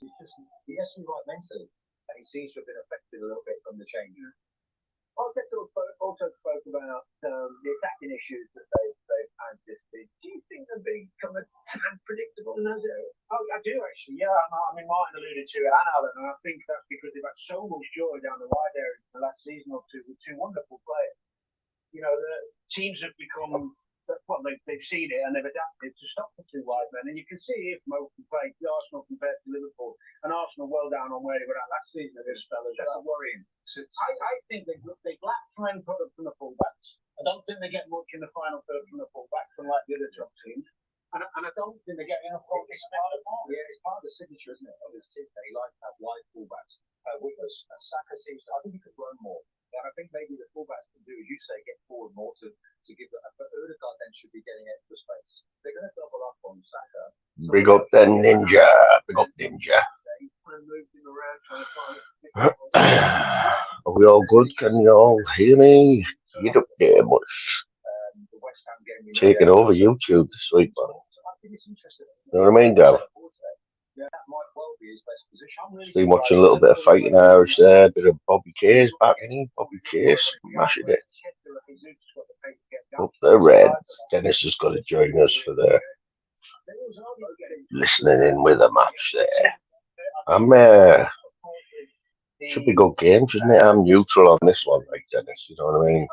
He has to be right mentally, and he seems to have been affected a little bit from the change. Well, let's also spoke about the attacking issues that they've had this season. Do you think they've become a tad predictable in those areas? Oh, I do actually. Yeah, I mean Martin alluded to it, and Alan, and I think that's because they've had so much joy down the wide areas in the last season or two with two wonderful players. The teams have become well, they've seen it and they've adapted to stop the two wide men. And you can see if Mo can play the Arsenal compared to Liverpool, and Arsenal well down on where they were at last season against fellas. That's a worrying. I think they lack fine product from the fullbacks. I don't think they get much in the final third from the fullbacks, unlike the other top teams. And I don't think they get enough. Yeah, it's part of the signature, isn't it, of his team? They like to have wide fullbacks with us. And Saka seems to, I think he could run more. And I think maybe the fullbacks can do, as you say, get forward more to give that. But Odegaard then should be getting extra space. They're going to double up on Saka. Big up then, Ninja. Big up, Ninja. Are we all good? Can you all hear me? Get up there, much. Taking over YouTube this week, man. You know what I mean, Gav? Been watching a little bit of Fighting Irish there, a bit of Bobby Case back in. Bobby Case, smashing it. Up the Reds. Dennis has got to join us for the listening in with a match there. Should be a good game, shouldn't it? I'm neutral on this one, like Dennis, you know what I mean?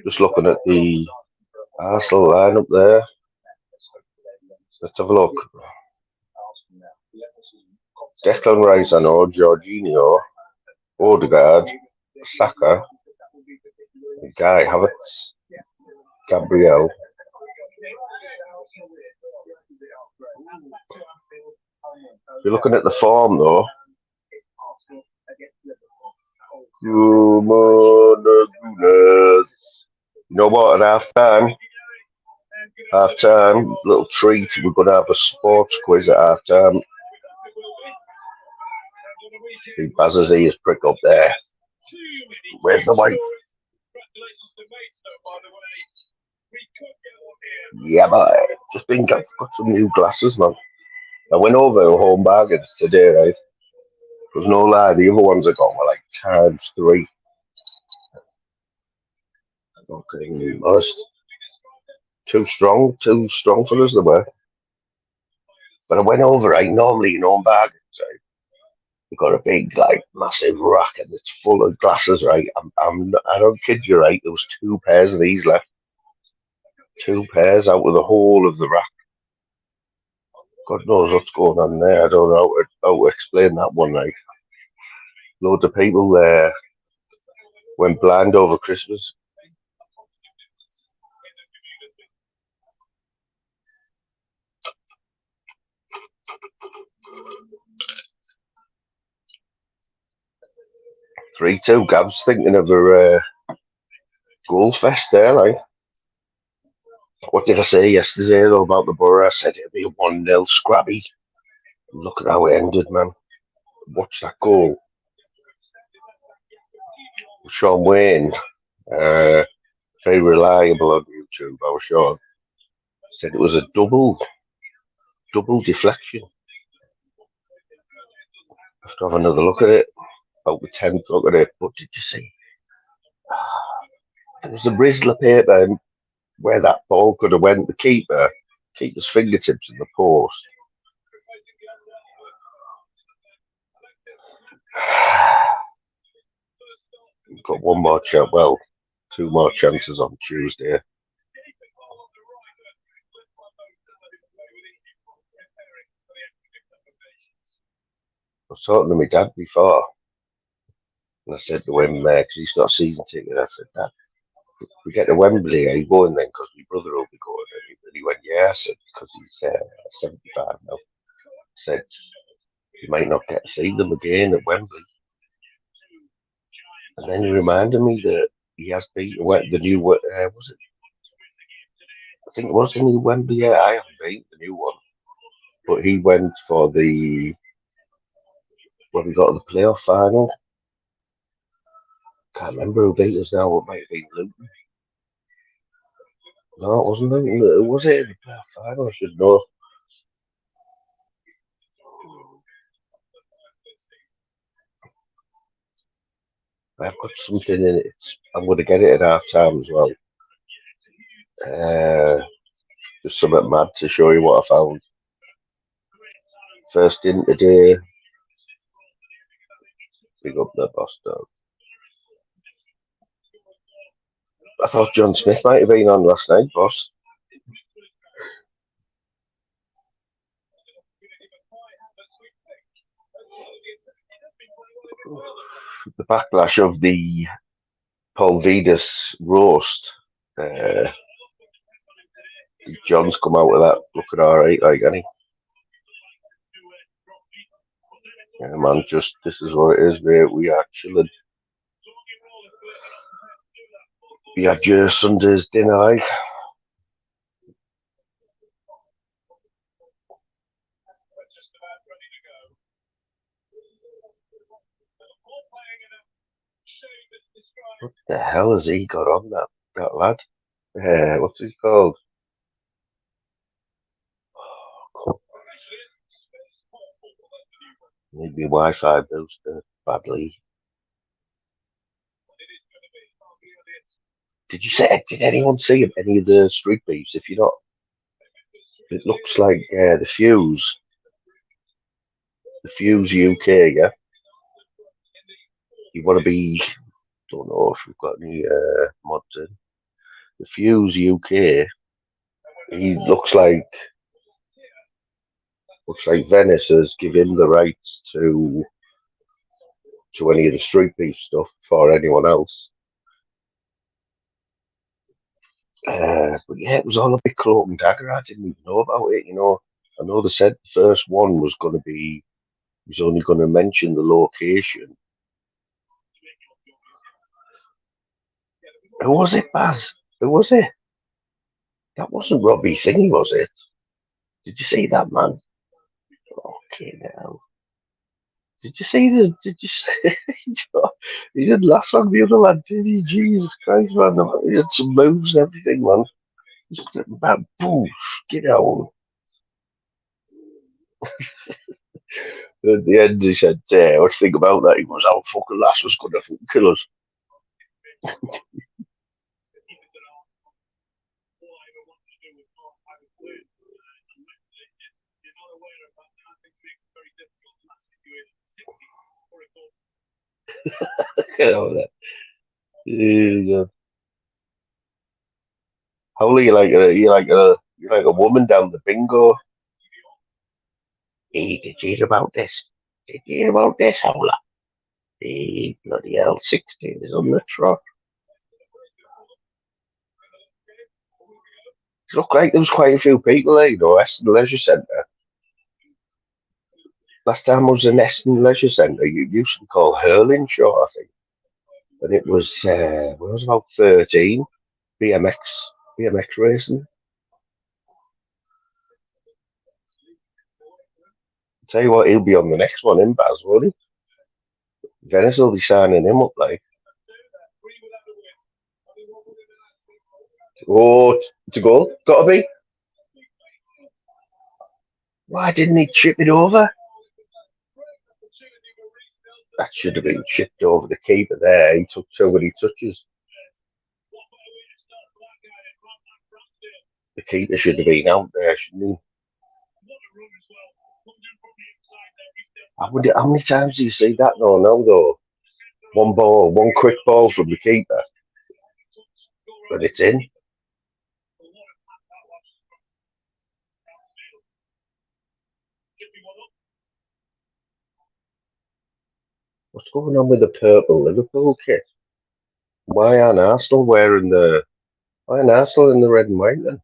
Just looking at the Arsenal lineup there. Let's have a look. Declan Rice, I know, Jorginho, Odegaard, Saka, Guy Havertz, Gabriel. If you're looking at the form though, you know what, at half time, little treat, we're going to have a sports quiz at half time. Big Baz's ears prick up there. Where's the wife? Yeah, but just think I've got some new glasses, man. I went over to Home Bargains today, right? There's no lie, the other ones I got were like ×3. Okay, honest. Too strong for us, they were. But I went over, right? Normally in Home Bargains, right? We've got a big, like, massive rack and it's full of glasses, right? I don't kid you, right? There was 2 pairs of these left. 2 pairs out of the whole of the rack. God knows what's going on there. I don't know how to explain that one, right? Loads of people there went blind over Christmas. Three-two. Gav's thinking of a goal fest there, like. What did I say yesterday though about the Borough? I said it'd be a 1-0 scrappy. Look at how it ended, man. Watch that goal. Sean Wayne, very reliable on YouTube, I was sure. Said it was a double deflection. Have to have another look at it. About the 10th look at it. What did you see? It was the Rizzler paper and where that ball could have went. The keeper's fingertips in the post. We've got one more chance. Well, 2 more chances on Tuesday. I was talking to my dad before, and I said to him, because he's got a season ticket, I said, Dad, if we get to Wembley, are you going then? Because my brother will be going. And he went, yeah. I said, because he's 75 now. I said, you might not get to see them again at Wembley. And then he reminded me that he has beaten the new, was it? I think it was the new Wembley. Yeah, I haven't beaten the new one. But he went for when we got to the playoff final. Can't remember who beat us now. It might have been Luton. No, it wasn't Luton. Was it in the playoff final? I should know. I've got something in it. I'm going to get it at half time as well. Just something mad to show you what I found. First in today. Big up the boss dog. I thought John Smith might have been on last night, boss. The backlash of the Paul Vidas roast. John's come out of that looking alright, like any. Yeah, man, just this is what it is, mate. We are chilling. We had your Sunday's dinner, like. What the hell has he got on that lad? What's he called? Maybe Wi-Fi booster badly. Did anyone see any of the street beefs? If you're not, it looks like the Fuse UK. Yeah, you want to be. Don't know if we've got any mods in. The Fuse UK. He looks like Venice has given the rights to any of the street beef stuff for anyone else. But yeah, it was all a bit cloak and dagger. I didn't even know about it. I know they said the first one was going to be. Was only going to mention the location. Who was it, Baz? Who was it? That wasn't Robbie Thingy, was it? Did you see that, man? Okay, now. Did you see the? Did you see? He did last long the other lad, did he? Jesus Christ, man! He had some moves and everything, man. Just about boom, get out. At the end, he said, "What do you think about that?" He goes, "Our fucking last was going to fucking kill us." Get out of there. Yeah. How are you like a woman down the bingo? Hey, did you hear about this? Did you hear about this, Howler? Hey, bloody hell, 16 is on the trot. It looked like there was quite a few people there, Eston Leisure Centre. Last time I was in Eston Leisure Centre, you used to be called Hurling Show, I think. And it was, when I was about 13, BMX racing. Tell you what, he'll be on the next one in Baz, won't he? Venice will be signing him up, like. Oh, to go, gotta be. Why didn't he chip it over? That should have been chipped over the keeper there. He took too many touches. The keeper should have been out there, shouldn't he? I wonder how many times do you see that though? One ball, one quick ball from the keeper, but it's in. What's going on with the purple Liverpool kit? Why aren't Arsenal wearing the? Why aren't Arsenal in the red and white then?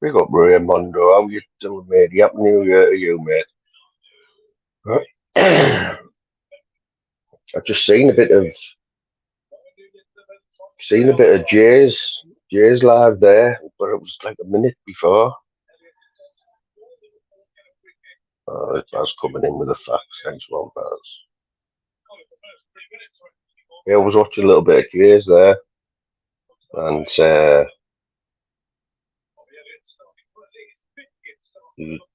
Big up Raymond. How you doing, mate? Happy New Year to you, mate. I've just seen a bit of Jay's live there, but it was like a minute before. Baz coming in with the facts. Thanks, one Baz. Yeah, I was watching a little bit of Jay's there, and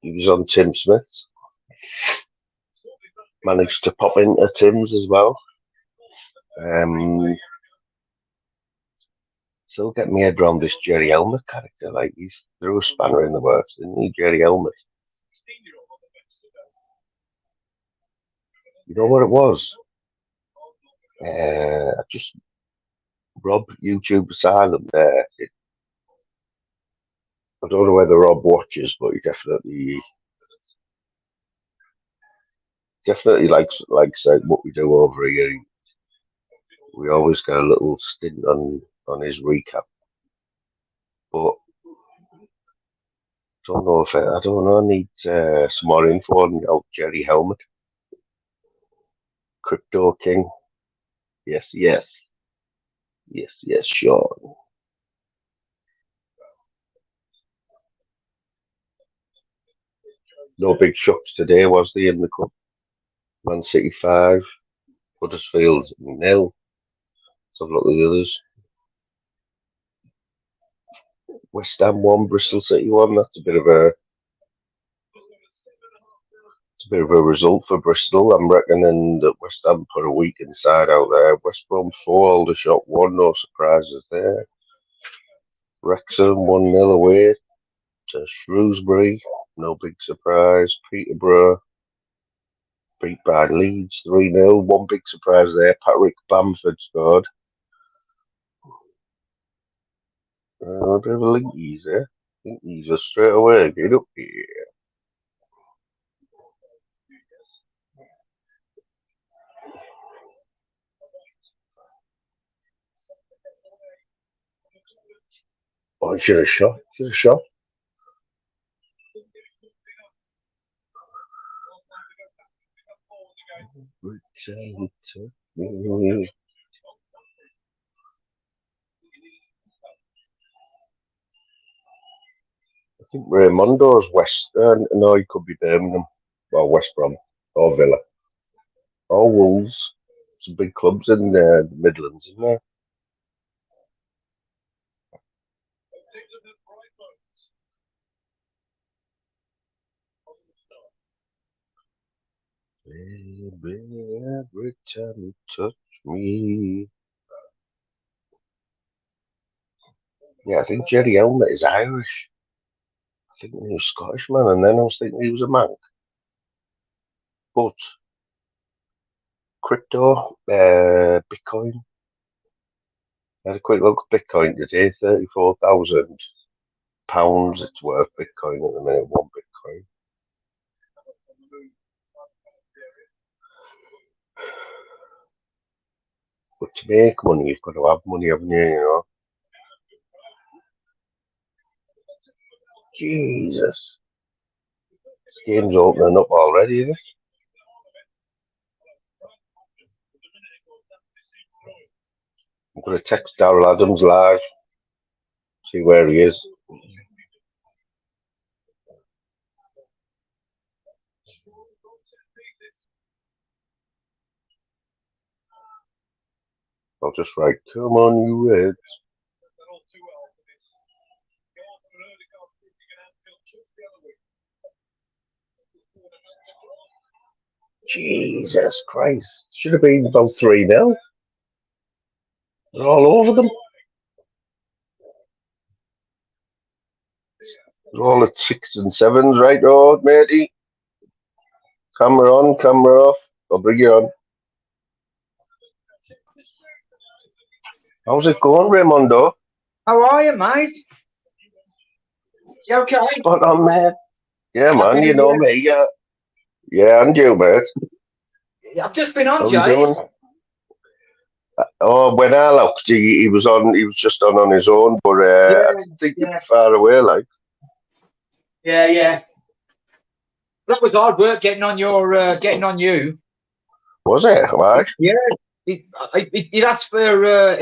He was on Tim Smith's. Managed to pop into Tim's as well. Still get my head around this Jerry Helmet character. Like, he's threw a spanner in the works, didn't he, Jerry Helmet? You know what it was? I just Rob YouTube Asylum there. I don't know whether Rob watches, but he definitely likes what we do over here. We always get a little stint on his recap, but I don't know. I need some more info on Jerry Helmet, Crypto King. Yes, Sean. No big shocks today, was there, in the cup? Man City 5, Huddersfield 0. Let's have a look at the others. West Ham 1, Bristol City 1. That's a bit of a result for Bristol. I'm reckoning that West Ham put a weak inside out there. West Brom 4, Aldershot 1. No surprises there. Wrexham 1-0 away to Shrewsbury. No big surprise. Peterborough beat by Leeds 3-0. One big surprise there. Patrick Bamford scored. A bit of a linkies there. Linkies are straight away. Get up here. Oh, I should have shot. Return to me. I think Raymondo's Western. No, he could be Birmingham. Well, West Brom or Villa or Wolves. Some big clubs in the Midlands, isn't there? Baby, every time you touch me. Yeah, I think Jerry Helmet is Irish. I think he was Scottish, man, and then I was thinking he was a Manc. But crypto, Bitcoin. I had a quick look at Bitcoin today, £34,000 it's worth Bitcoin at the minute, one Bitcoin. But to make money, you've got to have money, haven't you, you know? Jesus. This game's opening up already, isn't it? I'm going to text Darryl Adams live, see where he is. I'll just write, come on, you Reds. Jesus Christ. Should have been about 3-0. They're all over them. They're all at 6s and 7s, right, old matey? Camera on, camera off. I'll bring you on. How's it going, Raymondo? How are you, mate? You okay? Spot on, mate. Yeah, man, you know me, yeah. Yeah, and you, mate. I've just been on, How you Jace. doing? Oh, when I looked, he was just on his own, but I didn't think he'd be far away, like. Yeah. That was hard work getting on you. Was it? Right? Yeah. It asked for it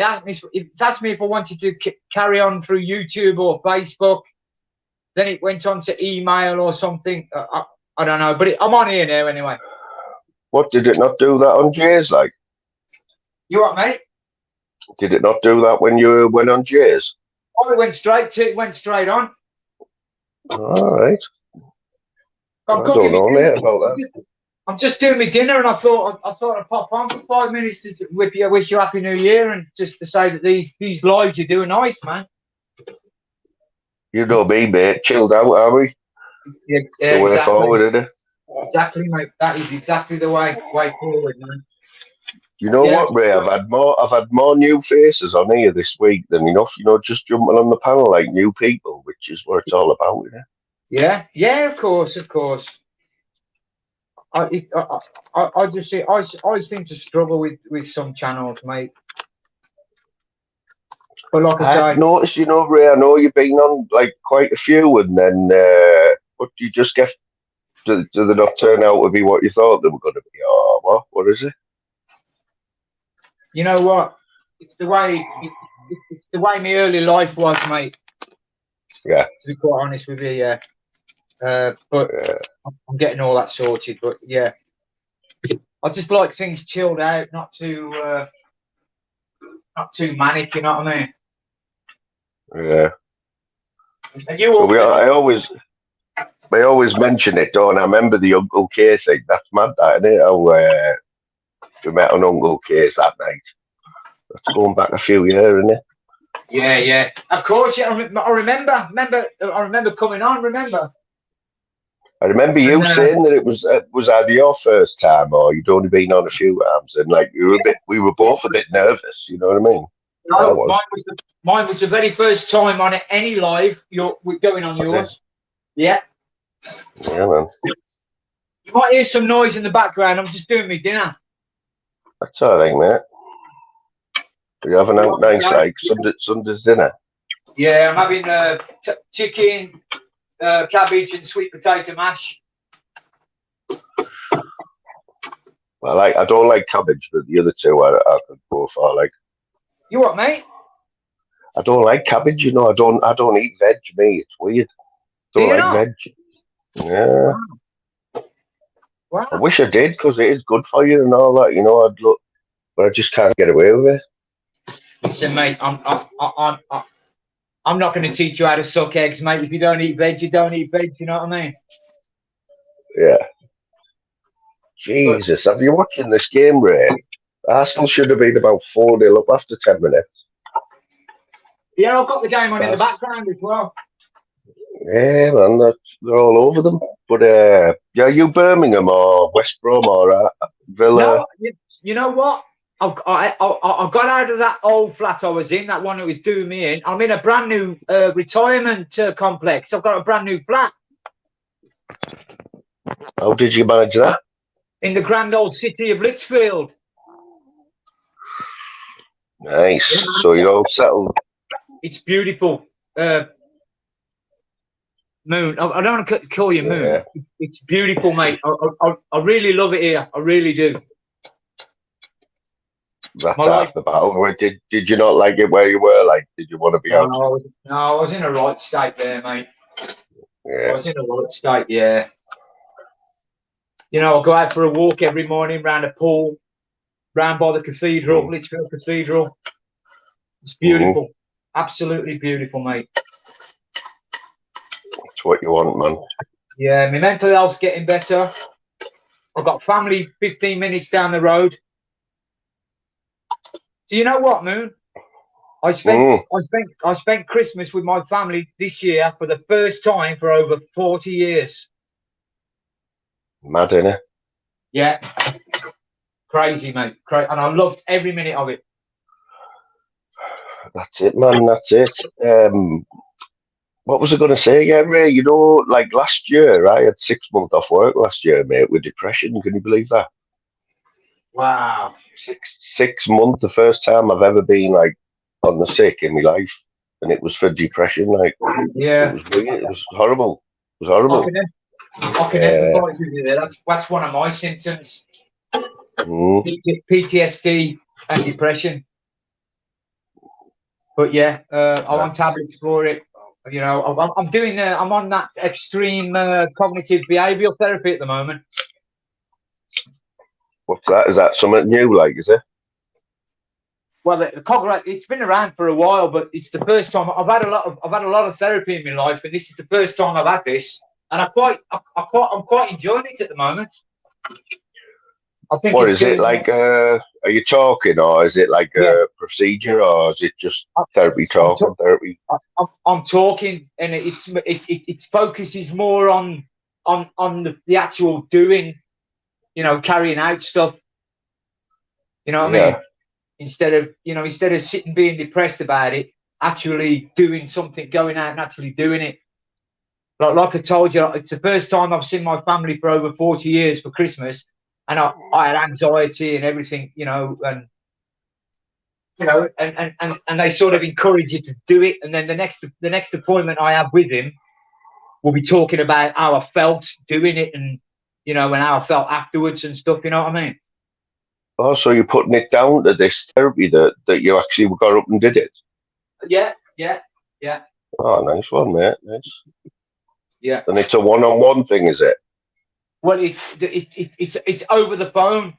asked me if I wanted to carry on through YouTube or Facebook. Then it went on to email or something. I don't know, but I'm on here now anyway. What, did it not do that on Jay's, like? You what, mate? Did it not do that when you went on Jay's? Oh, it went straight on. All right. I'm I cooking don't know, my dinner. mate, about that. I'm just doing my dinner, and I thought I'd pop on for 5 minutes to wish you Happy New Year, and just to say that these lives you do are nice, man. You know me, mate. Chilled out, are we? Yeah, The way exactly. forward, isn't it? Exactly, mate. That is exactly the way forward, man. You know Yeah. what, Ray? I've had more new faces on here this week than enough. You know, just jumping on the panel like new people, which is what it's all about, isn't it? Yeah, of course. I just see I seem to struggle with some channels, mate. But like I I've say, noticed, you know, Ray. I know you've been on like quite a few, and then what do you just get? Do they not turn out to be what you thought they were going to be? Oh, what? What is it? you know what? It's the way it's the way my early life was, mate. Yeah. To be quite honest with you, yeah. But I'm getting all that sorted. But yeah, I just like things chilled out, not too manic. You know what I mean? Yeah. And you So all, I always mention it, don't I? I remember the Uncle K thing. That's mad, that, isn't it? How we met on Uncle K's that night. That's going back a few years, isn't it? yeah. Of course, yeah. I remember coming on. Remember? I remember you saying that it was either your first time or you'd only been on a few times, and like we were both a bit nervous. You know what I mean? I No, was. mine was the very first time on any live. We're going on yours. Yeah. Yeah, man. You might hear some noise in the background. I'm just doing my dinner. That's all right, mate. We're having a nice like Sunday's dinner. Yeah, I'm having chicken, cabbage, and sweet potato mash. Well, I don't like cabbage, but the other two I could go for. Like, You what, mate? I don't like cabbage. You know, I don't eat veg. Me, it's weird. Do Don't you like not? veg. Yeah. Wow. I wish I did because it is good for you and all that. You know, I'd look, but I just can't get away with it. Listen, mate, I'm not going to teach you how to suck eggs, mate. If you don't eat veg, you don't eat veg. You know what I mean? Yeah. Jesus, have you watching this game, Ray? Arsenal should have been about 4-0 up after 10 minutes. Yeah, I've got the game on in the background as well. Yeah, man, they're all over them. But yeah, you Birmingham or West Brom or Villa? No, you know what? I got out of that old flat I was in, that one that was doing me in. I'm in a brand new retirement complex. I've got a brand new flat. How did you manage that? In the grand old city of Lichfield. Nice. So you're all settled. It's beautiful. Moon. I don't want to call you Moon. Yeah. It's beautiful, mate. I really love it here. I really do. That's half the battle. Did you not like it where you were? Like, did you want to be out? No, I was in a right state there, mate. Yeah. I was in a right state, yeah. You know, I go out for a walk every morning round a pool, round by the cathedral, Lichfield Cathedral. It's beautiful. Absolutely beautiful, mate. That's what you want, man. Yeah, my mental health's getting better. I've got family 15 minutes down the road. Do you know what, Moon? I spent Christmas with my family this year for the first time for over 40 years. Mad, innit? Yeah. Crazy, mate. And I loved every minute of it. That's it, man. That's it. What was I going to say again, Ray? You know, like last year, I had 6 months off work last year, mate, with depression. Can you believe that? Wow. Six months, the first time I've ever been like on the sick in my life, and it was for depression. Like, yeah, it was weird. It was horrible. It was horrible. I can empathise with you there. That's one of my symptoms. PTSD and depression. But yeah, I'm on tablets for it. You know, I'm doing. I'm on that extreme cognitive behavioural therapy at the moment. What's that? Is that something new? Like, is it? Well, it's been around for a while, but it's the first time I've had a lot of therapy in my life, and this is the first time I've had this. and I'm quite enjoying it at the moment. I think What it's is it doing, like? Are you talking, or is it like yeah. a procedure, or is it just I- therapy talking, therapy? I'm talking, and it focuses more on the actual doing, carrying out stuff. You know what I mean? Yeah. Instead of sitting being depressed about it, actually doing something, going out and actually doing it. Like I told you, it's the first time I've seen my family for over 40 years for Christmas, and I had anxiety and everything, and and they sort of encourage you to do it. And then the next appointment I have with him, we'll be talking about how I felt doing it, and and how I felt afterwards and stuff. You know what I mean? Oh, so you're putting it down to this therapy that you actually got up and did it? Yeah. Oh, nice one, mate. Nice. Yeah. And it's a one-on-one thing, is it? Well, it's over the phone.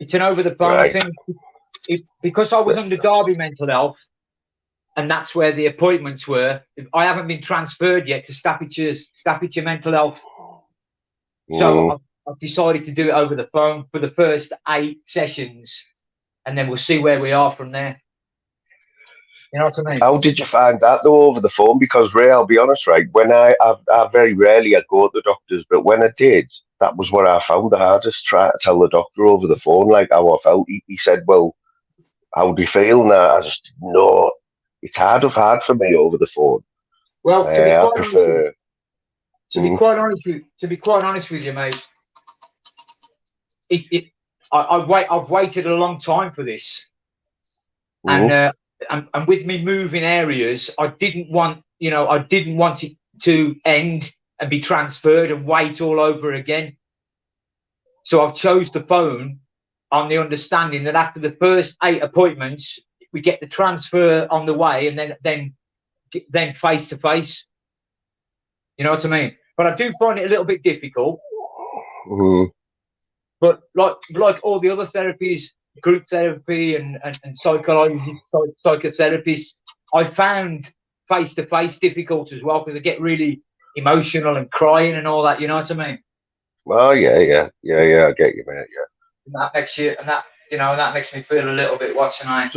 It's an over the phone Right. thing. Because I was under Derby Mental Health, and that's where the appointments were. I haven't been transferred yet to Staffordshire Mental Health, so I've decided to do it over the phone for the first 8 sessions, and then we'll see where we are from there. You know what I mean? How did you find that though over the phone? Because Ray, I'll be honest, right? When I very rarely I go to the doctors, but when I did, that was what I found the hardest. Try to tell the doctor over the phone like how I felt. He said, "Well, how do you feel now?" I just no, it's hard for me over the phone. Well, I prefer. to be quite honest with you, mate, I've waited a long time for this, and with me moving areas, I didn't want it to end and be transferred and wait all over again. So I've chose the phone on the understanding that after the first 8 appointments, we get the transfer on the way, and then face to face. You know what I mean? But I do find it a little bit difficult. But like all the other therapies, group therapy and psychologists, psychotherapists, I found face to face difficult as well, because I get really emotional and crying and all that. You know what I mean? Oh yeah, I get you, mate. Yeah. And that makes you, and that makes me feel a little bit. What's tonight?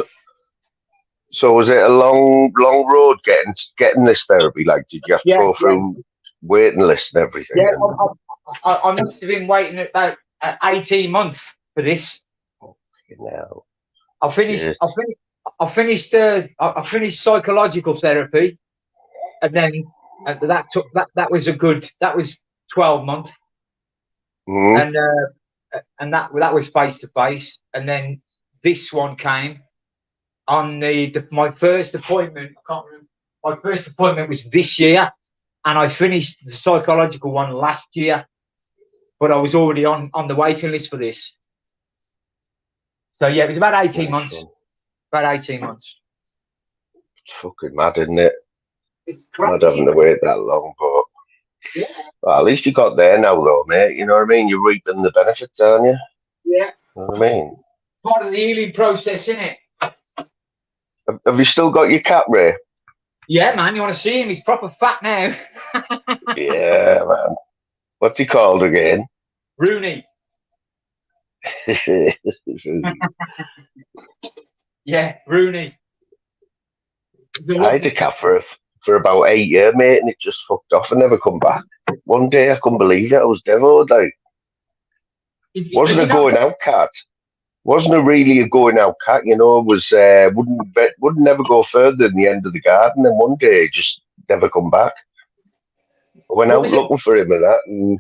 So was it a long road getting this therapy? Like, did you have to go through waiting list and everything? Yeah, I must have been waiting about 18 months for this. No. I finished psychological therapy, and then that was 12 months, and that was face to face, and then this one came on my first appointment. I can't remember. My first appointment was this year, and I finished the psychological one last year, but I was already on the waiting list for this. So yeah, it was about 18 months. About 18 months. It's fucking mad, isn't it? It's Not having to wait that long, but well, at least you got there now, though, mate. You know what I mean? You're reaping the benefits, aren't you? Yeah. You know what I mean? Part of the healing process, isn't it? Have you still got your cat, Ray? Yeah, man. You want to see him? He's proper fat now. Yeah, man. What's he called again? Rooney. Yeah, Rooney. I had a cat for about 8 years, mate, and it just fucked off and never come back. One day I couldn't believe it. I was deviled. Like, wasn't a going out cat. Wasn't a really a going out cat, you know. Was wouldn't never go further than the end of the garden, and one day just never come back. I went out looking for him and that. And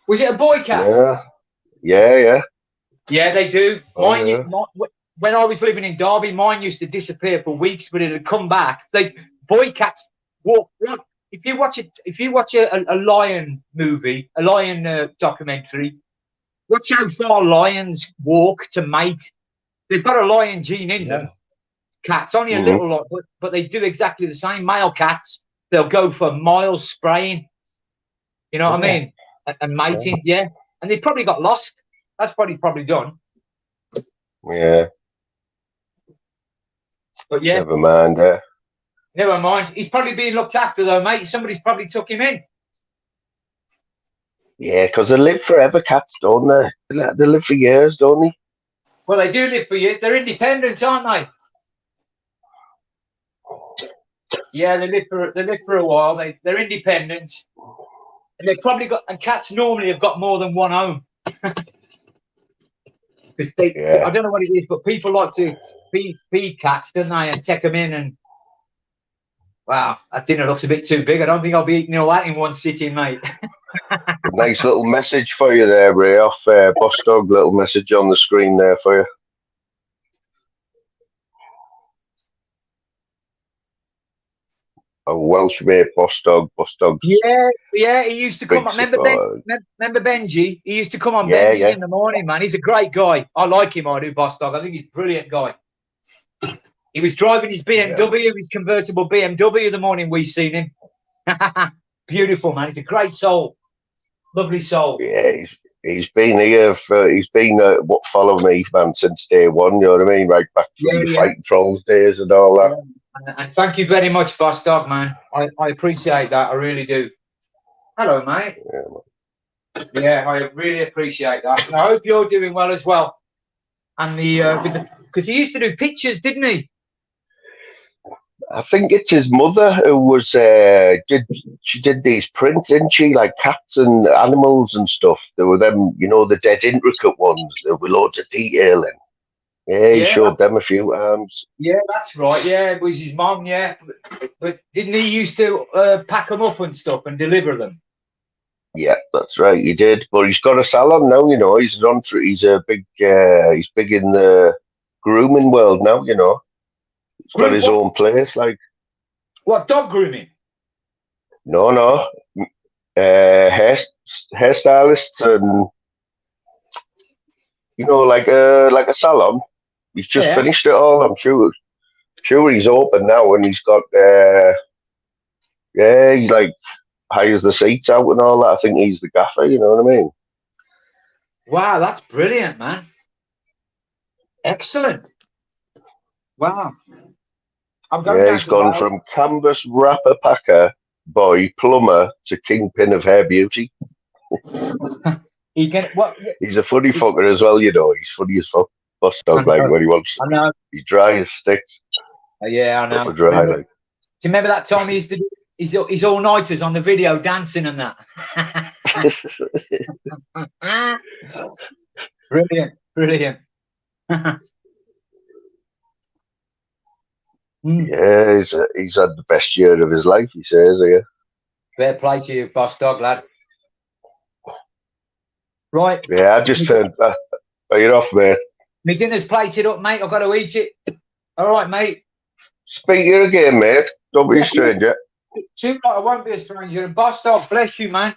was it a boy cat? Yeah. Yeah, they do. When I was living in Derby, mine used to disappear for weeks, but it'd come back. Boy cats walk. If you watch a lion movie, a lion documentary, watch how far lions walk to mate. They've got a lion gene in them. Cats, only a little lot, but they do exactly the same. Male cats, they'll go for miles spraying. You know what I mean? And mating, yeah. And they probably got lost. That's probably done. Yeah. But yeah. Never mind. Never mind. He's probably being looked after though, mate. Somebody's probably took him in. Yeah, because they live forever, cats, don't they? They live for years, don't they? Well, they do live for you. They're independent, aren't they? Yeah, they live for a while. They're independent, and they've probably got. And cats normally have got more than one home because they. I Yeah. don't know what it is, but people like to feed cats, don't they, and take them in. And wow, that dinner looks a bit too big. I don't think I'll be eating all that in one sitting, mate. Nice little message for you there, Ray, off Boss Dog. Little message on the screen there for you. A Welsh mate, Boss Dog. Boss Dog's Yeah. He used to come. big Remember supporter. remember Benji? He used to come on Yeah, Benji's yeah. in the morning, man. He's a great guy. I like him. I do, Boss Dog. I think he's a brilliant guy. He was driving his BMW, his convertible BMW, the morning we seen him. Beautiful, man. He's a great soul. Lovely soul. Yeah, he's been here for, he's been what follow me, man, since day one, you know what I mean? Right back through your fighting trolls days and all that. And thank you very much, Boss Dog, man. I appreciate that. I really do. Hello, mate. Yeah, I really appreciate that. And I hope you're doing well as well. And because he used to do pictures, didn't he? I think it's his mother who was she did these prints, didn't she? Like cats and animals and stuff. There were them, you know, the dead intricate ones. There were loads of detail in. Yeah, he showed them a few times. Yeah, that's right. Yeah, it was his mum. Yeah, but didn't he used to pack them up and stuff and deliver them? Yeah, that's right. He did, but he's got a salon now. You know, he's on. He's a big. He's big in the grooming world now. You know, he's got his own place. Like what, dog grooming? No. Hairstylists and you know, like a salon. He's just finished it all. I'm sure he's open now, and he's got he like hires the seats out and all that. I think he's the gaffer. You know what I mean? Wow, that's brilliant, man. Excellent. Wow. I'm going he's gone from canvas wrapper packer boy plumber to kingpin of hair beauty. He's a funny fucker as well, you know. He's funny as fuck. Boss Dog, like when he wants to. He dry as sticks. Yeah, I know. Dry, do you remember that time he used to do his all-nighters on the video dancing and that? Brilliant. Yeah, he's had the best year of his life, he says here. Fair play to you, Boss Dog, lad. Right. Yeah, I just turned back. You're off, mate. My dinner's plated up, mate. I've got to eat it. All right, mate. Speak here again, mate. Don't be a stranger. I won't be a stranger. And Boss Dog, bless you, man.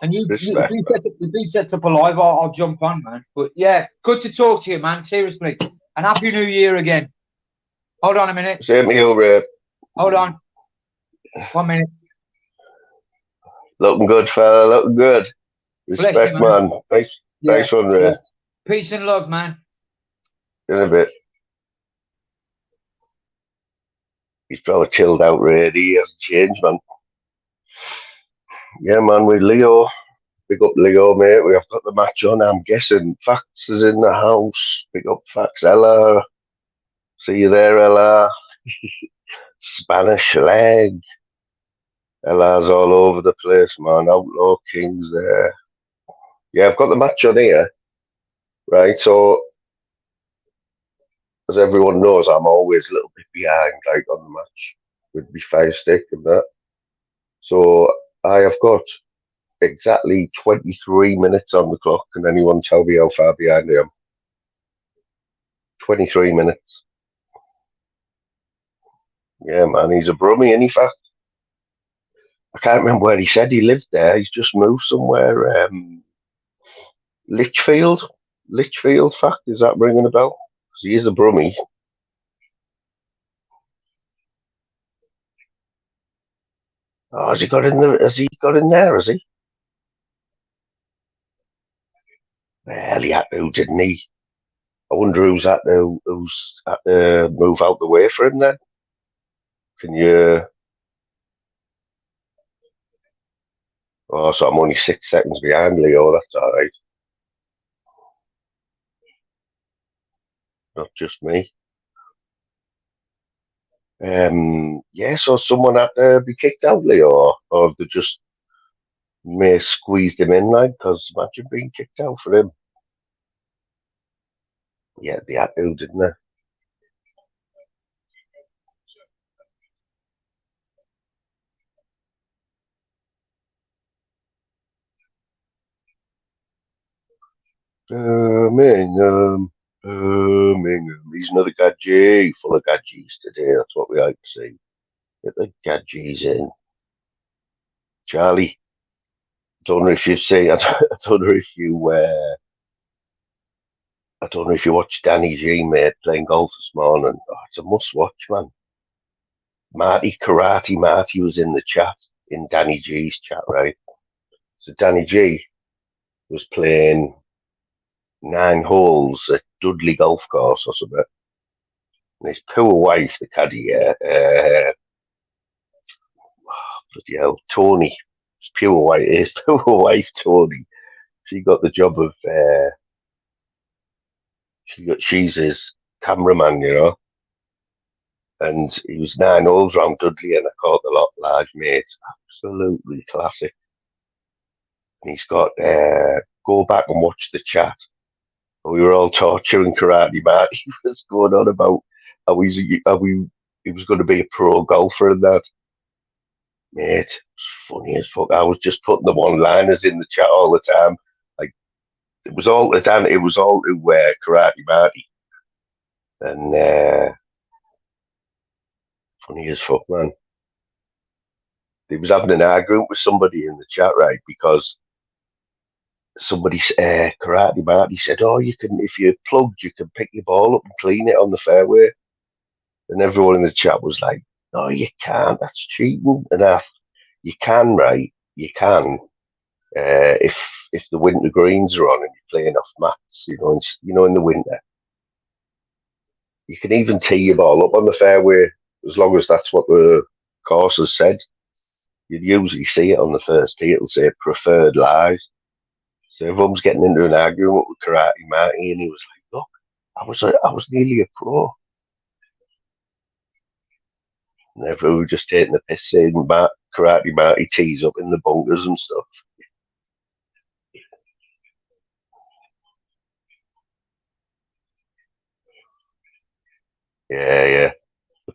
And you be set up alive, I'll jump on, man. But yeah, good to talk to you, man. Seriously. And Happy New Year again. Hold on a minute. Same to you, Ray. Hold on. 1 minute. Looking good, fella. Looking good. Respect, you, man. Nice one, Ray. Peace and love, man. In a bit. He's probably chilled out, Ray. He hasn't changed, man. Yeah, man, with Leo. Big up Leo, mate. We have got the match on. I'm guessing Fax is in the house. Big up Fax. Ella. See you there, Ella. Spanish leg. Ella's all over the place, man. Outlaw King's there. Yeah, I've got the match on here. Right, so as everyone knows, I'm always a little bit behind, like on the match with my fire stick and that. So I have got exactly 23 minutes on the clock. Can anyone tell me how far behind I am? 23 minutes. Yeah, man, he's a brummie, in fact. I can't remember where he said he lived there. He's just moved somewhere. Lichfield, fact, is that ringing a bell? Because he is a brummie. Oh, has he got in there? Has he? Well, he had to, didn't he? I wonder who's had to move out the way for him then. Can you? Oh, so I'm only 6 seconds behind Leo. That's all right. Not just me. Yeah, so someone had to be kicked out, Leo, or they just may have squeezed him in, like, because imagine being kicked out for him. Yeah, they had to, didn't they? He's another gadget, full of gadgets today. That's what we like to see. Get the gadgets in. Charlie, don't know if you see, I don't know if you, I don't know if you watched Danny G, mate, playing golf this morning. Oh, it's a must watch, man. Marty was in the chat, in Danny G's chat, right? So Danny G was playing 9 holes at Dudley Golf Course or something. And his poor wife, the caddy, bloody hell, Tony, his poor wife, Tony, she got the job of, she's his cameraman, you know. And he was 9 holes round Dudley, and I caught the lot large, mate. Absolutely classic. And he's got, go back and watch the chat. We were all torturing Karate Matt. He was going on about he was going to be a pro golfer and that. Mate, it was funny as fuck. I was just putting the one-liners in the chat all the time. Like it was all to Dan. It was all to Karate Marty, and funny as fuck, man. He was having an argument with somebody in the chat, right? Because somebody, Karate Marty said, "Oh, you can if you're plugged, you can pick your ball up and clean it on the fairway." And everyone in the chat was like, "No, you can't. That's cheating." And you can, right? You can if the winter greens are on and you're playing off mats, in the winter, you can even tee your ball up on the fairway as long as that's what the course has said. You'd usually see it on the first tee. It'll say preferred lies. So everyone's getting into an argument with Karate Marty, and he was like, "Look, I was nearly a pro." And everyone was just taking the piss, saying Karate Marty tees up in the bunkers and stuff. Yeah, yeah. The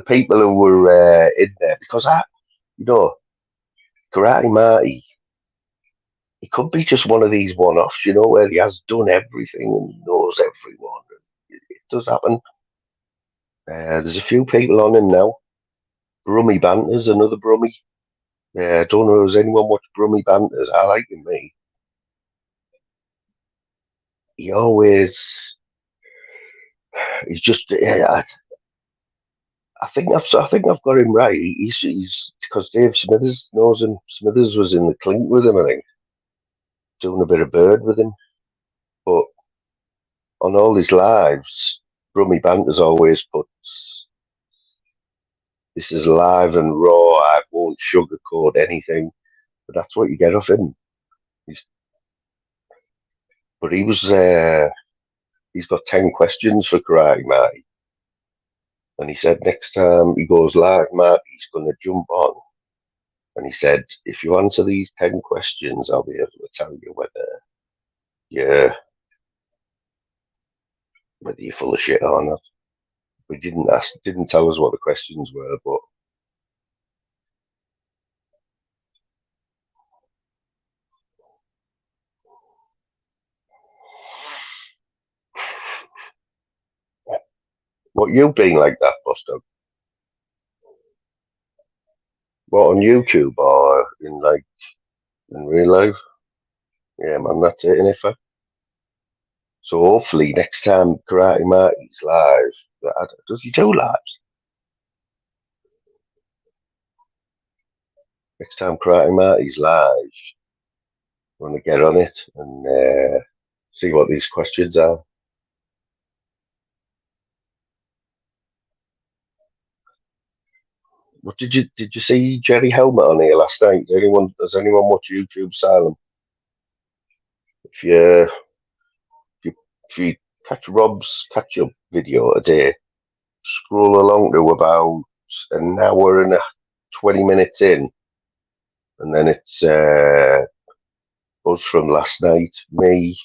people who were in there, because you know, Karate Marty, he could be just one of these one-offs, where he has done everything and knows everyone. It does happen. There's a few people on him now. Brummy Banter's another Brummy. I don't know, has anyone watched Brummy Banters? I like him, mate. He always, he's just, I think I've got him right. He's because Dave Smithers knows him. Smithers was in the clink with him, I think, doing a bit of bird with him. But on all his lives, Brummy Banter's always puts, "This is live and raw. I won't sugarcoat anything." But that's what you get off him. He's, but he's got 10 questions for Karate Marty, and he said next time he goes live, Marty's going to jump on. And he said, "If you answer these 10 questions, I'll be able to tell you you're whether you're full of shit or not." We didn't tell us what the questions were, but what you being like that, Buster? What, on YouTube or in real life? Yeah, man, that's it, innit? So hopefully next time Karate Marty's live, does he do lives? Next time Karate Marty's live, I'm gonna get on it and see what these questions are. What did you see Jerry Helmet on here last night? Does anyone watch YouTube Asylum? If you catch Rob's catch up video today, scroll along to about an hour and 20 minutes in, and then it's us from last night. Me,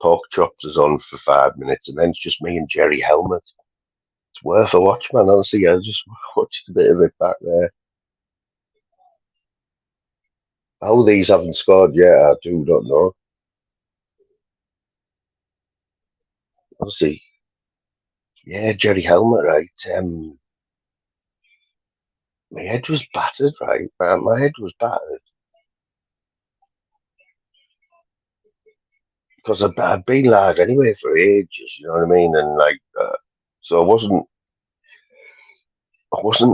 Pork Chops is on for 5 minutes, and then it's just me and Jerry Helmet. It's worth a watch, man. Honestly, I just watched a bit of it back there. How these haven't scored yet, I do not know. Obviously, yeah, Jerry Helmet, right? My head was battered, right? My head was battered because I'd been live anyway for ages, you know what I mean? And like, so I wasn't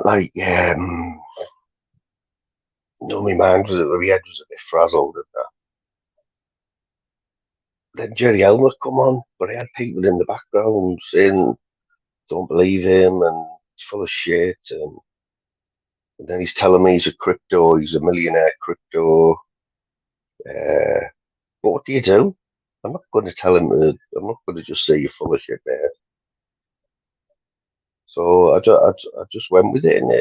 like, my my head was a bit frazzled and that. Then Jerry Helmet come on, but I had people in the background saying, don't believe him and he's full of shit. And then he's telling me he's a millionaire crypto. Uh, but what do you do? I'm not going to tell him. I'm not going to just say you're full of shit, there. So I just went with it, and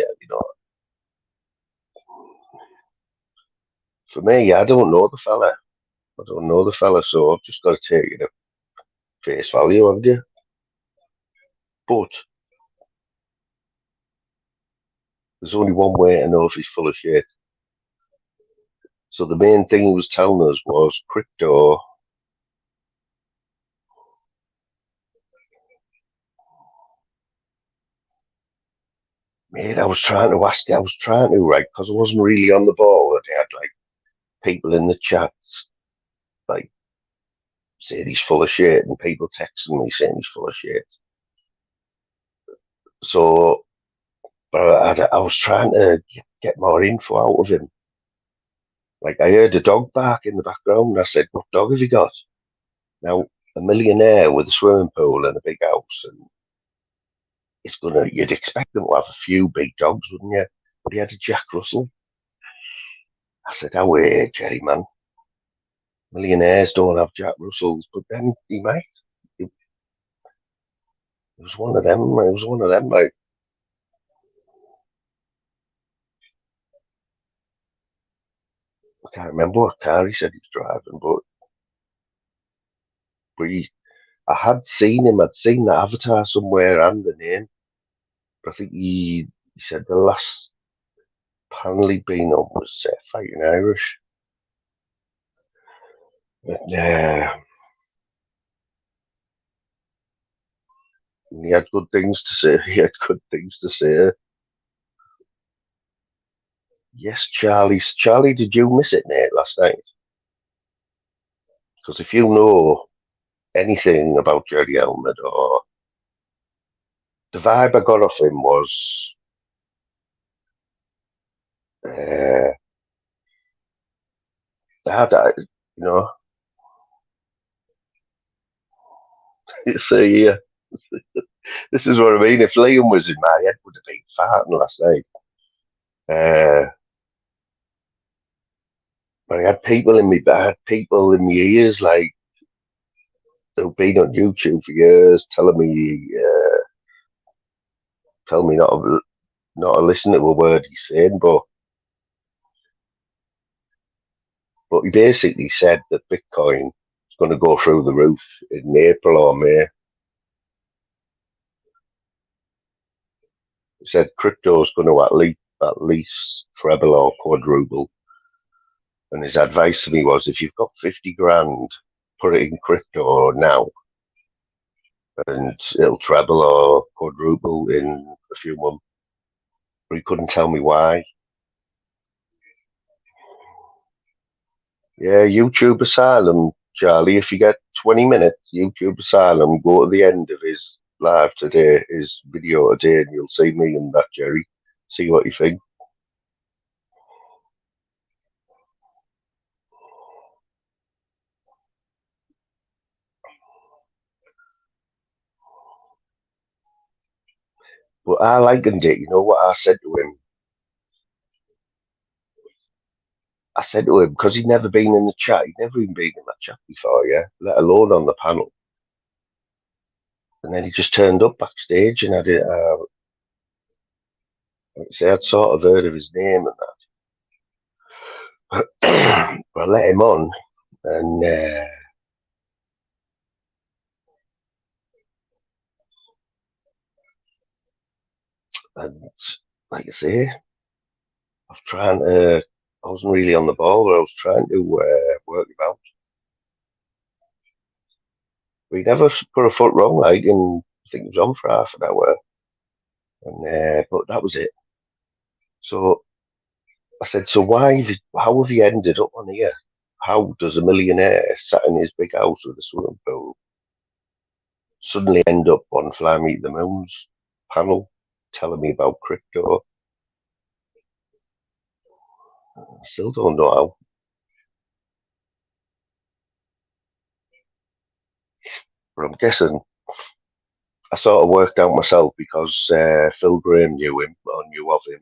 for me, I don't know the fella. I don't know the fella, so I've just got to take it at face value, haven't you? But there's only one way to know if he's full of shit. So the main thing he was telling us was crypto. Mate, I was trying to ask you, right, because I wasn't really on the ball, and I had like people in the chats like saying he's full of shit, and people texting me saying he's full of shit. So, but I was trying to get more info out of him. Like I heard a dog bark in the background, and I said, "What dog have you got?" Now, a millionaire with a swimming pool and a big house, and you'd expect them to have a few big dogs, wouldn't you? But he had a Jack Russell. I said, "Oh, wait, Jerry, man. Millionaires don't have Jack Russells," but then he might. It was one of them. It was one of them. Like I can't remember what car he said he was driving, but I had seen him. I'd seen the avatar somewhere and the name. But I think he said the last panel he'd been on was Fighting Irish. But, he had good things to say. He had good things to say. Yes, Charlie, did you miss it, Nate, last night? Because if you know anything about Jerry Helmet, or the vibe I got off him was uh, that, you know, see, this is what I mean. If Liam was in my head, would have been farting last night. But I had people in my ears like who've been on YouTube for years, tell me not to listen to a word he's saying. But he basically said that Bitcoin is going to go through the roof in April or May. He said crypto is going to at least treble or quadruple. And his advice to me was, if you've got 50 grand, put it in crypto now, and it'll treble or quadruple in a few months. But he couldn't tell me why. Yeah, YouTube Asylum, Charlie. If you get 20 minutes, YouTube Asylum, go to the end of his live today, his video today, and you'll see me and that Jerry. See what you think. But I likened it. You know what I said to him? I said to him, because he'd never been in the chat, he'd never even been in that chat before, yeah, let alone on the panel. And then he just turned up backstage, and I'd sort of heard of his name and that. But I let him on, and like I say, I wasn't really on the ball, but I was trying to work him out. But he never put a foot wrong, like, and I think it was on for half an hour. And but that was it. So I said, so how have you ended up on here? How does a millionaire sat in his big house with a swimming pool suddenly end up on Fly Me to the Moon's panel telling me about crypto? I still don't know how. But I'm guessing I sort of worked out myself because Phil Graham knew him or knew of him.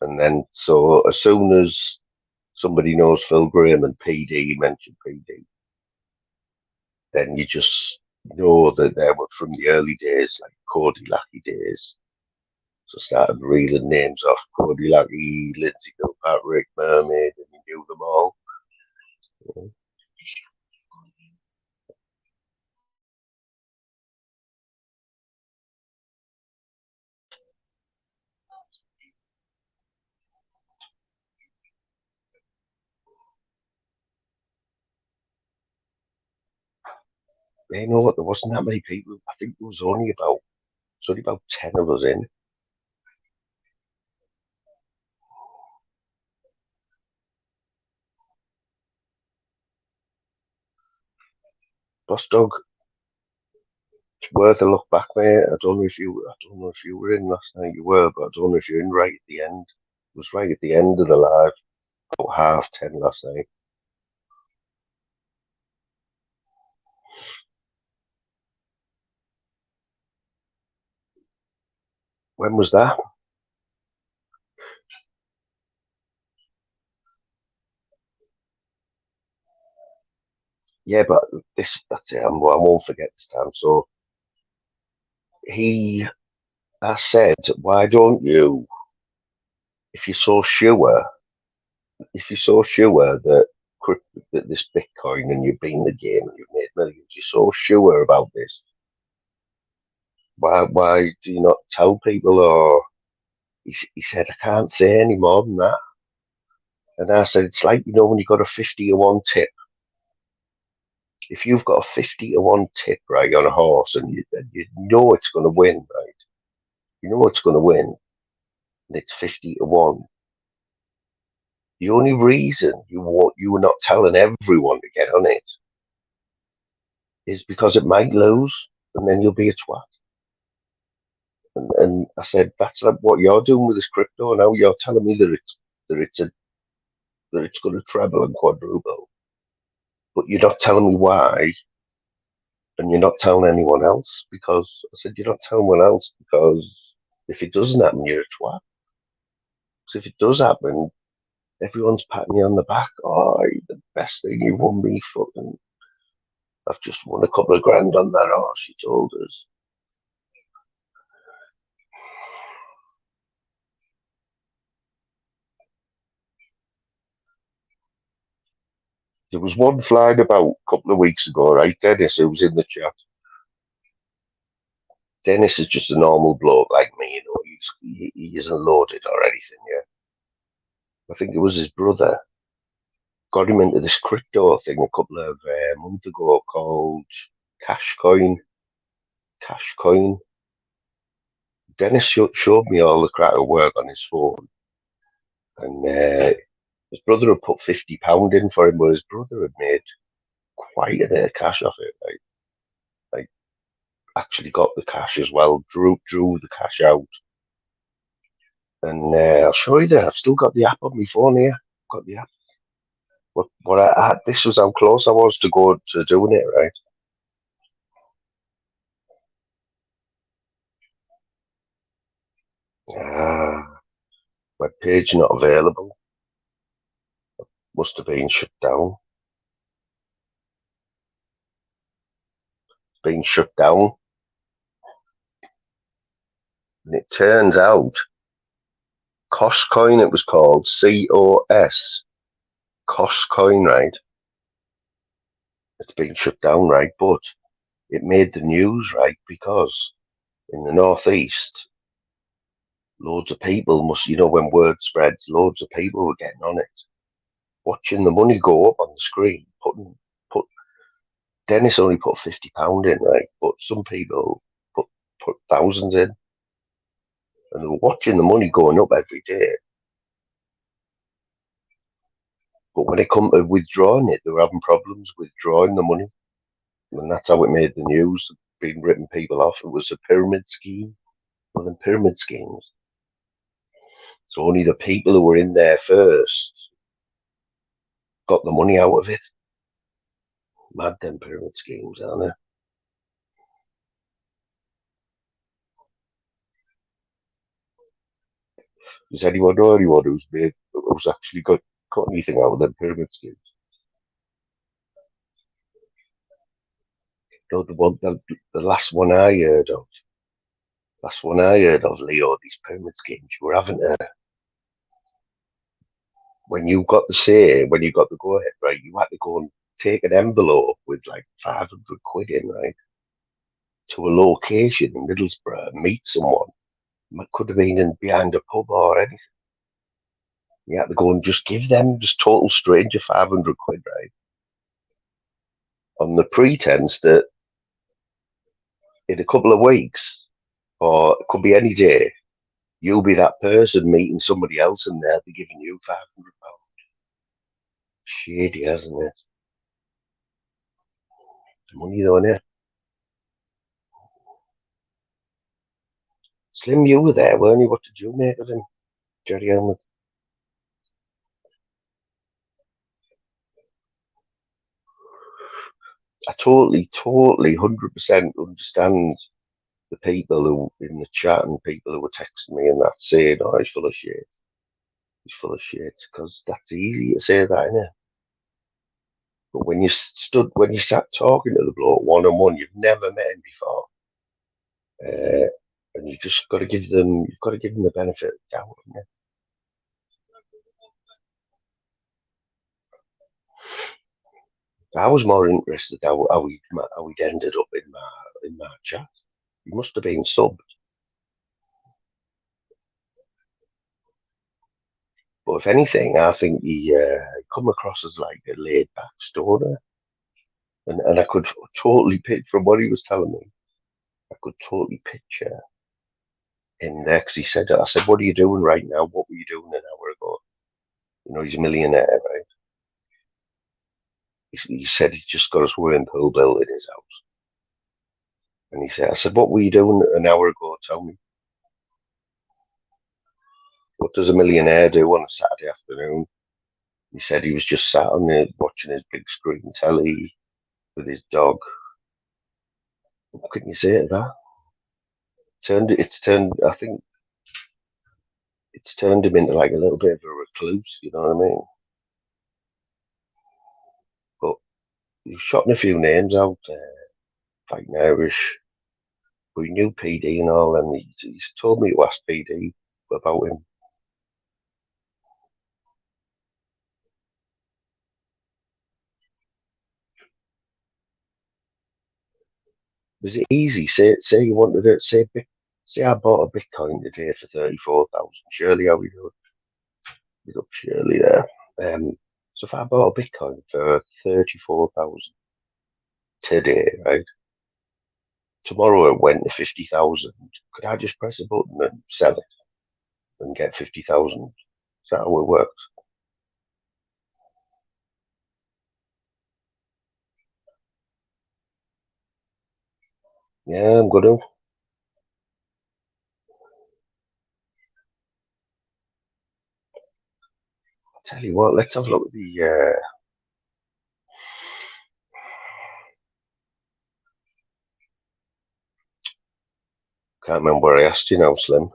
And then, so as soon as somebody knows Phil Graham and PD, mentioned PD, then you just know that they were from the early days, like Cody Lackey days. So I started reeling names off: Cody Lackey, Lindsay Kilpatrick, Mermaid, and you knew them all. You know what? There wasn't that many people. I think there was only about 10 of us in. Boss Dog, it's worth a look back, mate. I don't know if you were in last night. You were, but I don't know if you're in right at the end. It was right at the end of the live, about 10:30 last night. When was that? Yeah, but that's it. I won't forget this time. So I said, why don't you, if you're so sure, that that this Bitcoin and you've been in the game and you've made millions, you're so sure about this, why do you not tell people? Or he said, I can't say any more than that. And I said, it's like, when you got a 50-1 tip. If you've got a 50-1 tip, right, on a horse, and you know it's going to win, right? You know it's going to win, and it's 50-1. The only reason you were not telling everyone to get on it is because it might lose, and then you'll be a twat. And I said, that's like what you're doing with this crypto now. You're telling me that it's going to treble and quadruple, but you're not telling me why, and you're not telling anyone else. Because I said, you're not telling anyone else because if it doesn't happen, you're a twat. So if it does happen, everyone's patting you on the back. Oh, you're the best thing, you won me fucking. I've just won a couple of grand on that horse, she told us. There was one flying about a couple of weeks ago, right? Dennis, who was in the chat. Dennis is just a normal bloke like me, he isn't loaded or anything, yeah. I think it was his brother got him into this crypto thing a couple of months ago called Cashcoin. Cashcoin. Dennis showed me all the crack of work on his phone, and his brother had put £50 in for him, but his brother had made quite a bit of cash off it. Like actually got the cash as well, drew the cash out. And I'll show you there. I've still got the app on my phone here. Got the app. What I had, this was how close I was to go to doing it, right? Web page not available. Must have been shut down. It's been shut down. And it turns out, Coscoin, it was called, COS, Coscoin, right? It's been shut down, right? But it made the news, right? Because in the northeast, loads of people when word spreads, loads of people were getting on it, watching the money go up on the screen. Put Dennis only put £50 in, right? But some people put thousands in, and they were watching the money going up every day. But when it come to withdrawing it, they were having problems withdrawing the money, and that's how it made the news. Being ripping people off. It was a pyramid scheme. Well, them pyramid schemes. So only the people who were in there first got the money out of it. Mad them pyramid schemes, aren't they? Does anyone know anyone who's actually got anything out of them pyramid schemes? No, the last one I heard of. Leo, these pyramid schemes you were having to, when you got the go ahead, right, you had to go and take an envelope with like 500 quid in, right, to a location in Middlesbrough, meet someone. It could have been behind a pub or anything. You had to go and just give them, just total stranger, 500 quid, right, on the pretense that in a couple of weeks, or it could be any day, you'll be that person meeting somebody else and they'll be giving you £500. Shady, hasn't it? Money though, innit? Slim, you were there, weren't you? What did you make of him, Jerry Helmut? I totally, 100% understand the people who in the chat and people who were texting me and that saying, "Oh, he's full of shit. He's full of shit," because that's easy to say that, innit? But when you sat talking to the bloke one on one, you've never met him before, and you've got to give them the benefit of the doubt, innit? I was more interested how he'd ended up in my chat. He must have been subbed. But if anything, I think he come across as like a laid back stoner. And I could totally from what he was telling me, I could totally picture him there because he said, I said, "What are you doing right now? What were you doing an hour ago?" He's a millionaire, right? He said he just got a swimming pool built in his house. And he said, I said, "What were you doing an hour ago? Tell me. What does a millionaire do on a Saturday afternoon?" He said he was just sat on there watching his big screen telly with his dog. What can you say to that? I think it's turned him into like a little bit of a recluse, you know what I mean? But he's shotting a few names out, fighting Irish. We knew PD and all, and he's told me to ask PD about him. Was it easy? Say you wanted it. Say I bought a Bitcoin today for 34,000. Surely how we do it? We got Shirley there. So if I bought a Bitcoin for 34,000 today, right? Tomorrow it went to 50,000. Could I just press a button and sell it and get 50,000? Is that how it works? Yeah, I'm gonna. I'll tell you what. Let's have a look at the. Can't remember where I asked you now, Slim.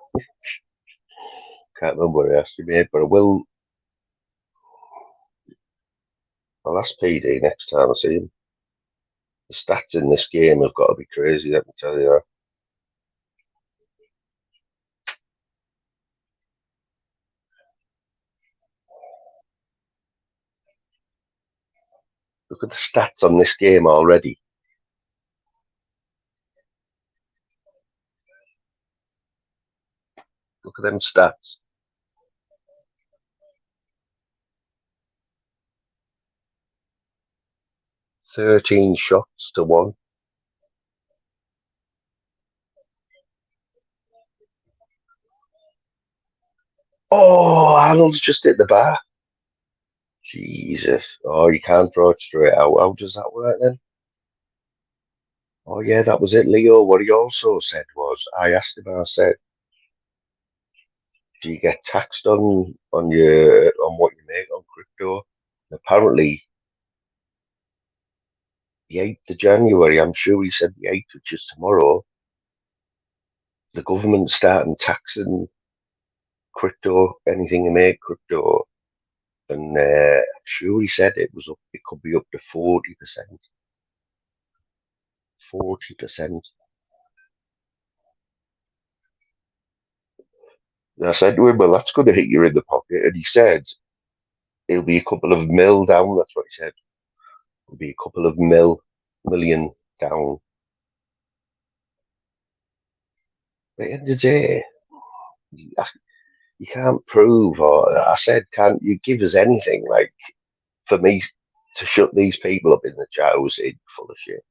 Can't remember where I asked you, mate. But I will. I'll ask PD next time I see him. The stats in this game have got to be crazy, let me tell you that. Look at the stats on this game already. Look at them stats. "13 shots to 1. Oh, Arnold's just hit the bar. Jesus. Oh, you can't throw it straight out. How does that work then? Oh, yeah, that was it, Leo. What he also said was, I asked him, I said, do you get taxed on your on what you make on crypto? And apparently, the 8th of January, I'm sure he said the 8th, which is tomorrow, the government's starting taxing crypto, anything you make crypto. And I'm sure he said it could be up to 40%. 40%. And I said to him, well, that's going to hit you in the pocket. And he said, it'll be a couple of mil down. That's what he said. It'll be a couple of million down. But at the end of the day, you can't prove, or I said, can't you give us anything? Like, for me to shut these people up in the chat who said full of shit.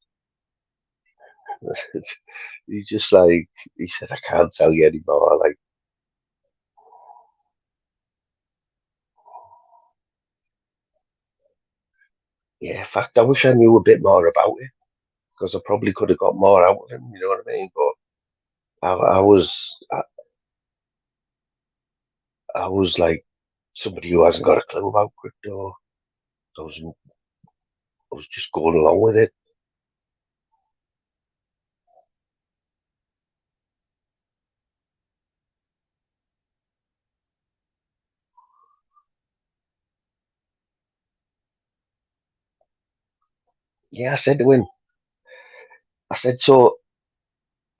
He's just like, he said, I can't tell you anymore. Like, yeah, in fact, I wish I knew a bit more about it because I probably could have got more out of him. You know what I mean? But I was like somebody who hasn't got a clue about crypto. I was just going along with it. Yeah, I said to him, I said, so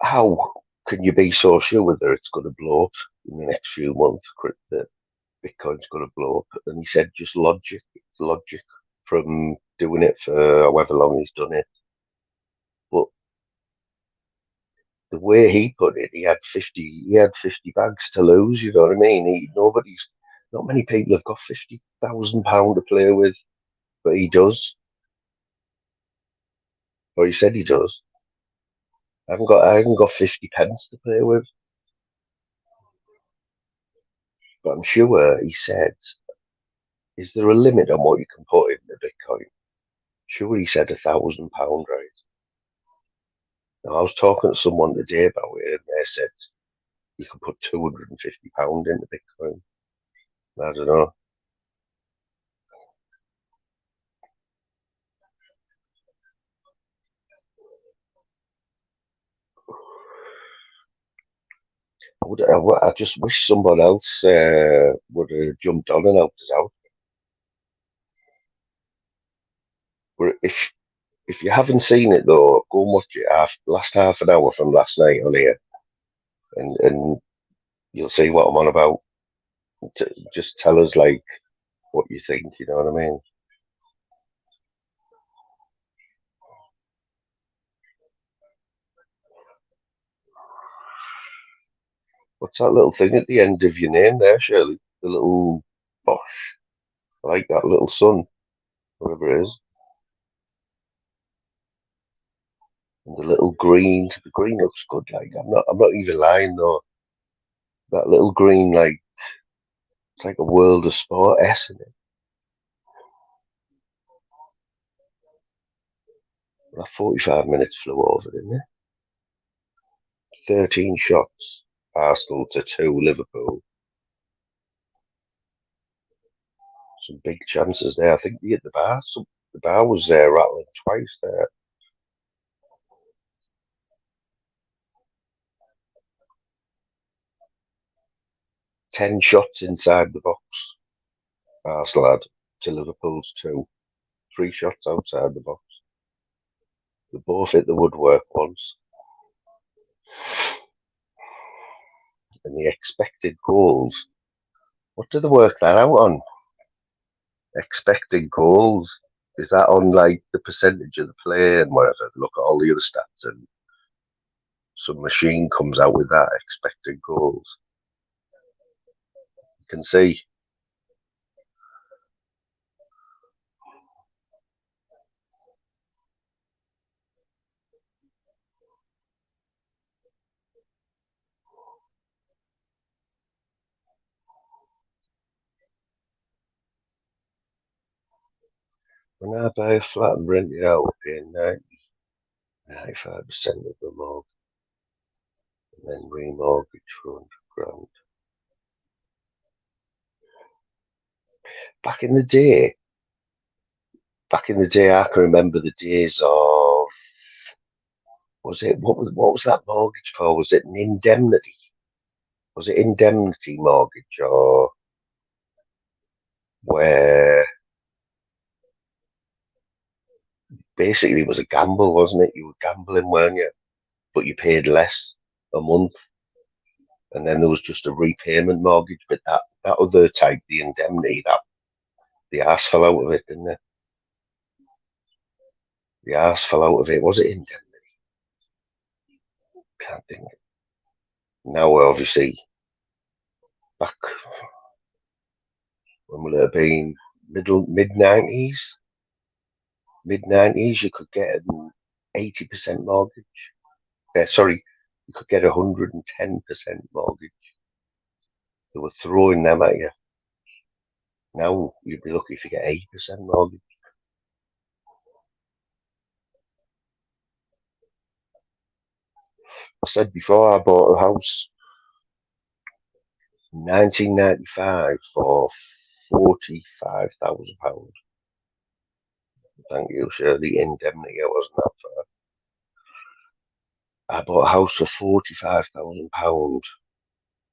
how can you be so sure whether it's going to blow up in the next few months? That Bitcoin's going to blow up, and he said just logic from doing it for however long he's done it. But the way he put it, he had 50 bags to lose. You know what I mean? Not many people have got £50,000 to play with, but he does, or he said he does. I haven't got 50 pence to play with, but I'm sure he said, is there a limit on what you can put in the Bitcoin? Sure, he said £1,000, right? Now, I was talking to someone today about it, and they said you can put £250 into Bitcoin. I don't know. I just wish someone else would have jumped on and helped us out. But if you haven't seen it though, go and watch it last half an hour from last night on here, and you'll see what I'm on about. Just tell us like what you think. You know what I mean? What's that little thing at the end of your name there, Shirley? The little Bosch. I like that little sun, whatever it is. And the little green. The green looks good. Like I'm not even lying though. That little green, like it's like a world of sport S in it. That 45 minutes flew over, didn't it? 13 shots. Arsenal to 2 Liverpool. Some big chances there. I think they hit the bar. The bar was rattling twice there. 10 shots inside the box. Arsenal had to Liverpool's 2. 3 shots outside the box. They both hit the woodwork once. And the expected goals, what do they work that out on? Expected goals. Is that on like the percentage of the play and whatever? Look at all the other stats and some machine comes out with that expected goals. You can see. When I buy a flat and rent it out, I pay 95% of the mortgage and then remortgage for 100 grand. Back in the day, I can remember the days of, what was that mortgage called? Was it an indemnity? Was it indemnity mortgage, or where basically it was a gamble, wasn't it? You were gambling, weren't you? But you paid less a month, and then there was just a repayment mortgage. But that other type, the indemnity, that the arse fell out of it, didn't it? The arse fell out of it. Was it indemnity? Can't think. Now we're obviously back. When will it have been? Mid-90s? Mid-90s, you could get an 80% mortgage. Sorry, you could get 110% mortgage. They were throwing them at you. Now you'd be lucky if you get 8% mortgage. I said before, I bought a house in 1995 for £45,000. Thank you, sir. The indemnity, I wasn't that far. I bought a house for £45,000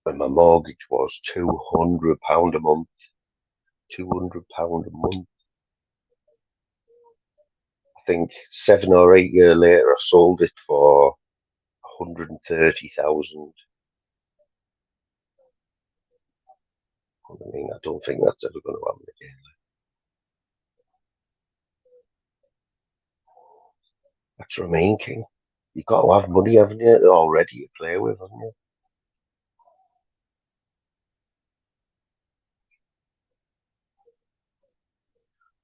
and my mortgage was £200 a month. £200 a month. I think 7 or 8 years later, I sold it for 130,000. I mean, I don't think that's ever going to happen again. That's what I mean, King. You've got to have money, haven't you, already to play with, haven't you?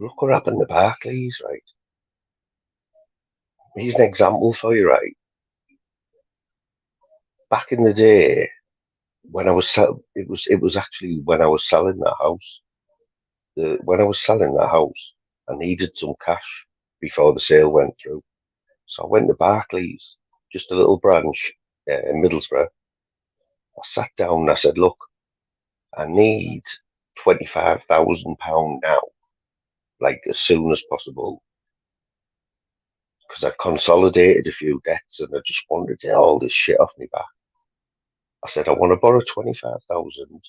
Look what happened to Barclays, right? Here's an example for you, right? Back in the day, when I was it was actually when I was selling that house. When I was selling that house, I needed some cash before the sale went through. So I went to Barclays, just a little branch in Middlesbrough. I sat down and I said, look, I need £25,000 now, like as soon as possible, because I consolidated a few debts and I just wanted to get all this shit off me back. I said, I want to borrow 25,000.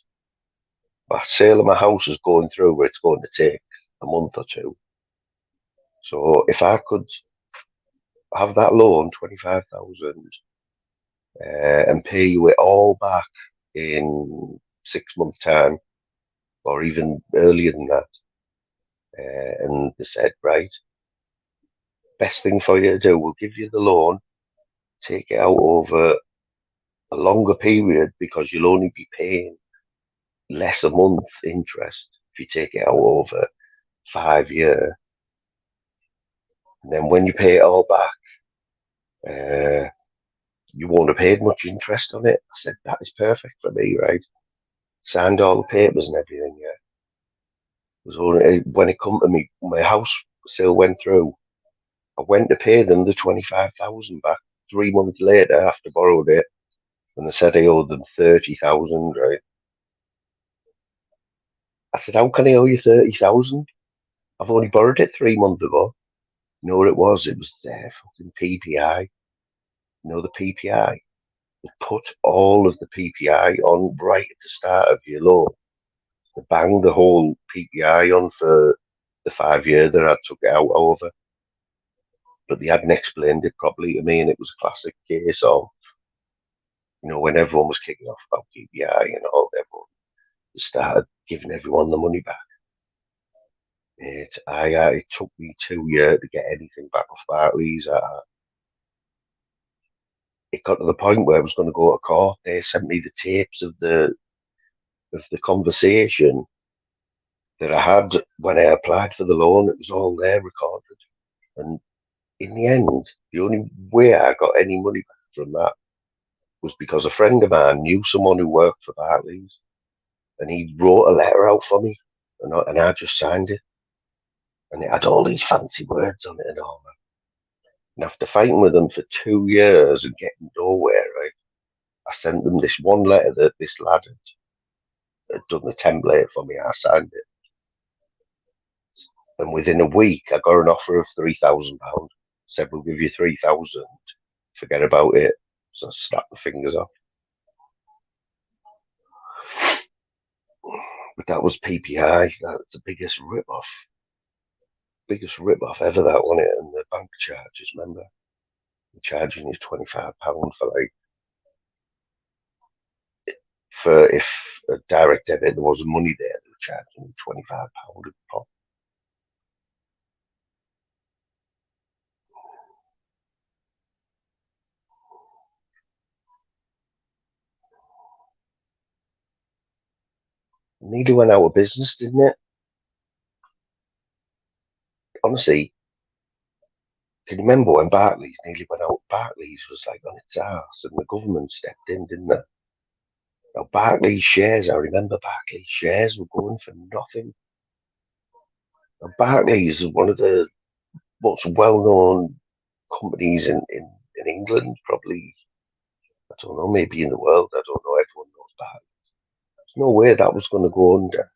My sale of my house is going through, where it's going to take a month or two. So if I could have that loan, 25,000, and pay you it all back in 6 months' time, or even earlier than that. And they said, right, best thing for you to do, we'll give you the loan, take it out over a longer period because you'll only be paying less a month interest if you take it out over 5 years. And then when you pay it all back, you won't have paid much interest on it. I said, that is perfect for me, right? Signed all the papers and everything, yeah. It was only when it come to me, my house sale went through. I went to pay them the 25,000 back 3 months later after borrowed it, and they said I owed them 30,000, right? I said, how can I owe you 30,000? I've only borrowed it 3 months ago. You know what it was? It was their fucking PPI. You know the PPI? They put all of the PPI on right at the start of your loan. They banged the whole PPI on for the 5 year that I took it out over. But they hadn't explained it properly to me, and it was a classic case of, when everyone was kicking off about PPI and all, everyone started giving everyone the money back. It took me 2 years to get anything back off Barclays. It got to the point where I was going to go to court. They sent me the tapes of the conversation that I had when I applied for the loan. It was all there recorded. And in the end, the only way I got any money back from that was because a friend of mine knew someone who worked for Barclays, and he wrote a letter out for me, and I just signed it. And it had all these fancy words on it and all that. And after fighting with them for 2 years and getting nowhere, right, I sent them this one letter that this lad had done the template for me. I signed it. And within a week, I got an offer of £3,000. Said, we'll give you 3,000. Forget about it. So I snapped the fingers off. But that was PPI. That's the biggest rip-off. Biggest rip-off ever, that one. It. And the bank charges, remember? They're charging you £25 for if a direct debit, there wasn't money there, they were charging you £25 a pop. Nearly went out of business, didn't it? Honestly, can you remember when Barclays nearly went out? Barclays was like on its arse, and the government stepped in, didn't they? Now, Barclays shares, I remember Barclays shares were going for nothing. Now, Barclays is one of the most well-known companies in England, probably, I don't know, maybe in the world, I don't know, everyone knows Barclays. There's no way that was going to go under.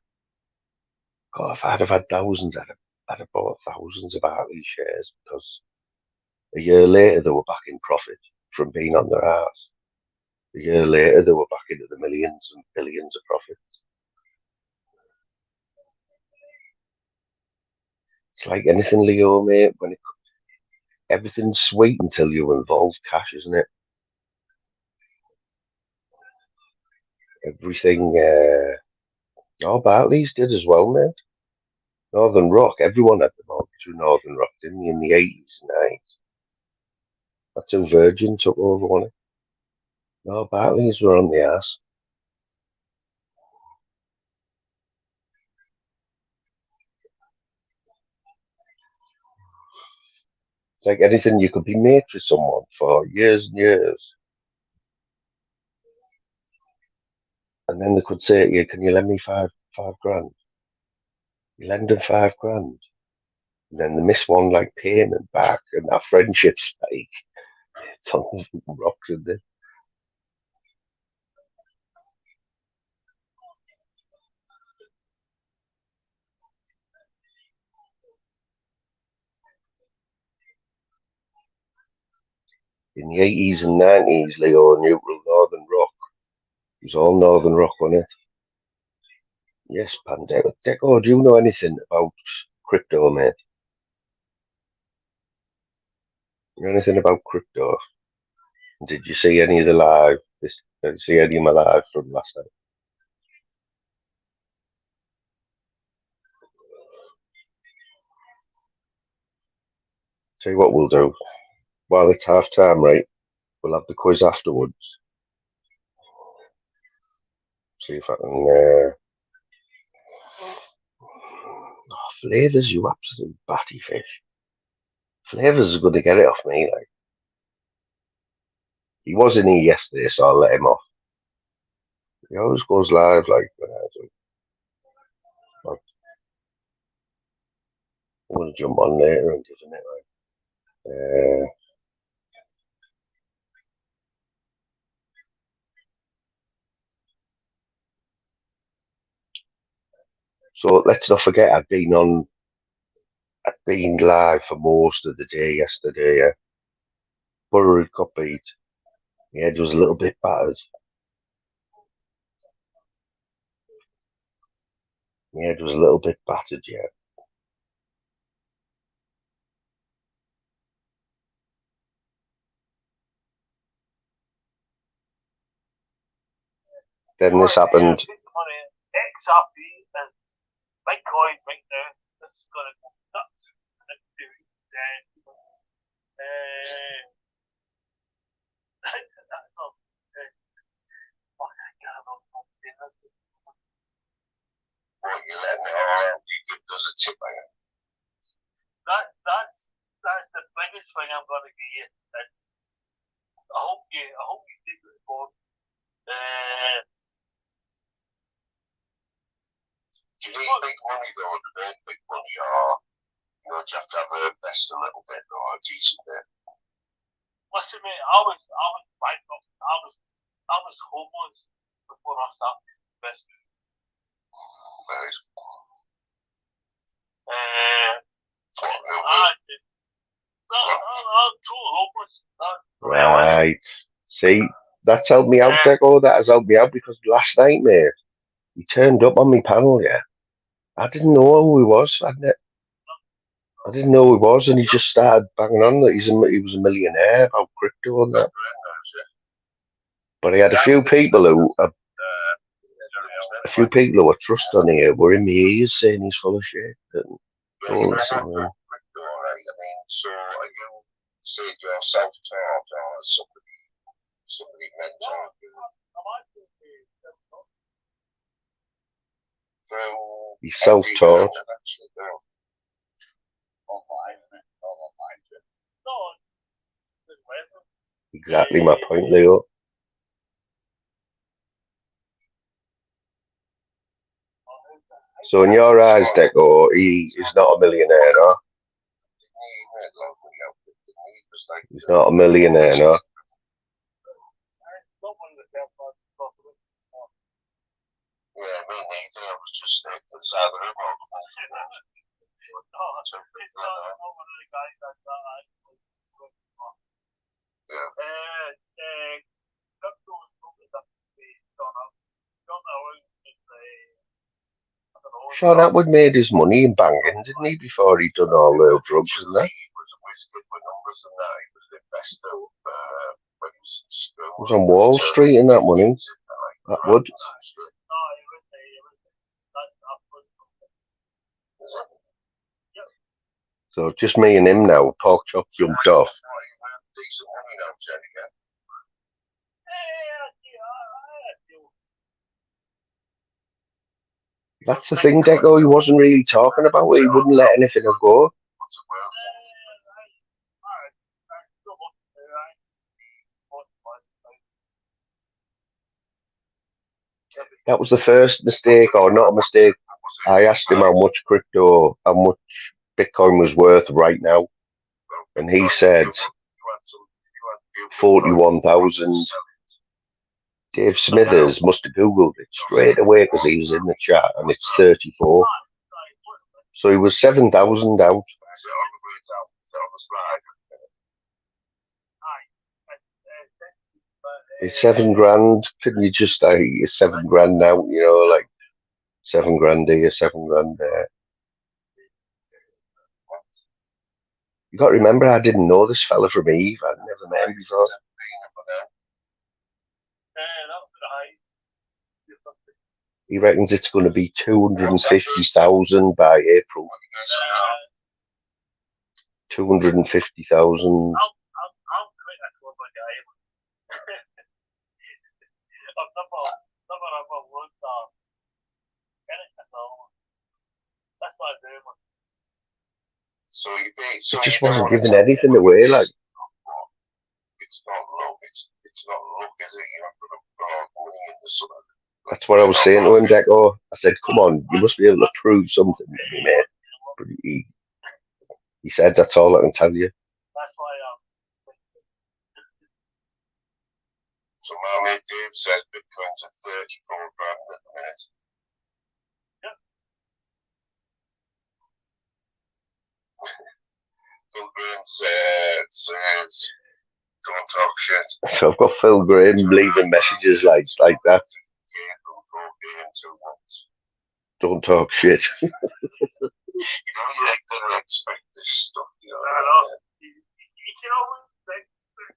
God, if I'd have had thousands, I'd have bought thousands of Barclays shares, because a year later they were back in profit from being on their arse. A year later they were back into the millions and billions of profit. It's like anything, Leo, mate. Everything's sweet until you involve cash, isn't it? Everything. Barclays did as well, mate. Northern Rock. Everyone had the mortgage through Northern Rock, didn't they, in the 80s and 90s? That's who Virgin took over, wasn't it? No, Barclays were on the ass. It's like anything, you could be mate with someone for years and years, and then they could say to you, "Can you lend me five grand?" You lend them 5 grand, and then they miss one like payment back, and that friendship's like it's on the rocks, isn't it? In the 80s and 90s, Leo, neutral Northern Rock. It was all Northern Rock, wasn't it? Yes, pandemic. Deco, do you know anything about crypto, mate? You know anything about crypto? Did you see any of the live? Did you see any of my live from last night? Tell you what we'll do. While it's half time, right? We'll have the quiz afterwards. See if I can. Flavors, you absolute batty fish. Flavors is going to get it off me. Like, he was in here yesterday, so I'll let him off. He always goes live, like when I do. I'm going to jump on later and give him it. Like, so let's not forget, I'd been live for most of the day yesterday. Yeah. Borough got beat. My head was a little bit battered. My head was a little bit battered, yeah. Then this happened. XRP and Bitcoin right now. This is going to go nuts. What you let me know? You give us a tip, man. That's the biggest thing I'm going to give you. And I hope you take it forward. Do you need big money though? To earn big money, or you know, do you have to have a invest a little bit or a decent bit? Listen, mate, I was bankrupt. I was homeless before I started investing. Very I'm too hopeless. Right. See, that's helped me out, Deco. That has helped me out because last night, mate, he turned up on my panel, yeah. I didn't know who he was. I didn't know who he was, and he just started banging on that he was a millionaire about crypto and that. But he had a few people who were trust on here were in my ears saying he's full of shit. And so are you saying you're self-taught or somebody mentor? He's self-taught. Exactly my point, Leo. So in your eyes, Deco, he is not a millionaire, no? He's not a millionaire, no? Yeah, me neither. I was just inside the room all the bullshit. Sean Atwood made his money in banking, didn't he, before he'd done all the drugs and that? He was on Wall Street and that money. Atwood. So just me and him now. Pork chop jumped off. That's the thing, Deco. He wasn't really talking about it. He wouldn't let anything go. That was the first mistake, or not a mistake. I asked him how much Bitcoin was worth right now, and he said 41,000. Dave Smithers must have googled it straight away because he was in the chat, and it's 34. So he was 7,000 out. It's 7 grand. Can you just say it's 7 grand now? You know, like 7 grand here, 7 grand there. You got to remember, I didn't know this fella from Eve. I'd never met him before. He reckons it's going to be 250,000 by April. 250,000. He just wasn't giving anything away, like. It's not luck, is it? You're not going to put money in the sun. That's what I was saying to him, Deco. I said, come on, you must be able to prove something to me, mate. But he said, that's all I can tell you. That's why so my mate Dave said Bitcoin's at 34 grand at the minute. Yep. Phil Graham says, don't talk shit. So I've got Phil Graham leaving messages like that. Don't talk shit. You know, you don't expect this stuff, you know.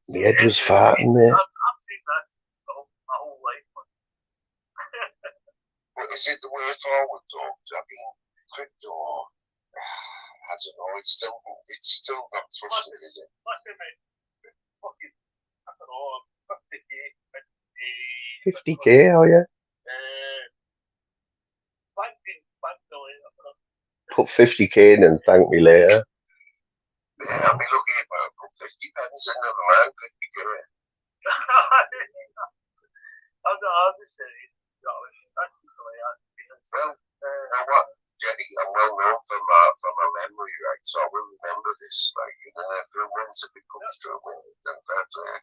The head was farting there. is it the way forward though? I mean, crypto, I don't know, it's still not trusted, is it? Listen, mate, fucking, I don't know, 50k, 50k, oh yeah? Put 50k in and thank me later. Yeah, I'll be lucky if I put 50 pence in, never mind 50k. I'm just saying, you know, that's just the way I feel. Well, you know what, Jenny, I'm well known for my memory, right? So I will remember this, like, you know, if it once if it comes through, then fair play.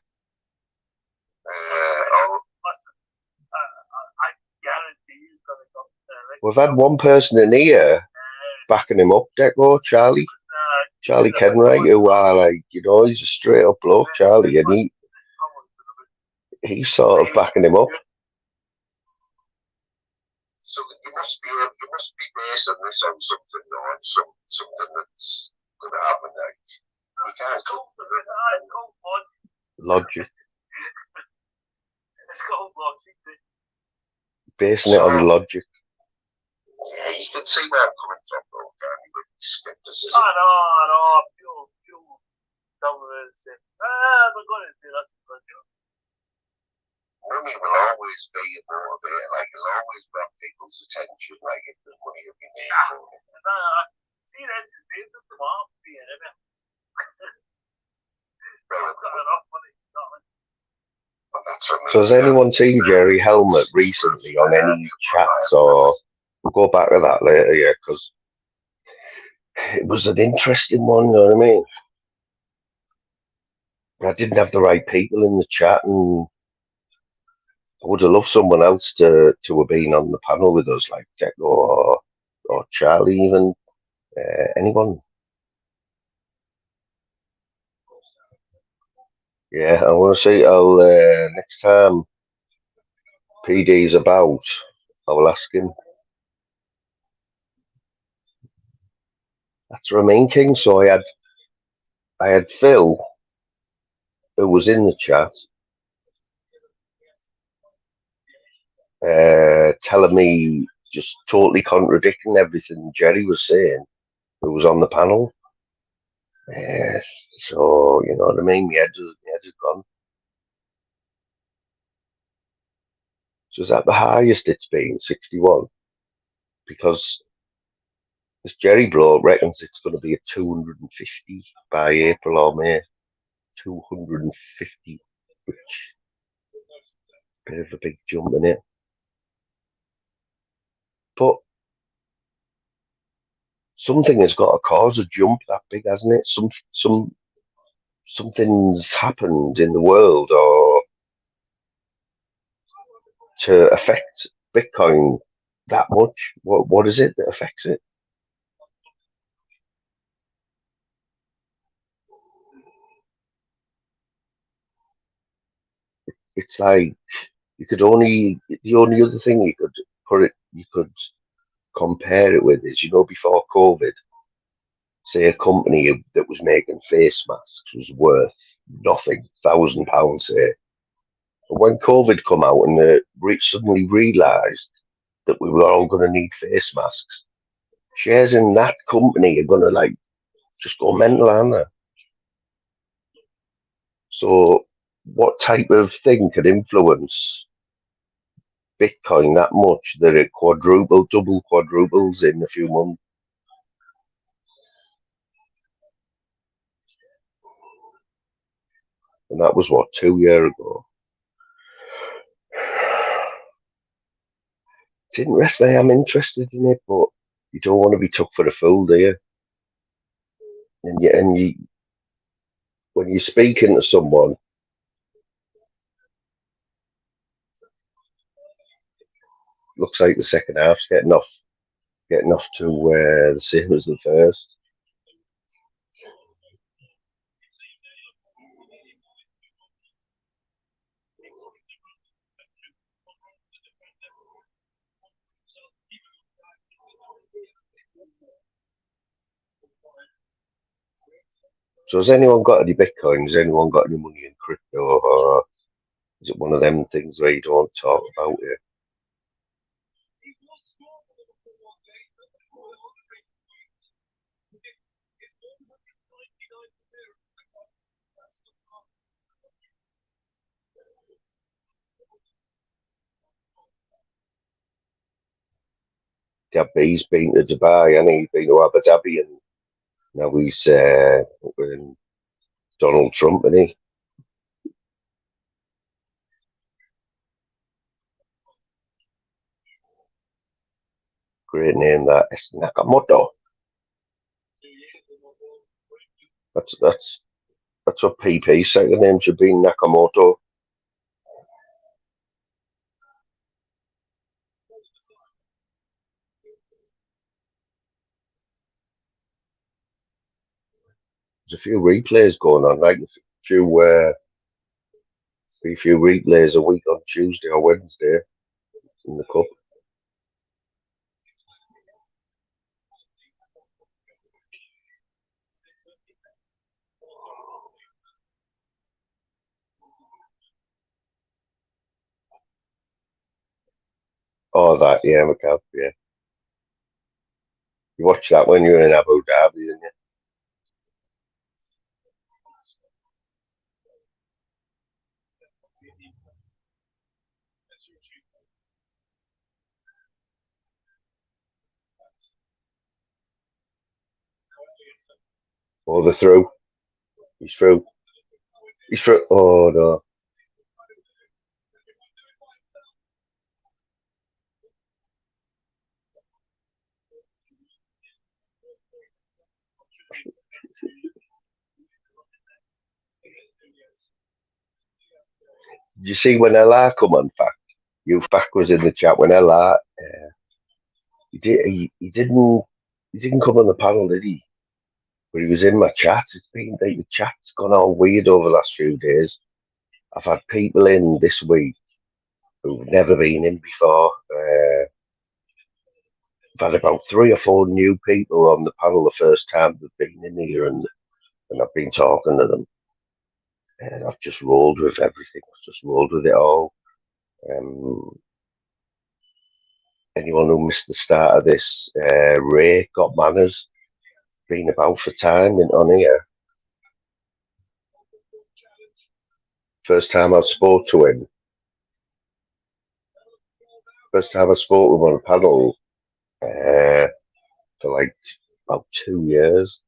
I guarantee you're going to go there. We've had one person in here backing him up, Deco, Charlie Kenwright, who are like, you know, he's a straight up bloke, Charlie, and he's sort of backing him up. So you must be basing this on something, though, on something that's going to happen. Like, you can't come to it. Logic. It's called logic. Basing it on logic. Yeah, you can see where I'm coming from, though, can't you, with skepticism. I know, pure dominance. We're going to do that. Money will always be a motivator, like, it'll always grab people's attention, like, if there's money will be made for it. See, that's the base of the market, isn't it? So has anyone seen Jerry Helmet recently on any chats, or we'll go back to that later, yeah, because it was an interesting one, you know what I mean? I didn't have the right people in the chat, and I would have loved someone else to have been on the panel with us, like Deco or Charlie, even anyone. Yeah, I want to see how next time PD's about, I will ask him. That's Remain King. So I had Phil, who was in the chat, telling me, just totally contradicting everything Jerry was saying, who was on the panel. So, you know what I mean? My head is gone. So is that the highest it's been, 61? Because this Jerry bloke reckons it's going to be at 250 by April or May. 250, which bit of a big jump in it. But something has got to cause a jump that big, hasn't it? Something's happened in the world, or to affect Bitcoin that much. What is it that affects it? It's like the only other thing you could compare it with is, you know, before COVID, say a company that was making face masks was worth nothing, £1,000, say. But when COVID come out and they suddenly realised that we were all going to need face masks, shares in that company are going to like just go mental, aren't they? So what type of thing could influence Bitcoin that much that it quadruples in a few months? And that was what, 2 years ago. It's interesting. I'm interested in it, but you don't want to be took for a fool, do you? And you, when you're speaking to someone, looks like the second half's getting off to the same as the first. So has anyone got any Bitcoin? Has anyone got any money in crypto, or is it one of them things where you don't talk about it? Gabby's been to Dubai and he's been to Abu Dhabi, and now he's with Donald Trump, and he. Great name that. It's Nakamoto. That's what PP's second name should be, Nakamoto. There's a few replays going on, like a few replays a week on Tuesday or Wednesday in the cup. Oh, that, yeah, McCabe, yeah. You watched that when you were in Abu Dhabi, didn't you? Oh, they're through. He's through. He's through. Oh, no. Did you see when LR come on, Fact? You Fact was in the chat when LR. He didn't come on the panel, did he? But he was in my chat. It's been like the chat's gone all weird over the last few days. I've had people in this week who've never been in before. I've had about 3 or 4 new people on the panel the first time they've been in here, and I've been talking to them. And I've just rolled with everything. I've just rolled with it all. Anyone who missed the start of this, Ray Got Manners, been about for time and on here. First time I spoke to him. First time I spoke with him on a panel for like about 2 years.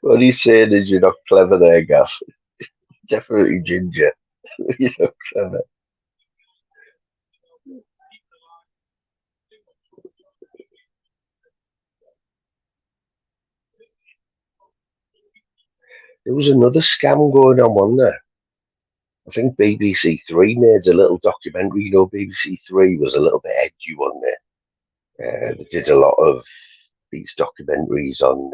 What he's saying is you're not clever there, Gaff. Definitely ginger. You're not clever. There was another scam going on, wasn't there? I think BBC Three made a little documentary. You know, BBC Three was a little bit edgy, wasn't it? They did a lot of these documentaries on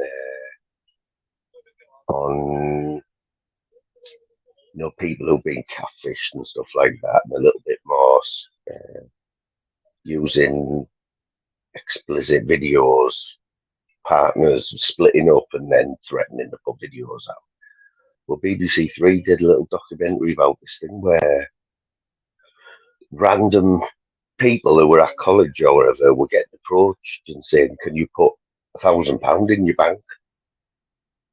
people who've been catfished and stuff like that, and a little bit more using explicit videos, partners splitting up and then threatening to put videos out. Well, BBC Three did a little documentary about this thing where random people who were at college or whatever were getting approached and saying, "Can you put £1,000 in your bank?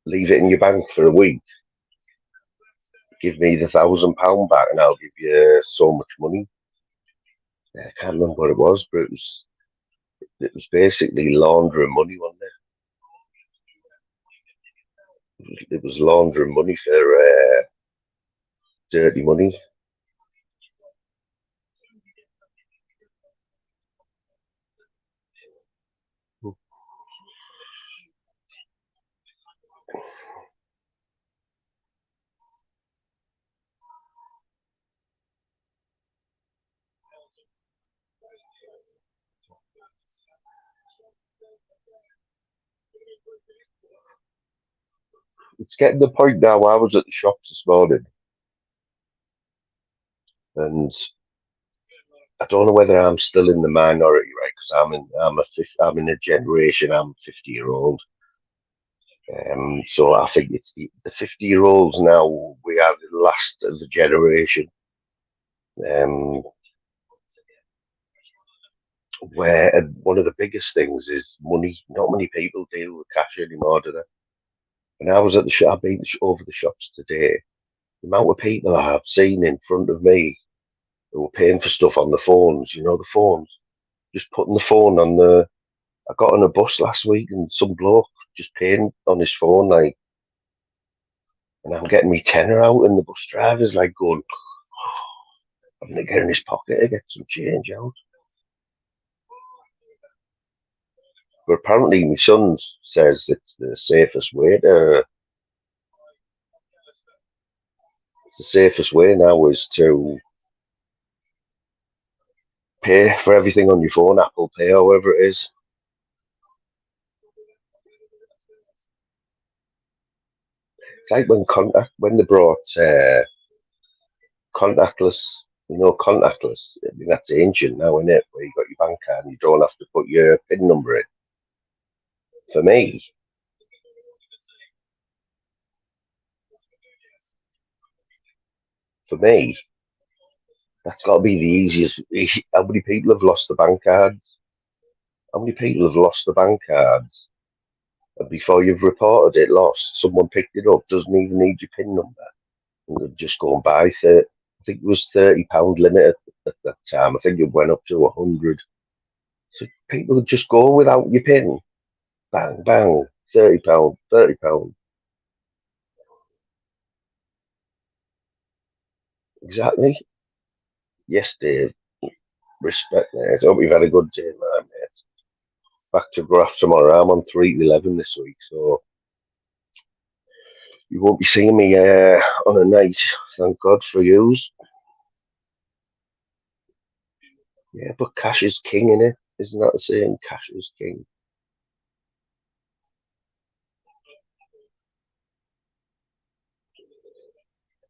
Leave it in your bank for a week. Give me the £1,000 back, and I'll give you so much money." I can't remember what it was, but it was basically laundering money, wasn't it? It was laundering money for dirty money. It's getting to the point now. I was at the shops this morning, and I don't know whether I'm still in the minority, right? Because I'm in a generation. I'm 50-year-old. So I think it's the 50-year-olds now. We are the last of the generation. Where one of the biggest things is money. Not many people deal with cash anymore, do they? And I was at the shop. I've been over the shops today, The amount of people I have seen in front of me who were paying for stuff on the phones, you know, the phones, just putting the phone on the. I got on a bus last week and some bloke just paying on his phone, like, and I'm getting me tenner out, and the bus driver's like going, having to get in his pocket to get some change out. But apparently, my son says it's the safest way to. The safest way now is to pay for everything on your phone, Apple Pay, however it is. It's like when they brought contactless, you know, contactless. I mean, that's ancient now, isn't it? Where you got your bank card and you don't have to put your PIN number in. For me, that's got to be the easiest. How many people have lost the bank cards? How many people have lost the bank cards? And before you've reported it lost, someone picked it up, doesn't even need your PIN number, and they've just gone by. I think it was £30 limit at that time. I think it went up to 100. So people would just go without your PIN. Bang, bang, £30, £30. Exactly. Yes, Dave. Respect, mate. I hope you've had a good day, man, mate. Back to graph tomorrow. I'm on 3 to 11 this week, so you won't be seeing me on a night. Thank God for yous. Yeah, but cash is king, innit? Isn't that the saying? Cash is king.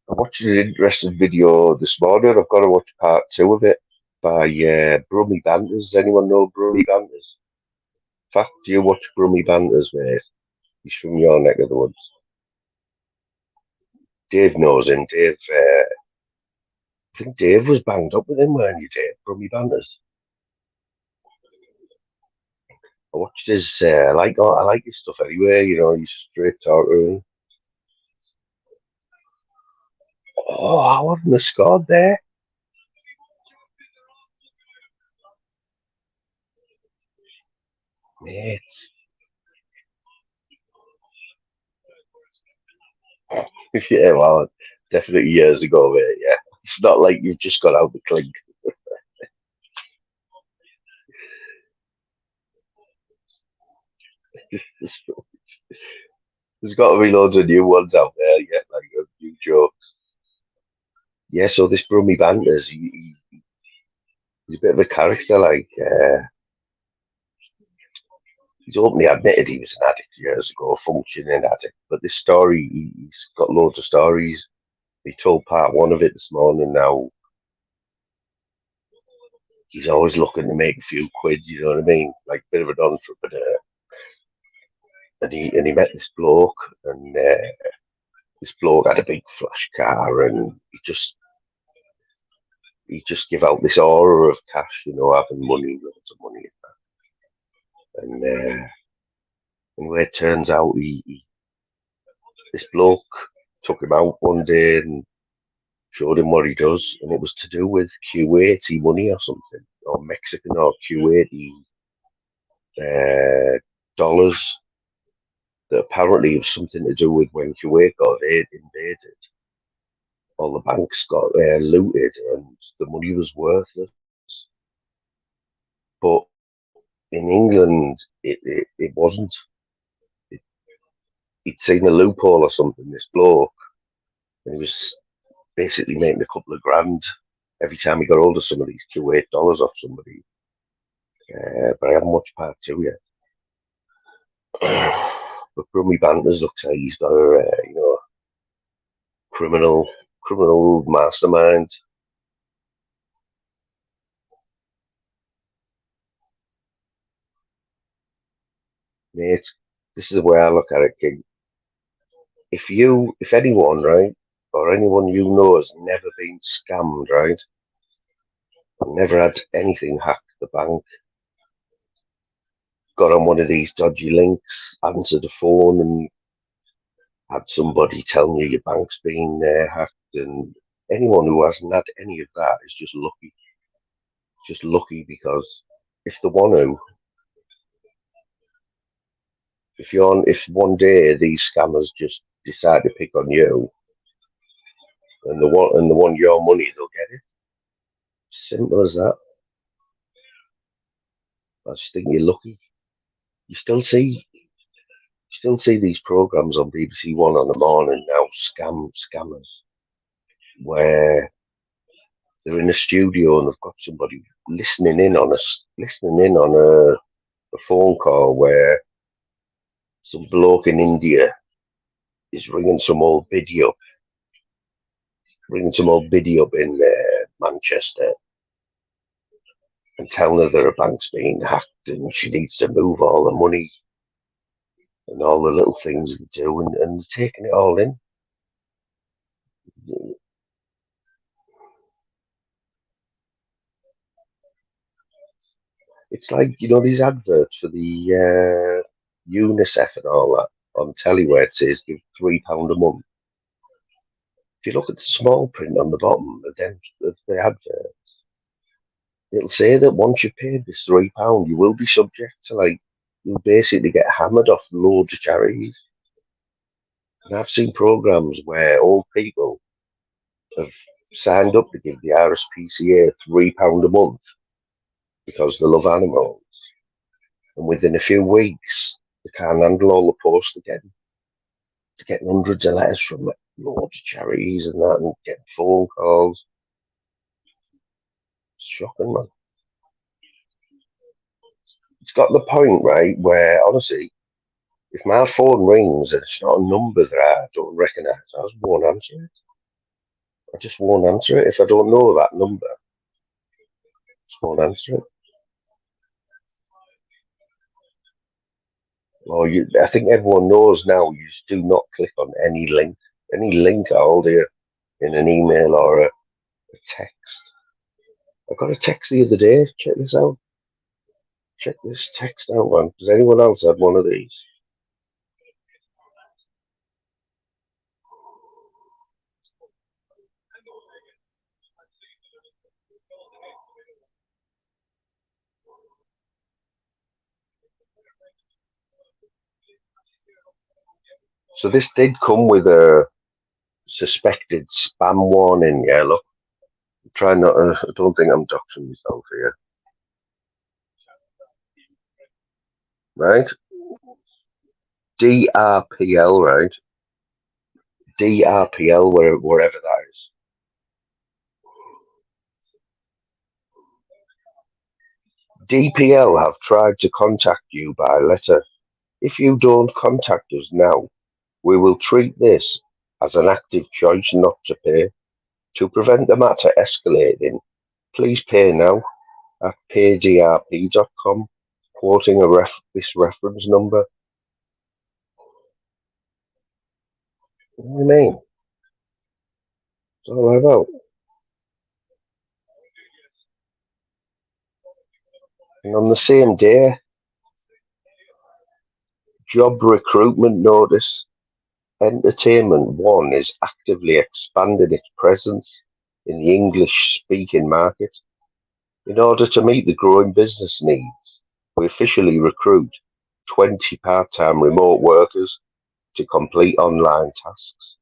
I watched an interesting video this morning. I've got to watch part 2 of it by Brummy Banters. Anyone know Brummy Banters? In fact, do you watch Brummy Banters, mate? He's from your neck of the woods. Dave knows him. I think Dave was banged up with him, weren't you, Dave? Brummy Banters. I watched his. I like his stuff anyway. You know, he's straight talker. Oh, I wouldn't have scored there, mate. Yeah, well, definitely years ago, mate. Yeah, it's not like you've just got out the clink. There's got to be loads of new ones out there. Yeah, like new jokes. Yeah, so this Brummy Banters, he's a bit of a character. Like he's openly admitted he was an addict years ago, functioning addict. But this story, he's got loads of stories. He told part 1 of it this morning. Now he's always looking to make a few quid. You know what I mean? Like a bit of an entrepreneur. And he met this bloke, and this bloke had a big flash car, and he just give out this aura of cash, you know, having money, loads of money, and where it turns out, this bloke took him out one day and showed him what he does, and it was to do with Kuwaiti money or something, or Mexican or Kuwaiti dollars that apparently have something to do with when Kuwait got invaded. All the banks got looted and the money was worthless. But in England, it wasn't. It, he'd seen a loophole or something, this bloke, and he was basically making a couple of grand every time he got hold of some of these Kuwait dollars off somebody. But I haven't watched part 2 yet. But Brummy Banters looks like he's got a criminal mastermind. Mate, this is the way I look at it, King. If anyone, right, or anyone you know has never been scammed, right, never had anything hacked the bank, got on one of these dodgy links, answered the phone, and had somebody telling you your bank's been hacked, and anyone who hasn't had any of that is just lucky. Just lucky because if they want to, if one day these scammers just decide to pick on you and they want your money, they'll get it. Simple as that. I just think you're lucky. You still see these programs on BBC One on the morning now, scammers, where they're in a studio and they've got somebody listening in on a phone call where some bloke in India is ringing some old biddy up in Manchester and telling her that her bank's being hacked and she needs to move all the money and all the little things they do, and they're taking it all in. It's like, these adverts for the UNICEF and all that on telly where it says give £3 a month. If you look at the small print on the bottom of the advert, it'll say that once you've paid this £3, you will be subject to, you'll basically get hammered off loads of charities. And I've seen programs where old people have signed up to give the RSPCA £3 a month because they love animals. And within a few weeks, they can't handle all the posts they're getting. They're getting hundreds of letters from loads of charities and that, and getting phone calls. It's shocking, man. It's got the point, right, where honestly, if my phone rings and it's not a number that I don't recognise, I just won't answer it. I just won't answer it. If I don't know that number, I just won't answer it. Or I think everyone knows now, you just do not click on any link. Any link I'll do in an email or a text. I got a text the other day. Check this out. Check this text out, man. Does anyone else have one of these? So this did come with a suspected spam warning. Yeah, look. Try not. I don't think I'm doxing myself here. Right? DRPL, right? DRPL, wherever that is. DPL have tried to contact you by letter. If you don't contact us now, we will treat this as an active choice not to pay. To prevent the matter escalating, please pay now at paydrp.com, quoting this reference number. What do you mean? What's all that about? And on the same day, job recruitment notice. Entertainment One is actively expanding its presence in the English-speaking market. In order to meet the growing business needs, we officially recruit 20 part-time remote workers to complete online tasks.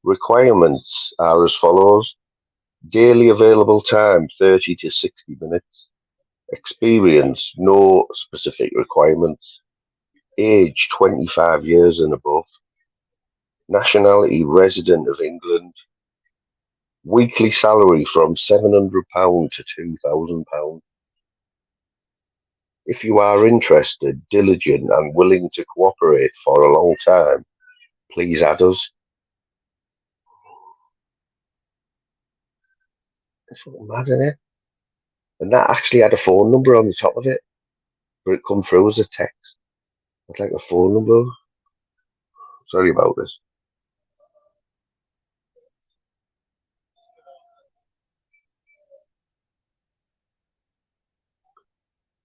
Requirements are as follows: daily available time 30 to 60 minutes, experience no specific requirements, age 25 years and above, nationality resident of England, weekly salary from £700 to £2,000. If you are interested, diligent and willing to cooperate for a long time, please add us. That's what mad, isn't it? And that actually had a phone number on the top of it, but it come through as a text. I'd like a phone number. Sorry about this.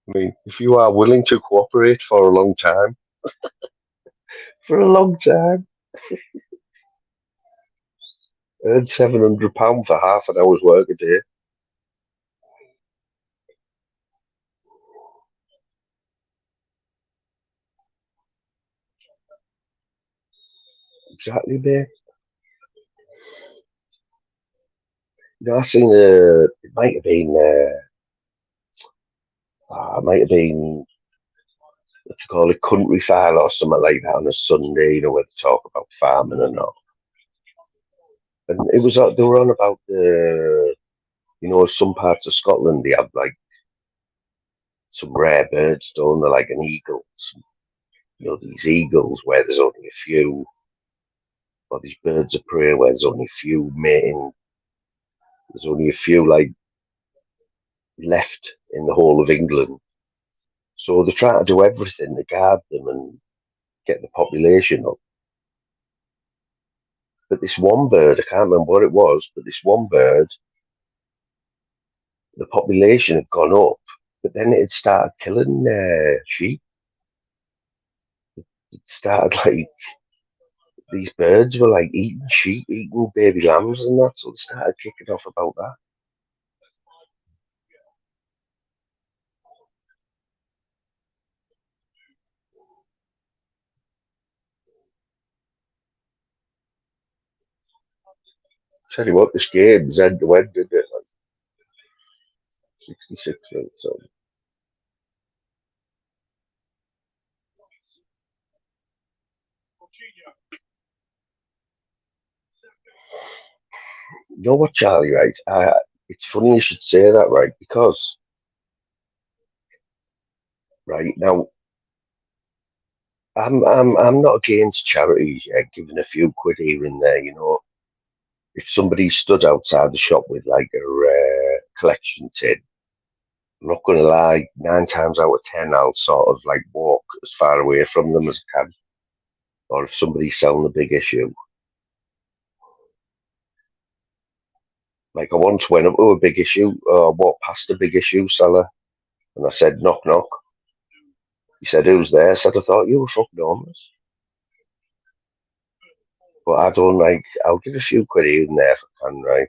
I mean, if you are willing to cooperate for a long time, for a long time. Earn £700 for half an hour's work a day. Exactly, mate. You know, I seen it might have been, it might have been, what you call it, Country File or something like that on a Sunday, you know, where they talk about farming and all. And it was, they were on about you know, some parts of Scotland, they have like some rare birds, don't they, like an eagle. You know, these eagles where there's only a few, or these birds of prey where there's only a few mating, there's only a few like left in the whole of England. So they try to do everything to guard them and get the population up. But this one bird, I can't remember what it was, but this one bird, the population had gone up, but then it had started killing sheep. It started like these birds were like eating sheep, eating baby lambs and that, so they started kicking off about that. Tell you what, this game's end to end, didn't it? Like 66 minutes on. You know what, Charlie, right? It's funny you should say that, right? Because, right, now, I'm not against charities, yeah, giving a few quid here and there, you know. If somebody stood outside the shop with like a collection tin, I'm not going to lie, 9 times out of 10, I'll sort of like walk as far away from them as I can. Or if somebody's selling a big issue, like I once went up to a big issue, walked past a big issue seller, and I said, knock, knock. He said, who's there? I said, I thought you were fucking homeless. But I don't like, I'll give a few quid here and there if I can, right?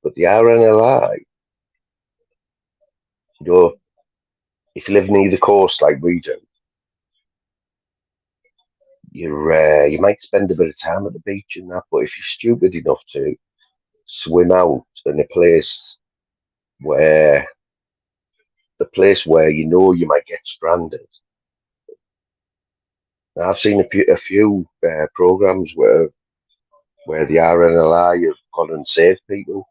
But the RNLI, you know, if you live near the coast like we do, you might spend a bit of time at the beach and that, but if you're stupid enough to swim out in where the place where you know you might get stranded. Now, I've seen a few programs where the RNLI have gone and saved people.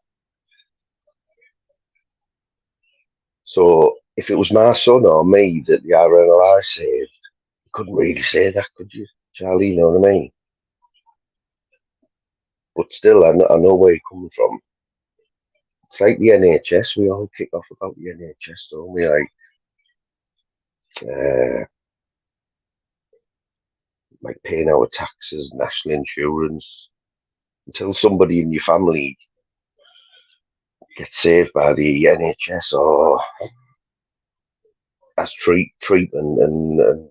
So if it was my son or me that the RNLI saved, you couldn't really say that, could you, Charlie? You know what I mean? But still, I know where you're coming from. It's like the NHS. We all kick off about the NHS, don't we? Uh, like paying our taxes, national insurance, until somebody in your family gets saved by the NHS or has treatment and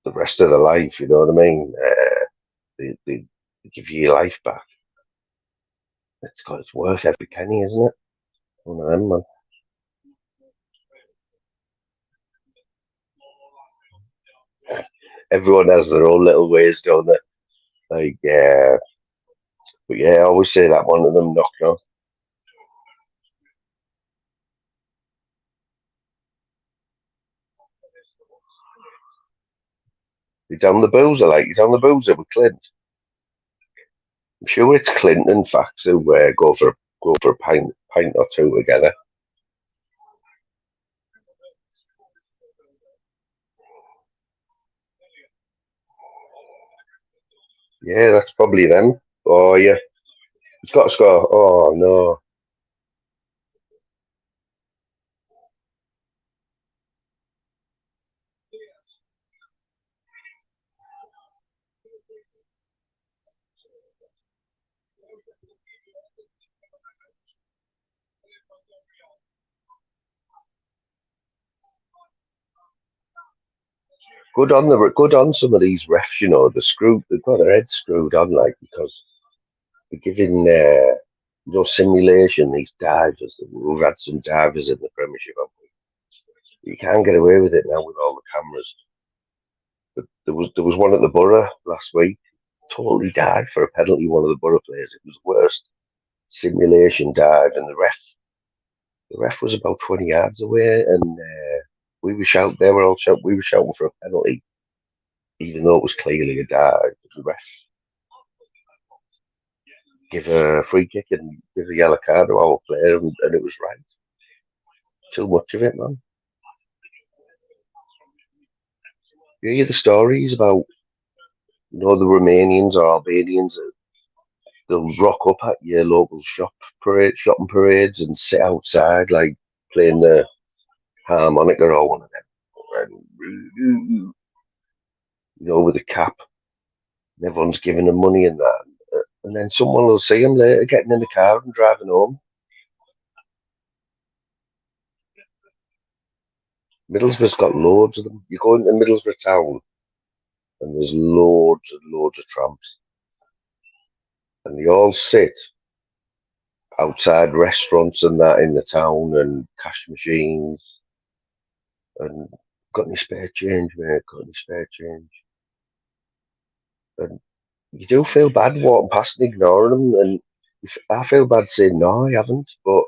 the rest of their life. You know what I mean? They give you your life back. It's worth every penny, isn't it? One of them, man. Everyone has their own little ways, don't they? Like, but yeah, I always say that one of them, knock knock. You down the boozer with Clint. I'm sure it's Clint and Fax who go for a pint or two together. Yeah, that's probably them. Oh yeah, he's got to score. Oh no. Good on some of these refs. You know, they've got their heads screwed on, like, because they're giving simulation. These divers, we've had some divers in the Premiership, haven't we? You can't get away with it now with all the cameras. But there was one at the Borough last week. Totally dived for a penalty. One of the Borough players. It was the worst simulation dive, and the ref was about 20 yards away, and we were shouting. They were all shouting. We were shouting for a penalty, even though it was clearly a dive. The ref give a free kick and give a yellow card to our player, and it was right. Too much of it, man. You hear the stories about, the Romanians or Albanians. They'll rock up at your local shopping parades, and sit outside, like, playing the harmonica or one of them, and, with a cap. And everyone's giving them money and that. And then someone will see them later getting in the car and driving home. Middlesbrough's got loads of them. You go into Middlesbrough town, and there's loads and loads of tramps. And they all sit outside restaurants and that in the town, and cash machines. And got any spare change, mate? Got any spare change? And you do feel bad walking past and ignoring them. And I feel bad saying, no, I haven't. But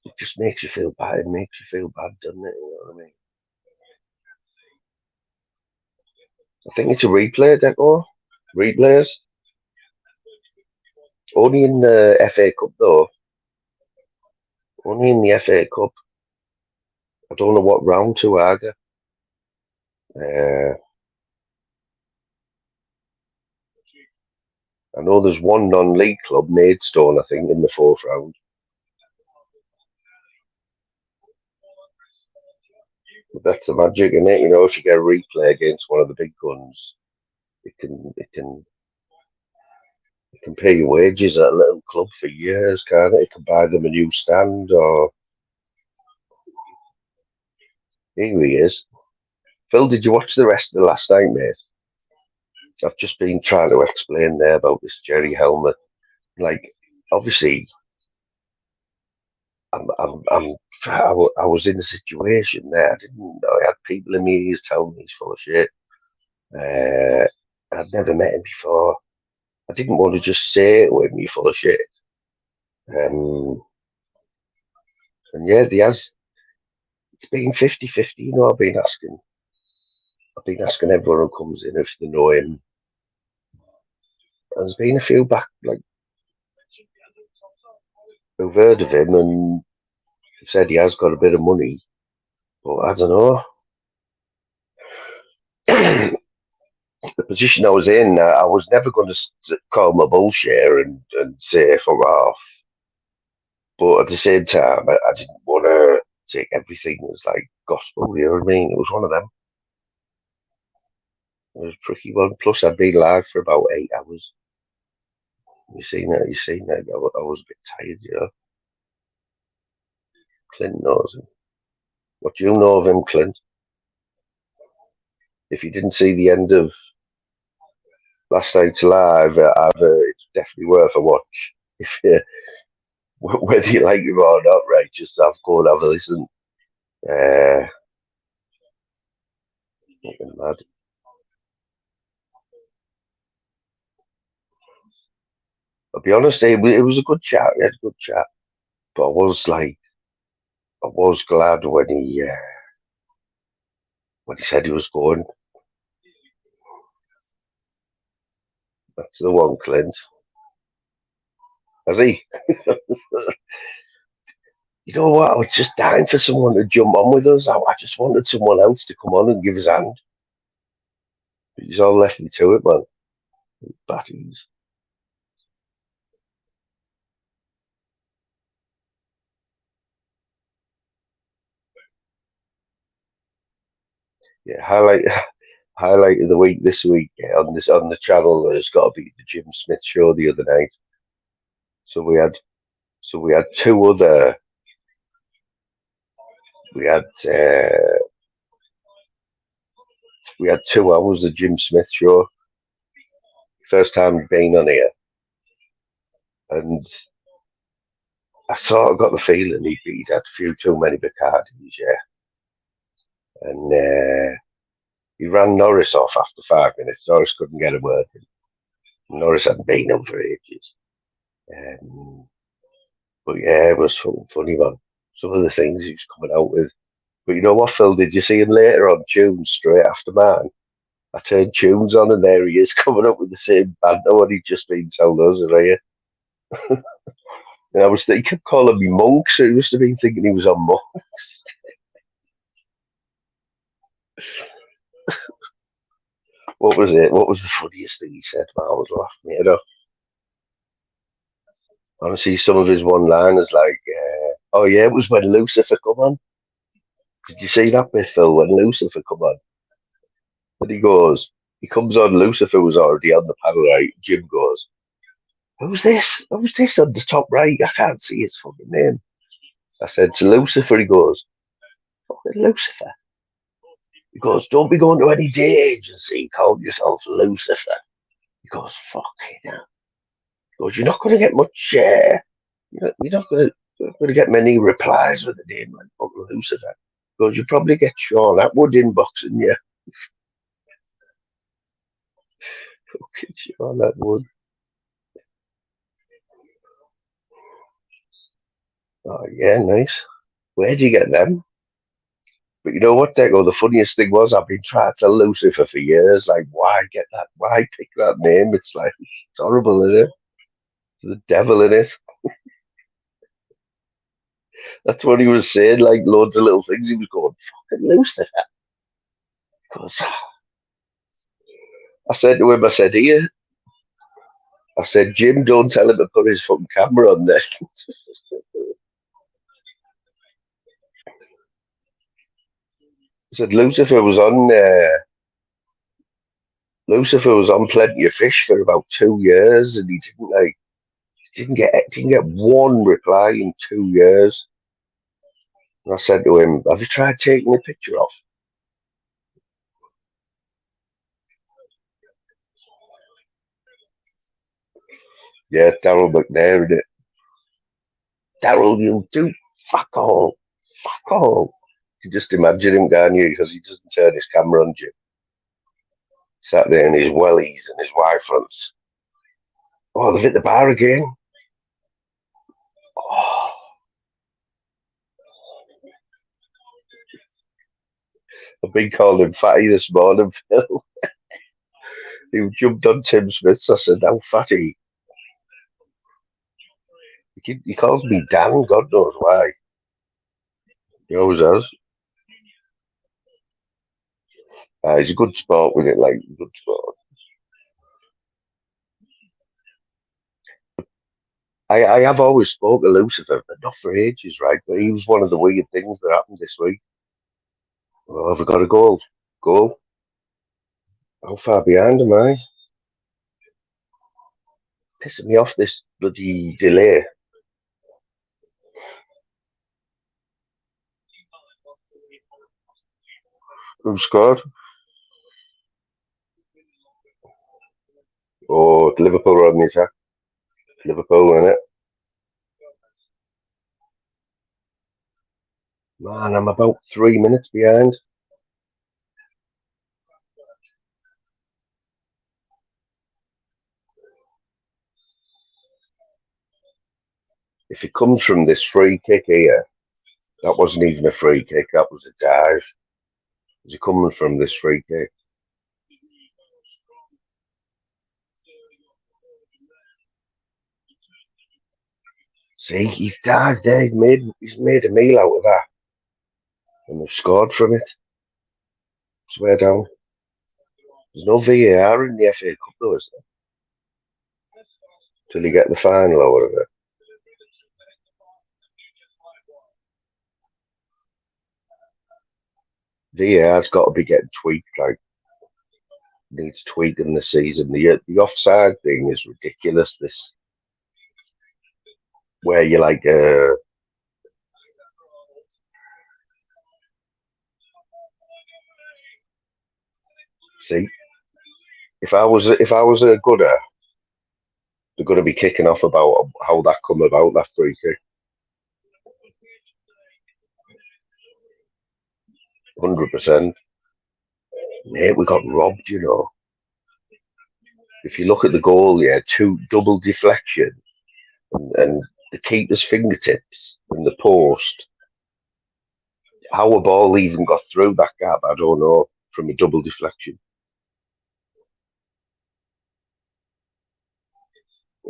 it just makes you feel bad. It makes you feel bad, doesn't it? You know what I mean? I think it's a replay, Deco. Replays. Only in the FA Cup, though. Only in the FA Cup. I don't know what round to argue. I know there's one non-league club, Maidstone, I think, in the fourth round. But that's the magic, isn't it? If you get a replay against one of the big guns, it can pay your wages at a little club for years, can't it? It can buy them a new stand, or here he is. Phil, did you watch the rest of the last night, mate? I've just been trying to explain there about this Jerry helmet. Like, obviously, I was in a situation there. I didn't know. I had people in my ears telling me he's full of shit. I'd never met him before. I didn't want to just say it with me full of shit. And yeah, it's been 50-50, I've been asking everyone who comes in if they know him. There's been a few back, like, who've heard of him and said he has got a bit of money, but I don't know. The position I was in, I was never going to call him a bullshit and say fuck off. But at the same time, I didn't want to take everything as like gospel, you know what I mean? It was one of them. It was a tricky one. Plus, I'd been live for about 8 hours. You seen that? I was a bit tired, Clint knows him. What do you know of him, Clint? If you didn't see the end of last night's live, it's definitely worth a watch. If whether you like him or not, right? Just go and have a listen. Mad. I'll be honest, it was a good chat. We had a good chat, but I was glad when he said he was going. That's the one, Clint. Has he? You know what? I was just dying for someone to jump on with us. I just wanted someone else to come on and give his hand. But he's all left me to it, man. Batties. Yeah, highlight of the week this week on the channel has got to be the Jim Smith show the other night. So we had So we had we had 2 hours of Jim Smith show. First time being on here, and I sort of got the feeling he'd had a few too many Bacardis, yeah. And he ran Norris off after 5 minutes. Norris couldn't get a word in. Norris hadn't been on for ages. But yeah, it was funny, man. Some of the things he was coming out with. But you know what, Phil? Did you see him later on Tunes straight after mine? I turned Tunes on, and there he is coming up with the same banter what he'd just been telling us earlier. And he kept calling me monks. So he must have been thinking he was on monks. What was it? What was the funniest thing he said? Man, I was laughing it up. Honestly, some of his one-liners, like, "Oh yeah, it was when Lucifer come on. Did you see that bit, Phil? When Lucifer come on?" And he comes on. Lucifer was already on the panel, right? Jim goes, "Who's this? Who's this on the top right? I can't see his fucking name." I said to Lucifer. He goes, "Fucking Lucifer." He goes, "Don't be going to any day agency calling yourself Lucifer." He goes, "Fucking hell." He goes, "You're not going to get much. You're not going to get many replies with the name like fucking Lucifer." He goes, "You probably get Sean Atwood inboxing you." Fucking Sean Atwood. Oh yeah, nice. Where'd you get them? But you know what, Deco? The funniest thing was I've been trying to tell Lucifer for years, like, why get that? Why pick that name? It's like, it's horrible, isn't it? The devil in it. That's what he was saying, like loads of little things. He was going, "Fucking Lucifer." Because I said to him, "Here," I said, "Jim, don't tell him to put his fucking camera on there." I said, Lucifer was on Plenty of Fish for about 2 years, and he didn't get one reply in 2 years. And I said to him, "Have you tried taking a picture off?" Yeah, Daryl McNair in it. "Daryl, you do fuck all. Fuck all." You just imagine him, can't you? Because he doesn't turn his camera on you. Sat there in his wellies and his Y fronts. Oh, they've hit the bar again. Oh, I've been calling him Fatty this morning, Phil. He jumped on Tim Smith's. I said, "How fatty?" He calls me Dan, God knows why. He always has. He's a good sport with it, like, good sport. I have always spoke to Lucifer, but not for ages, right? But he was one of the weird things that happened this week. Well, have we got a goal? Goal? How far behind am I? Pissing me off, this bloody delay. Who scored? Oh, Liverpool are on the attack. Liverpool, innit? Man, I'm about 3 minutes behind. If it comes from this free kick here, that wasn't even a free kick, that was a dive. Is it coming from this free kick? See, he's dived there, he's made a meal out of that. And they've scored from it. Swear down. There's no VAR in the FA Cup though, is there? Till you get the final or whatever. VAR's got to be getting tweaked, like, needs tweaking this season. The offside thing is ridiculous. This where you like see, if I was a gooder, they're going to be kicking off about how that come about, that free kick. 100%. Mate, we got robbed, you know. If you look at the goal, yeah, two double deflection and the keeper's fingertips and the post. How a ball even got through that gap, I don't know, from a double deflection.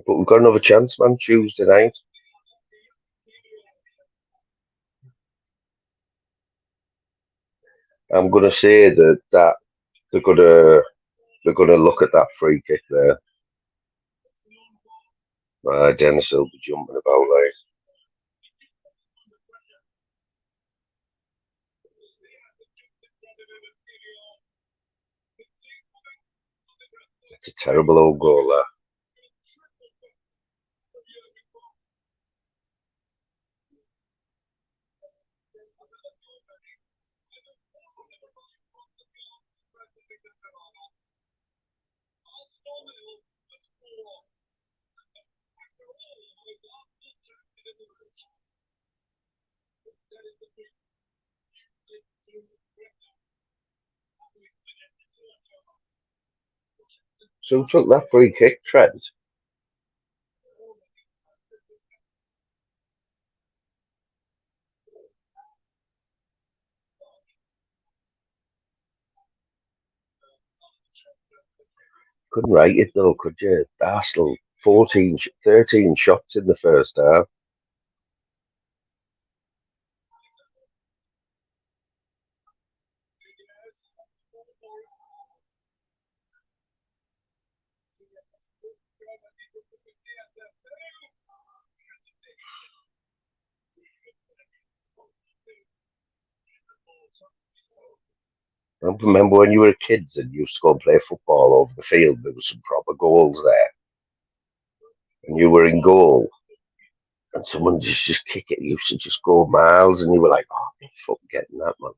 But we've got another chance, man, Tuesday night. I'm gonna say that they're gonna look at that free kick there. Dennis will be jumping about like. It's a terrible old goal there. So who took that free kick, Trent? Couldn't write it though, could you? Arsenal 13 shots in the first half. I remember when you were kids and you used to go and play football over the field, there was some proper goals there. And you were in goal and someone just kick it, used to just go miles and you were like, oh, I'm fucking getting that, man.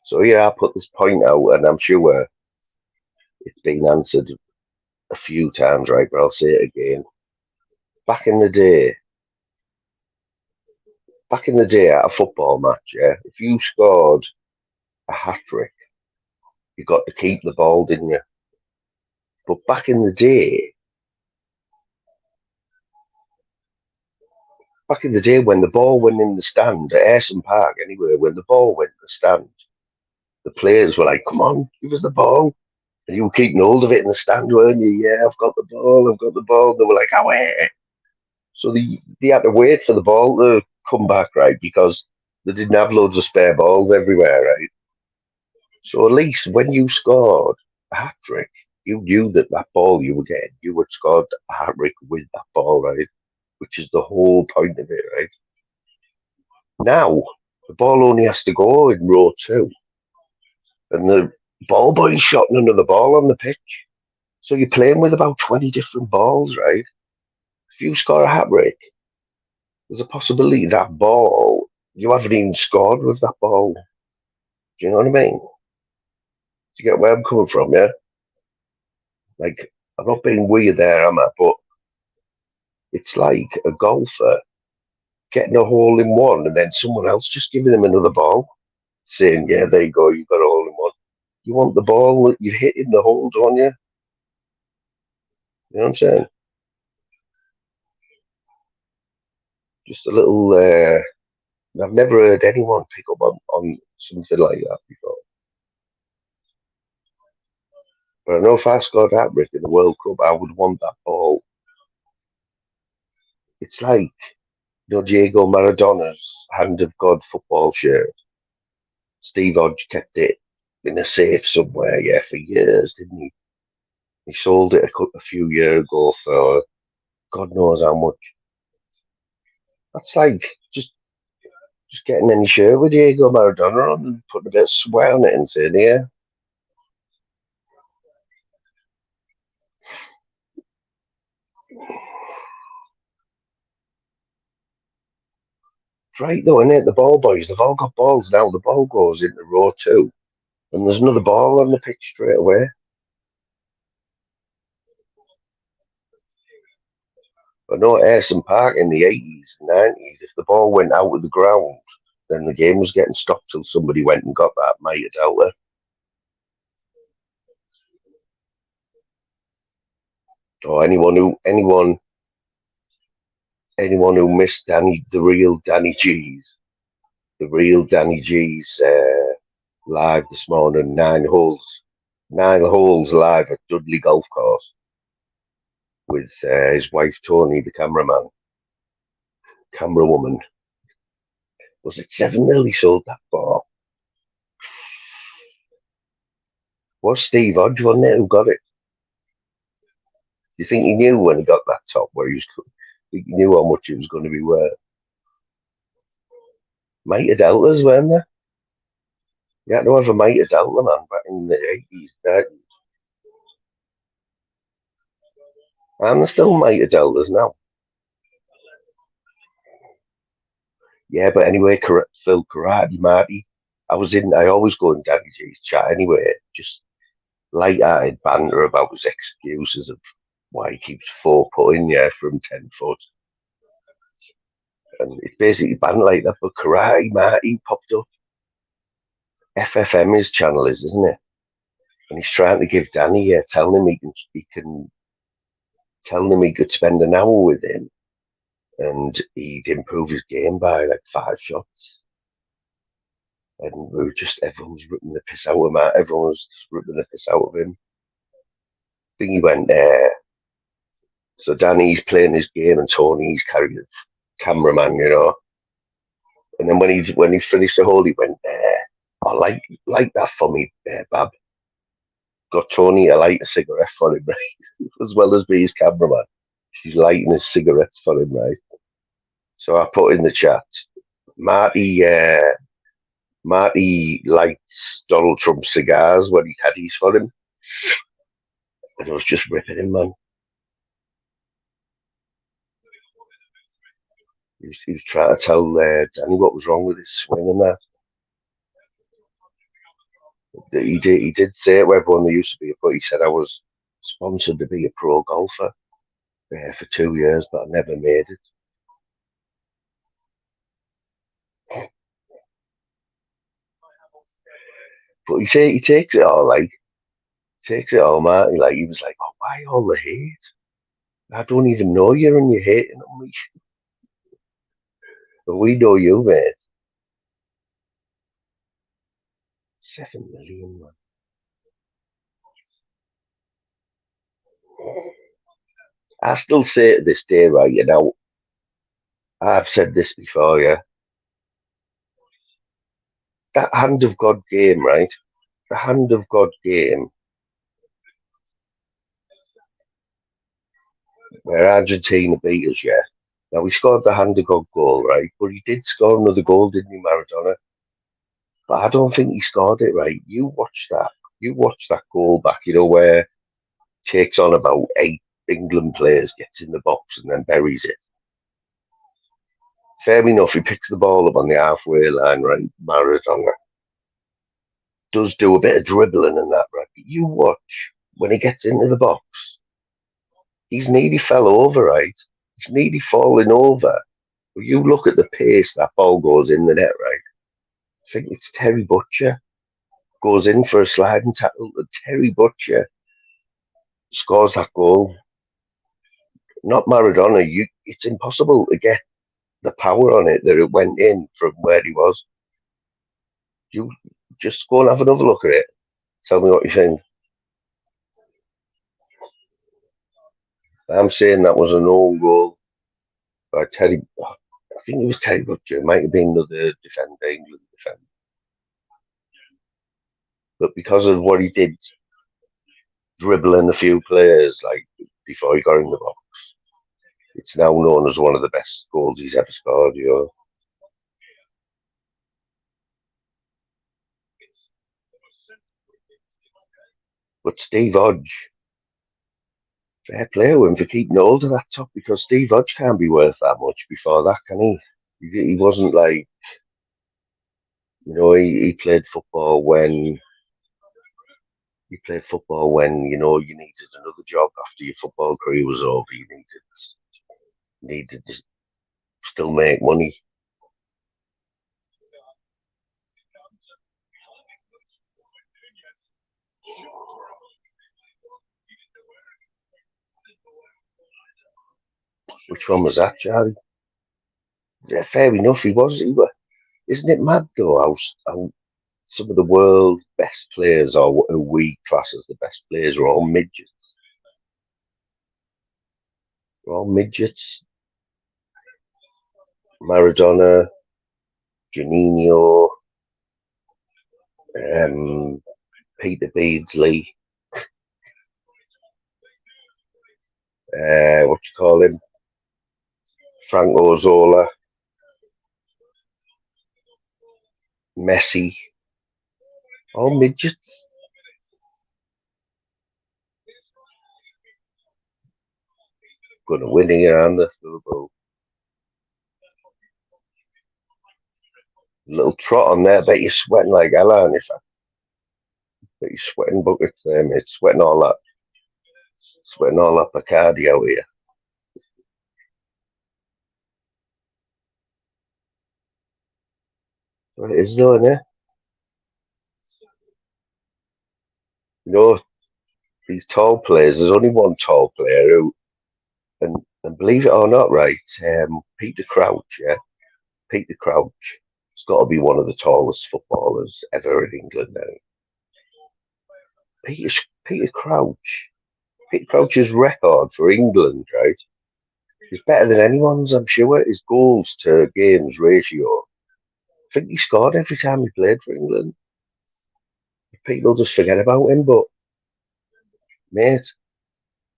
So yeah, I put this point out and I'm sure it's been answered a few times, right? But I'll say it again. Back in the day, at a football match, yeah, if you scored a hat trick, you got to keep the ball, didn't you? But back in the day, when the ball went in the stand at Ayson Park, anyway, when the ball went in the stand, the players were like, "Come on, give us the ball," and you were keeping hold of it in the stand, weren't you? Yeah, I've got the ball, I've got the ball. They were like, "Away!" So they had to wait for the ball to come back, right? Because they didn't have loads of spare balls everywhere, right? So at least when you scored a hat trick, you knew that that ball you were getting, you had scored a hat trick with that ball, right? Which is the whole point of it, right? Now the ball only has to go in row two, and the ball boy's shot another ball on the pitch. So you're playing with about 20 different balls, right? If you score a hat trick, there's a possibility that ball you haven't even scored with that ball. Do you know what I mean? Do you get where I'm coming from? Yeah. Like I'm not being weird there, am I? But it's like a golfer getting a hole in one, and then someone else just giving him another ball, saying, "Yeah, there you go, you got a hole in one." You want the ball that you hit in the hole, don't you? You know what I'm saying? Just a little. I've never heard anyone pick up on something like that before. But I know if I scored that brick in the World Cup, I would want that ball. It's like Diego Maradona's Hand of God football shirt. Steve Hodge kept it in a safe somewhere, yeah, for years, didn't he? He sold it a few years ago for God knows how much. That's like just getting any shirt with Diego Maradona on and putting a bit of sweat on it and saying, "Yeah, right though, isn't it? The ball boys, they've all got balls now. The ball goes into row 2, and there's another ball on the pitch straight away. I know at Ayresome Park in the 80s and 90s, if the ball went out of the ground, then the game was getting stopped till somebody went and got that mitre delta. Or anyone who missed the real Danny G's live this morning, 9 holes live at Dudley Golf Course with his wife Tony, the camera woman. Was it 7 mil he sold that for? Was Steve Hodge, wasn't it, who got it? Do you think he knew when he got that top where he knew how much it was going to be worth? Mitre deltas, weren't there? You had to have a mitre delta, man, back in the 80s, 90s. And there's still mitre deltas now. Yeah, but anyway, Phil Karate Marty, I always go in Danny G's chat anyway, just light-hearted banter about his excuses of why he keeps 4-putting from 10 foot. And it's basically banter like that, but Karate Marty popped up. FFM his channel is, isn't it? And he's trying to give Danny, telling him telling him he could spend an hour with him and he'd improve his game by like 5 shots. And everyone was ripping the piss out of him. Everyone was ripping the piss out of him. I think he went there. So Danny's playing his game and Tony's carrying the cameraman, And then when he finished the hole, he went, I like that for me, Bab. Got Tony to light a cigarette for him, right? As well as be his cameraman. She's lighting his cigarettes for him, right? So I put in the chat, Marty likes Donald Trump cigars when he caddies for him. And I was just ripping him, man. He was trying to tell Danny what was wrong with his swing and that. He did say it, everyone there used to be, but he said I was sponsored to be a pro golfer for 2 years, but I never made it. But he takes it all, Marty. Like, he was like, oh, why all the hate? I don't even know you and you're hating on me. But we know you, mate. 7 million, man. I still say to this day, right, I've said this before, yeah. That Hand of God game, right? The Hand of God game where Argentina beat us, yeah. Now, he scored the Hand of God goal, right? But he did score another goal, didn't he, Maradona? But I don't think he scored it right. You watch that goal back, where takes on about 8 England players, gets in the box and then buries it. Fair enough, he picks the ball up on the halfway line, right? Maradona does do a bit of dribbling and that, right? But you watch when he gets into the box, he's nearly fell over, right? He's nearly falling over. But you look at the pace that ball goes in the net, right? I think it's Terry Butcher goes in for a sliding tackle. And Terry Butcher scores that goal. Not Maradona. It's impossible to get the power on it that it went in from where he was. You just go and have another look at it. Tell me what you think. I'm saying that was an own goal by Terry. I think it was Terry Butcher. It might have been another England defender. But because of what he did, dribbling a few players like before he got in the box, it's now known as one of the best goals he's ever scored, But Steve Hodge, fair play to him for keeping hold of that top, because Steve Hodge can't be worth that much before that, can he? He wasn't like, he played football when you needed another job after your football career was over. You needed to still make money. Which one was that, Charlie? Yeah, fair enough. He was. Isn't it mad though how some of the world's best players, or who we class as the best players, are all midgets. They're all midgets. Maradona, Juninho, Peter Beardsley, what you call him, Franco Zola, Messi, all midgets. Going to win here, aren't they, Liverpool? Little trot on there. Bet you're sweating like hell, aren't you? Bet you're sweating buckets there, mate. Sweating all that Bacardi out here. What it is though, innit? These tall players, there's only one tall player who, and believe it or not, right, Peter Crouch, yeah? Peter Crouch has got to be one of the tallest footballers ever in England now. Peter Crouch's record for England, right, is better than anyone's, I'm sure. His goals to games ratio, I think he scored every time he played for England. People just forget about him, but mate,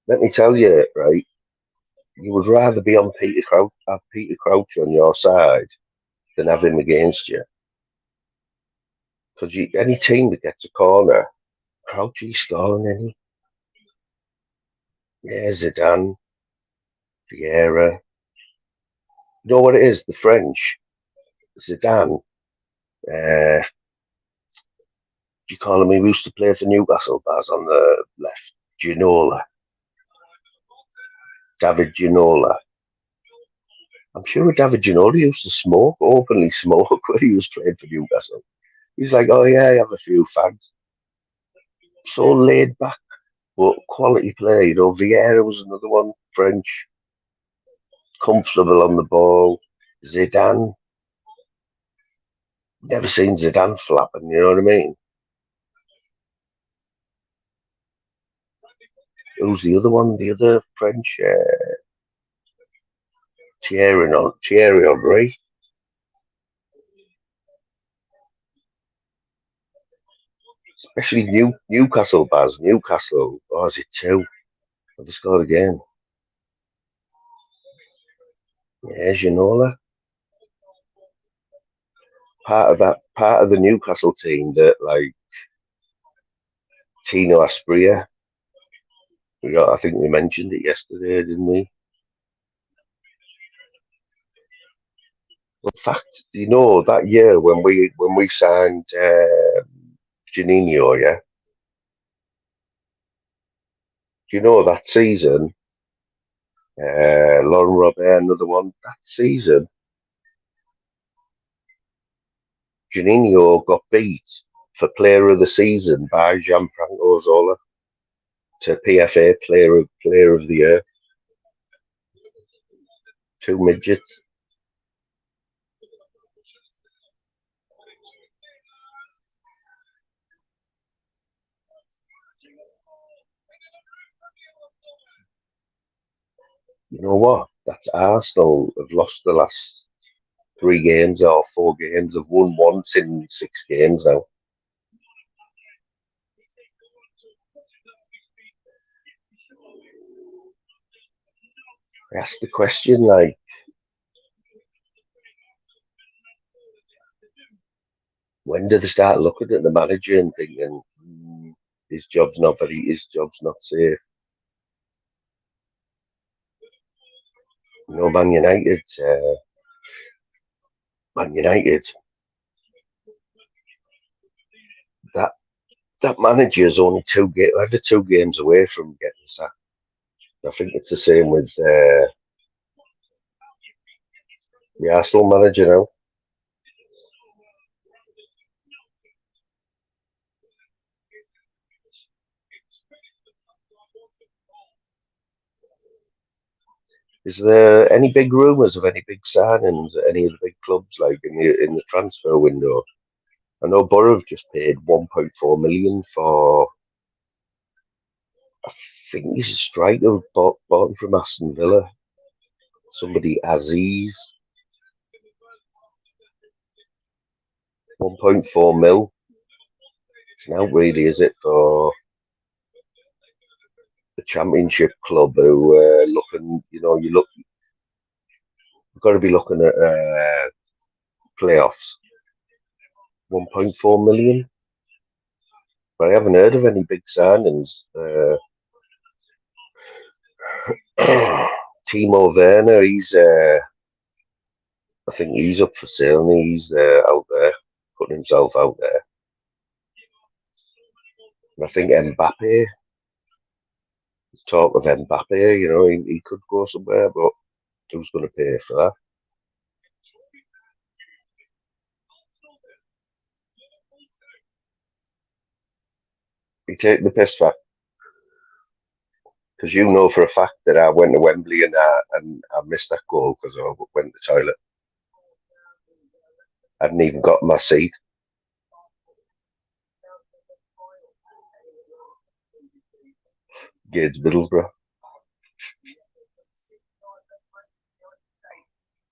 let me tell you, right, you would rather be on have Peter Crouch on your side than have him against you. Because any team that gets a corner, Crouchy's scoring any. Yeah, Zidane, Vieira. You know what it is? The French, Zidane. Do you call him? He used to play for Newcastle. Baz on the left. Ginola, David Ginola. I'm sure David Ginola used to openly smoke when he was playing for Newcastle. He's like, oh yeah, I have a few fags. So laid back, but quality play. Vieira was another one, French, comfortable on the ball. Zidane, never seen Zidane flapping. You know what I mean? Who's the other one? The other French, Thierry Henry. Especially Newcastle, Baz. Newcastle. Oh, is it two? Have they scored again? Yeah, Ginola. Part of the Newcastle team that, like, Tino Asprilla. I think we mentioned it yesterday, didn't we? In fact, that year when we signed Juninho, yeah. Do you know that season? Lauren Robert, another one. That season, Juninho got beat for Player of the Season by Gianfranco Zola to PFA Player of the Year. Two midgets. You know what? That's Arsenal have lost the last 3 games or 4 games. They've won once in 6 games now. I asked the question, like, when do they start looking at the manager and thinking his job's not safe? Man United, Man United, that manager is only over 2 games away from getting sacked. I think it's the same with the Arsenal manager now. Is there any big rumours of any big signings at any of the big clubs, like in the transfer window? I know Borough have just paid 1.4 million for. I think he's a striker bought him from Aston Villa. Somebody Aziz. 1.4 mil. It's an outrage, is it, for the Championship club who looking? You've got to be looking at playoffs. 1.4 million. But I haven't heard of any big signings. Timo Werner, I think he's up for sale. And he's out there, putting himself out there. And I think Mbappe, talk of Mbappe, he could go somewhere, but who's going to pay for that? You take the piss fact, because you know for a fact that I went to Wembley and I missed that goal because I went to the toilet. I hadn't even got my seat. Gage Middlesbrough.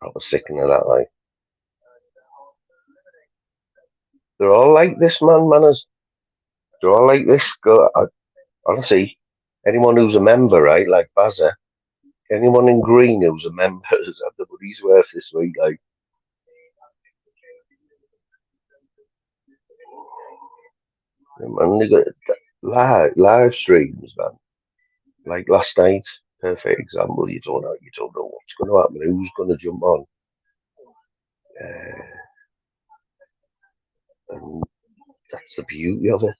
I was sickening of that, like. They're all like this, manners. They're all like this. Honestly, anyone who's a member, right, like Bazza, anyone in green who's a member has had the money's worth this week, like. Man, they got live streams, man. Like last night, perfect example. You don't know what's going to happen, who's going to jump on. And that's the beauty of it.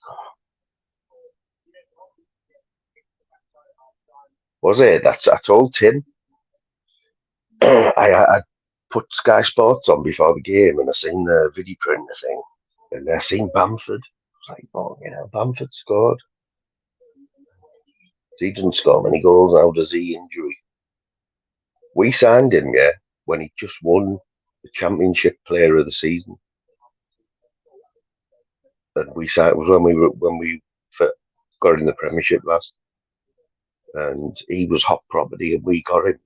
Was it? I told Tim. I put Sky Sports on before the game, and I seen the video printer thing, and I seen Bamford. I was like, oh, Bamford scored. He didn't score many goals now, does he? Injury. We signed him, when he just won the Championship Player of the Season. And we signed when we got in the Premiership last, and he was hot property, and we got him.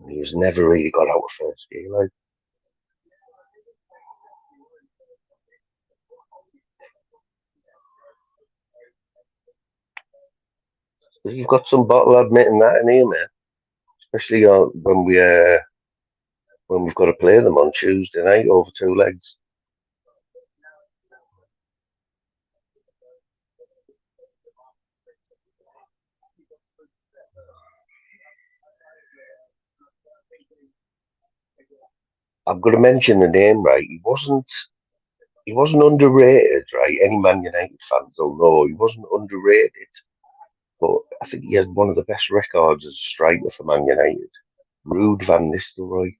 And he's never really got out of first gear, like. You've got some bottle admitting that in here, man. Especially when we've got to play them on Tuesday night over 2 legs. I'm going to mention the name, right? He wasn't underrated, right? Any Man United fans will know he wasn't underrated, but I think he had one of the best records as a striker for Man United. Ruud van Nistelrooy.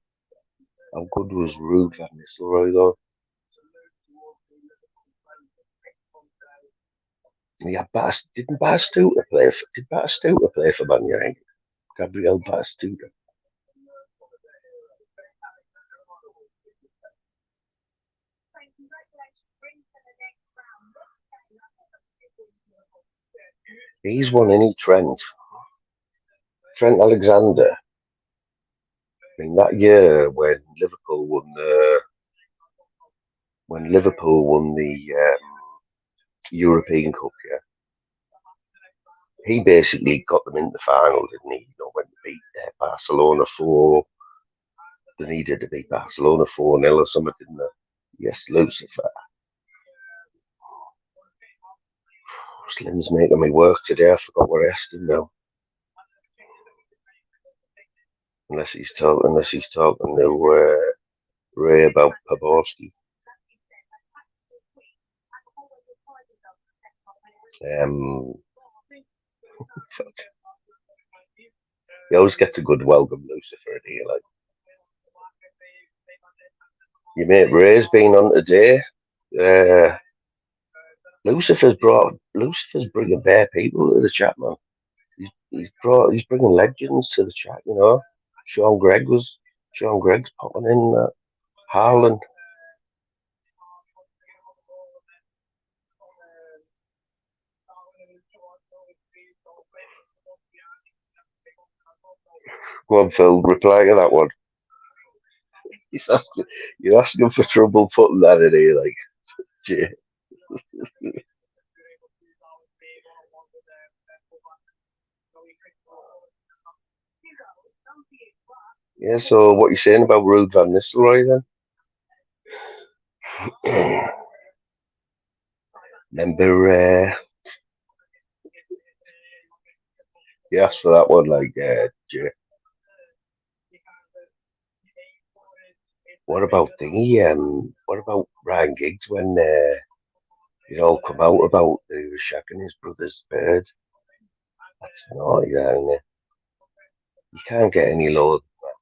How good was Ruud van Nistelrooy, though? Yeah, didn't Batistuta play for Man United? Gabriel Batistuta. He's won any Trent Alexander. In that year when Liverpool won the European Cup, he basically got them into the final, didn't he? When they beat Barcelona 4. They needed to beat Barcelona 4-0 or something, didn't they? Yes, Lucifer. Slim's making me work today. I forgot what I asked him now. Unless he's talking to Ray about Paborski. He always gets a good welcome, Lucifer, here. Like, your mate Ray's been on today. Lucifer's bringing bare people to the chat, man. He's bringing legends to the chat, you know. Sean Gregg's popping in. Harlan. Go on, Phil, reply to that one. You're asking for trouble putting that in here, like, gee. Yeah, so what you saying about Ruud van Nistelrooy then? Remember, you asked for that one, like, gee. What about thingy? What about Ryan Giggs when it all come out about he was shagging his brother's bird? That's naughty, that, isn't it? You can't get any lower than that.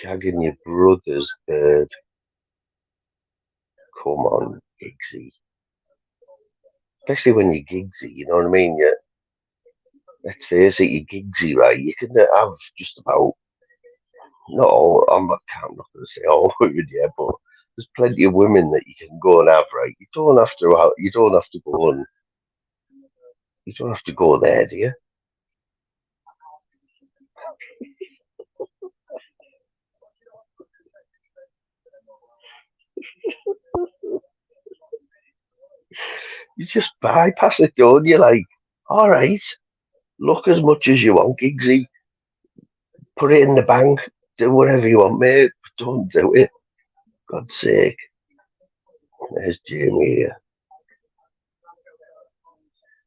Shagging your brother's bird. Come on, Giggsy. Especially when you're Giggsy, you know what I mean? Let's face it, you're Giggsy, right? You can have just about, no, I'm not going to say all women, yeah, but there's plenty of women that you can go and have, right? You don't have to go there, do you? You just bypass it, don't you? Like, all right, look as much as you want, Giggsy. Put it in the bank. Do whatever you want, mate. But don't do it. God's sake. There's Jamie here.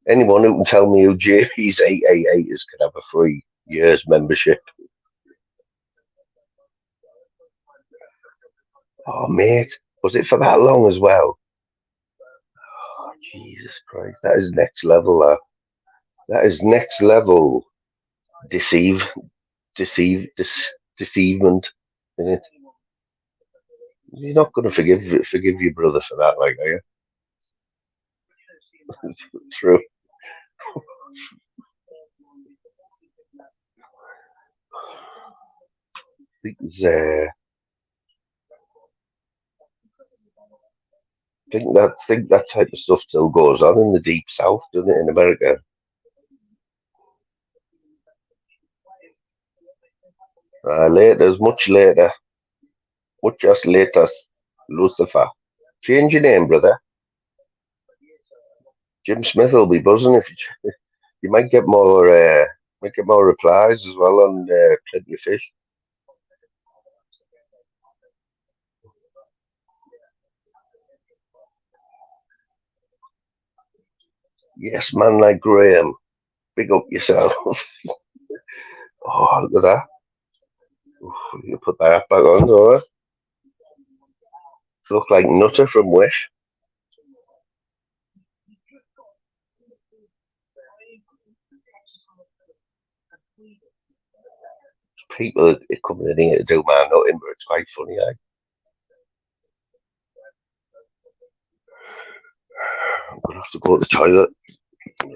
Anyone who can tell me who Jamie's 888 is can have a free year's membership. Oh, mate. Was it for that long as well? Oh, Jesus Christ. That is next level, that is next level deceivement, isn't it? You're not going to forgive your brother for that, like, are you? True. Think that type of stuff still goes on in the deep south, doesn't it, in America? Later, muchas later, Lucifer. Change your name, brother. Jim Smith will be buzzing if you might get more replies as well on Plenty of Fish. Yes, man, like Graham. Big up yourself. Oh, look at that. Oof, you put that back on, though. Look like Nutter from Wish. People are coming in here to do my nutting, but it's quite funny, like. I'm going to have to go to the toilet.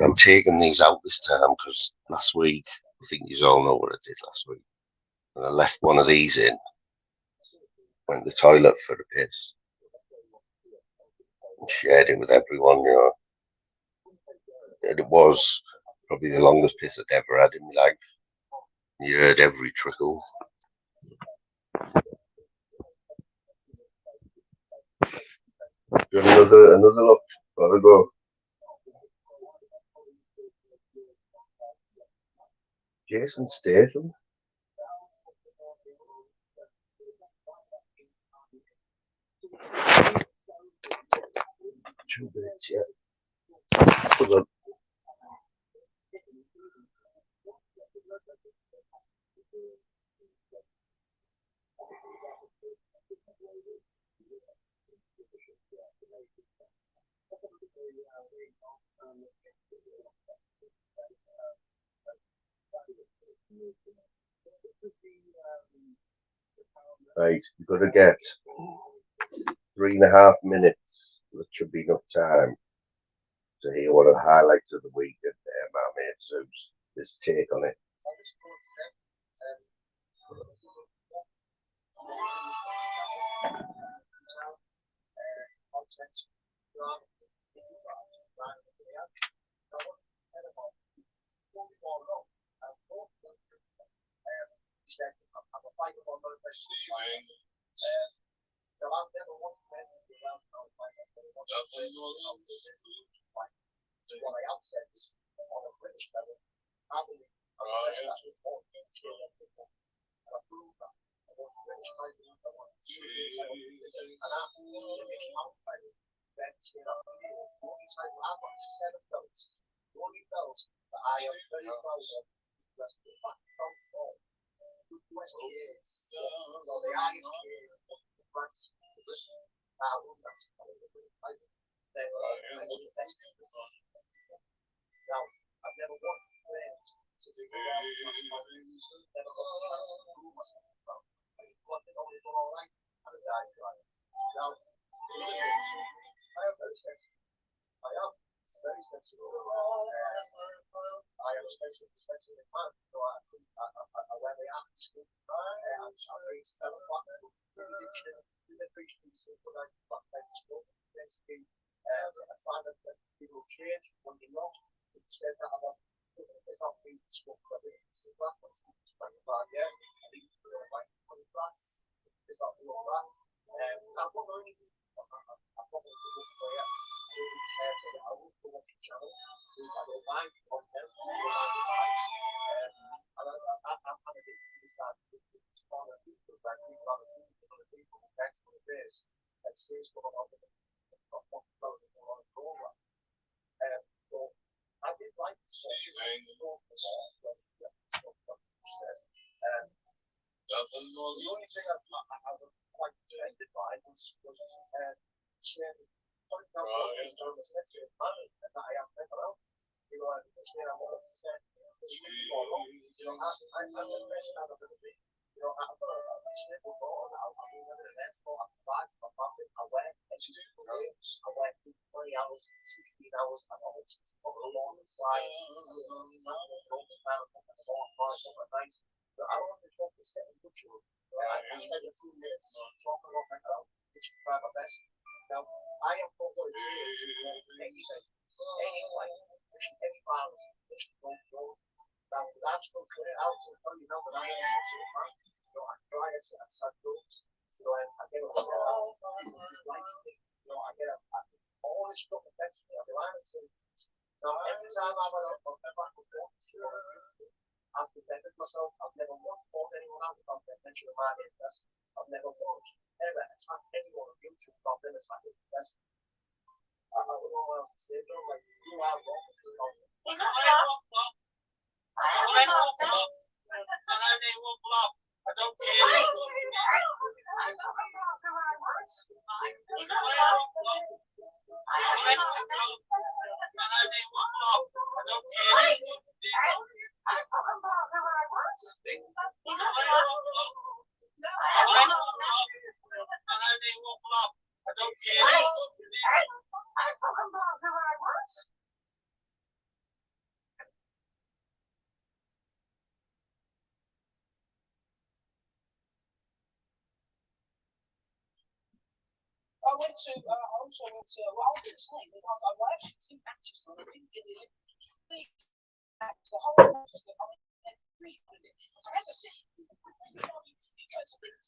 I'm taking these out this time because last week, I think you all know what I did last week. And I left one of these in, went to the toilet for a piss, and shared it with everyone, you know. And it was probably the longest piss I'd ever had in my life. You heard every trickle. Another look. Gotta go. Jason Statham. 2 minutes, yeah. Hold on. Right, you've got to get 3.5 minutes. That should be enough time to hear one of the highlights of the week and my mate Zeus, his take on it.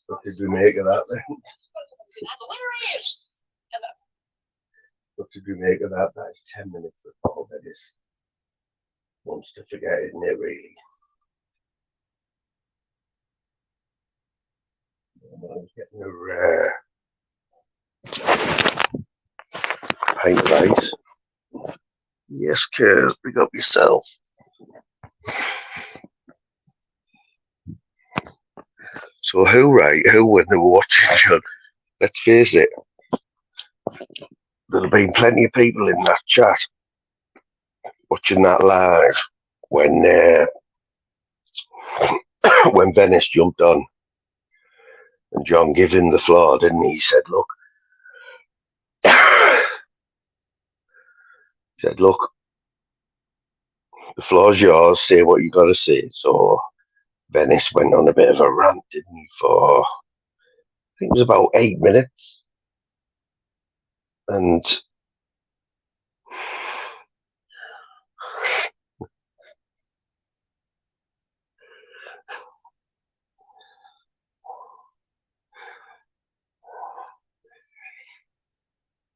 What did we make of that then? What did we make of that? That is 10 minutes of all that is wants to forget, isn't it, really? I was getting a rare pint of ice. Yes, Kurt, big up yourself. So who when they were watching, John? Let's face it, there'll have been plenty of people in that chat watching that live when when Venice jumped on and John gave him the floor, didn't he? He said, "Look, the floor's yours. Say what you got to say." So Venice went on a bit of a rant, didn't he? For I think it was about 8 minutes, and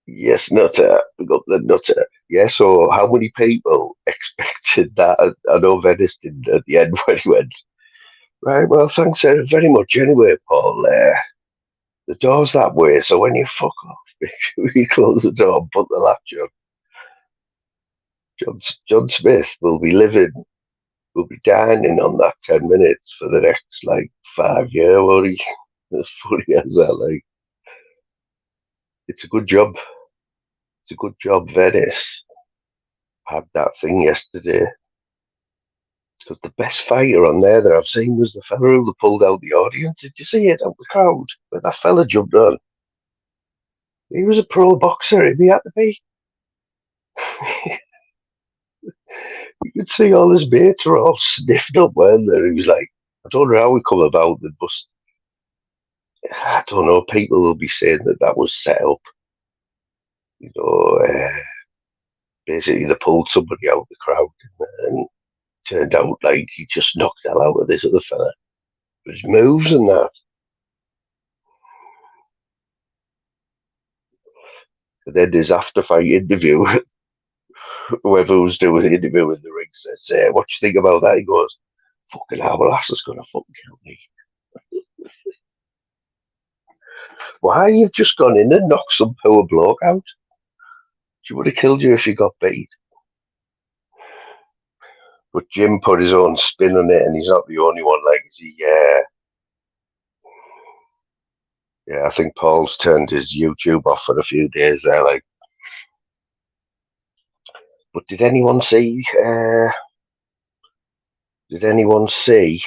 yes, Nutter, we got the Nutter. Yeah, so how many people expected that? I know Venice did at the end when he went, right, well, thanks very much anyway, Paul. The door's that way, so when you fuck off, make sure you close the door and put the latch on. John Smith will be dining on that 10 minutes for the next, like, 5 years, won't he? As funny as that, like, it's a good job. It's a good job Venice had that thing yesterday. Because the best fighter on there that I've seen was the fella who pulled out the audience. Did you see it out the crowd? But that fella jumped on. He was a pro boxer, if he had to be. You could see all his mates were all sniffed up, weren't they? He was like, I don't know how we come about the bus. I don't know. People will be saying that was set up. You know, basically they pulled somebody out of the crowd and turned out like he just knocked the hell out of this other fella. His moves and that. And then his after fight interview, whoever was doing the interview in the ring says, what do you think about that? He goes, fucking hell, well, that's just gonna fucking kill me. Why you've just gone in and knocked some poor bloke out? She would have killed you if you got beat. But Jim put his own spin on it, and he's not the only one. Like, yeah, I think Paul's turned his YouTube off for a few days there. Like, but did anyone see? Did anyone see?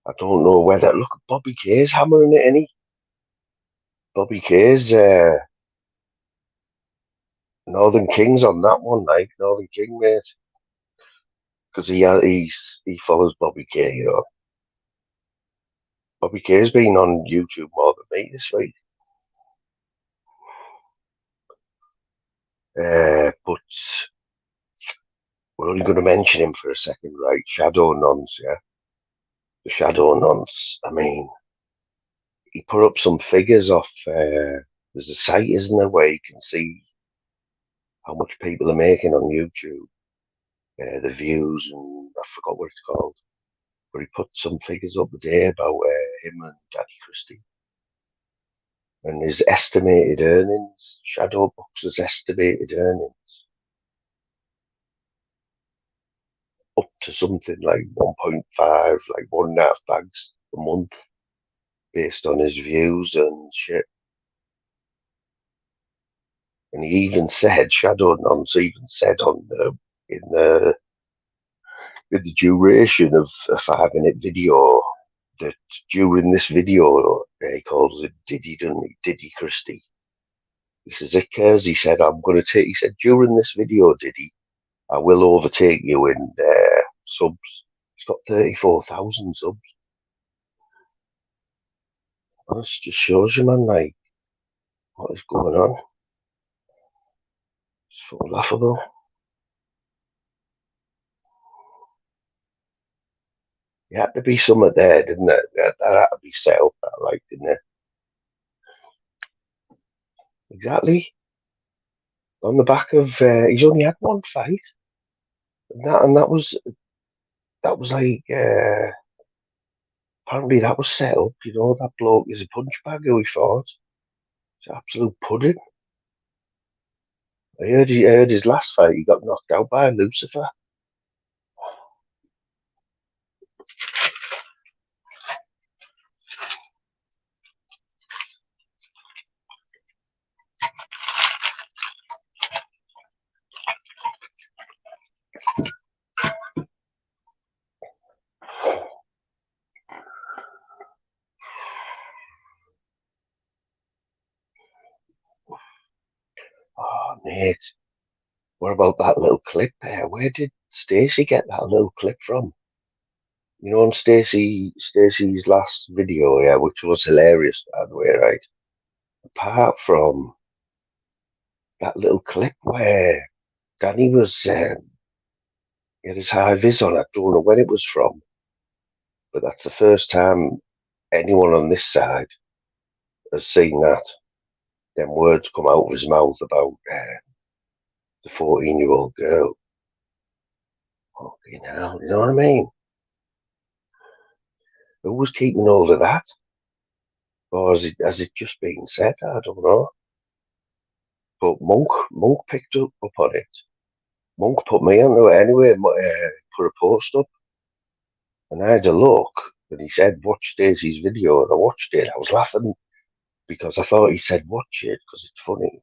I don't know whether. Look at Bobby Kay's hammering it, any Bobby Kay's Northern King's on that one, like Northern King, mate, because he follows Bobby Kay, you know. Bobby Kay's been on YouTube more than me this week. But we're only going to mention him for a second, right? Shadow Nuns, yeah. The Shadow Nuns. I mean, he put up some figures off. There's a site, isn't there, where you can see how much people are making on YouTube, the views, and I forgot what it's called. But he put some figures up today about him and Daddy Christie. And his estimated earnings, Shadowboxer's estimated earnings, up to something like 1.5, like 1.5 bags a month, based on his views and shit. And he even said, Shadow Nonce even said in the duration of a 5-minute video that during this video, he calls it Diddy, doesn't he? Diddy Christie. This is it, Kers. He said, he said, during this video, Diddy, I will overtake you in subs. He's got 34,000 subs. Well, this just shows you, man, like, what is going on. It's so laughable. It had to be somewhere there, didn't it? That had to be set up, that, like, didn't it? Exactly. On the back of, he's only had one fight. And that was like, apparently that was set up, you know, that bloke is a punch bag who he fought. It's absolute pudding. I heard his last fight, he got knocked out by Lucifer. mate, what about that little clip there? Where did Stacey get that little clip from? You know, on Stacey's last video, yeah, which was hilarious, by the way, right? Apart from that little clip where Danny was, he had his high vis on, I don't know when it was from, but that's the first time anyone on this side has seen that. Them words come out of his mouth about the 14-year-old girl. Fucking hell, you know what I mean? Who was keeping hold of that? Or has it just been said? I don't know. But Monk picked up on it. Monk put me onto it anyway, put a post up. And I had a look, and he said, watch Stacey's video. And I watched it. I was laughing because I thought he said, watch it, because it's funny.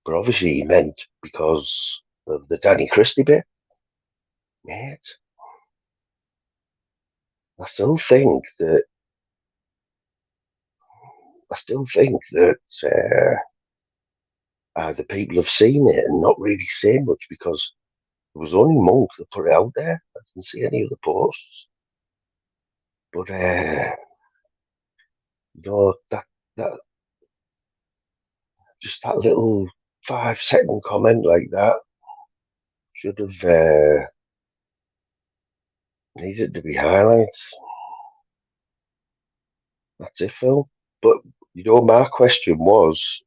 But obviously he meant because of the Danny Christie bit. Mate, I still think that the people have seen it and not really saying much because it was only Monk that put it out there. I didn't see any of the posts. But that just that little 5-second comment like that should have needed to be highlights. That's it, Phil. But my question was,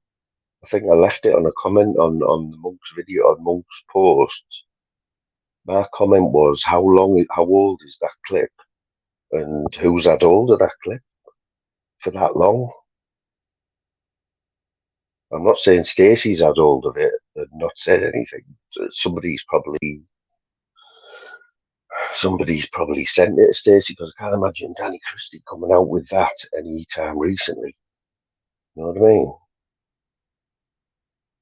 I think I left it on a comment on the Monk's video, on Monk's post. My comment was, how old is that clip? And who's had hold of that clip for that long? I'm not saying Stacey's had hold of it and not said anything. Somebody's probably sent it to Stacey, because I can't imagine Danny Christie coming out with that any time recently. You know what I mean?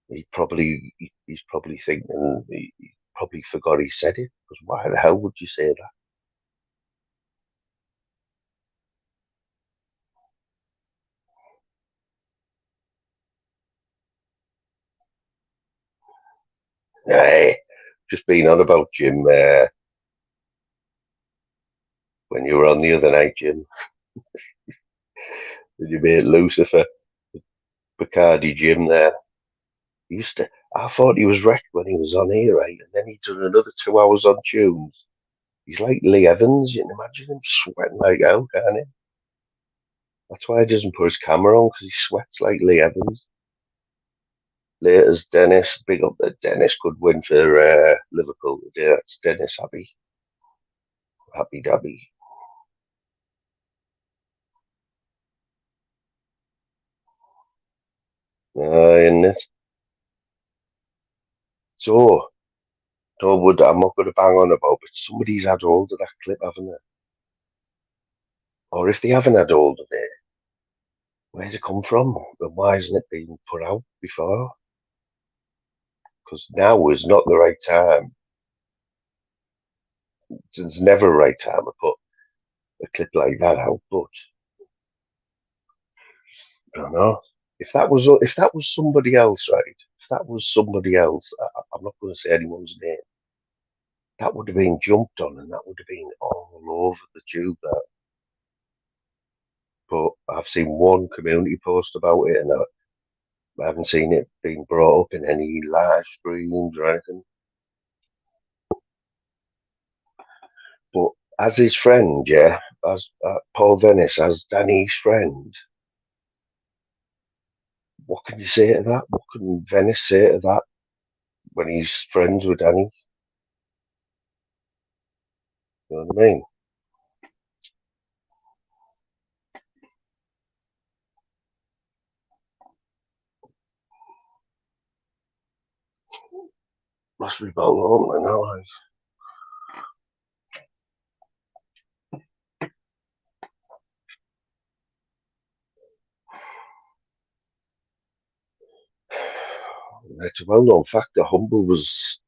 He's probably thinking, he probably forgot he said it, because why the hell would you say that? Hey, just being on about Jim when you were on the other night, Jim. Did you meet Lucifer, Bacardi Jim there? I thought he was wrecked when he was on here, right? And then he done another 2 hours on tunes. He's like Lee Evans. You can imagine him sweating like hell, can't he? That's why he doesn't put his camera on, because he sweats like Lee Evans. Later's Dennis. Big up that Dennis could win for Liverpool today. That's Dennis happy. Happy dabby. Isn't it? So, I'm not going to bang on about, but somebody's had hold of that clip, haven't they? Or if they haven't had hold of it, where's it come from? And why hasn't it been put out before? Because now is not the right time. It's never the right time to put a clip like that out. But I don't know. If that was somebody else, right? If that was somebody else, I'm not going to say anyone's name. That would have been jumped on, and that would have been all over the tube. That. But I've seen one community post about it, and I haven't seen it being brought up in any live streams or anything. But as his friend, yeah, as Paul Venice, as Danny's friend, what can you say to that? What can Venice say to that when he's friends with Danny? You know what I mean? Must be about home now. Like. It's a well-known fact that Humble was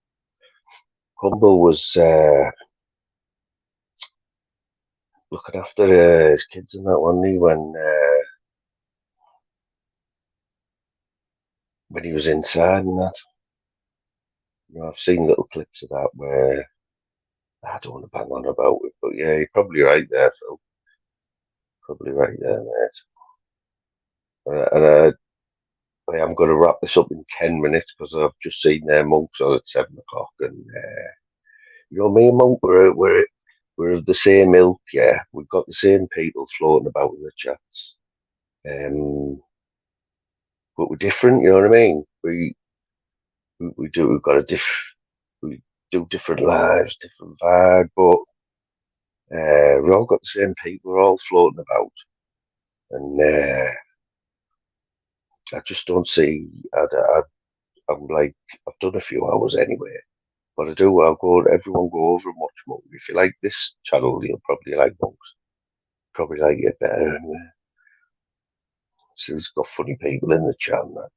looking after his kids and that one day when he was inside and that. I've seen little clips of that where I don't want to bang on about it, but yeah, you're probably right there, Phil. Probably right there, mate. And I am going to wrap this up in 10 minutes because I've just seen their monks on at 7 o'clock, and you know, me and Monk, we're of the same ilk, yeah. We've got the same people floating about in the chats, but we're different. You know what I mean? We've got we do different lives, different vibe, but we all got the same people. We're all floating about, and I just don't see. I'm like, I've done a few hours anyway. But I do. I'll go. Everyone go over and watch Monk. If you like this channel, you'll probably like Monks. Probably like it better. And since it's got funny people in the channel.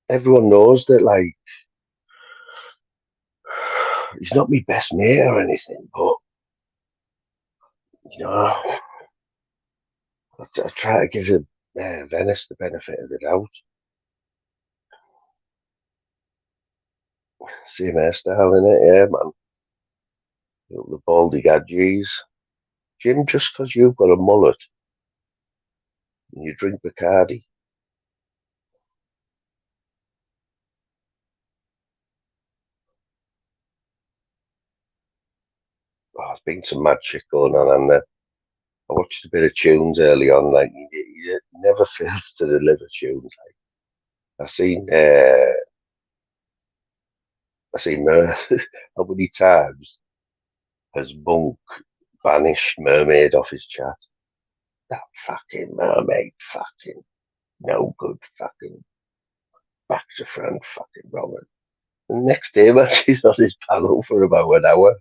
Everyone knows that, like, he's not my best mate or anything, but you know, I try to give him Venice the benefit of the doubt. Same hairstyle in it, yeah, man. The baldy gadgies. Jim, just 'cause you've got a mullet and you drink Bacardi, there's been some mad shit going on, and I watched a bit of tunes early on. Like, you never fails to deliver tunes. Like, I seen, uh, I seen how many times has Monk banished Mermaid off his chat? That fucking mermaid, fucking no good, fucking back to front, fucking Robin. The next day, man, she's on his panel for about an hour.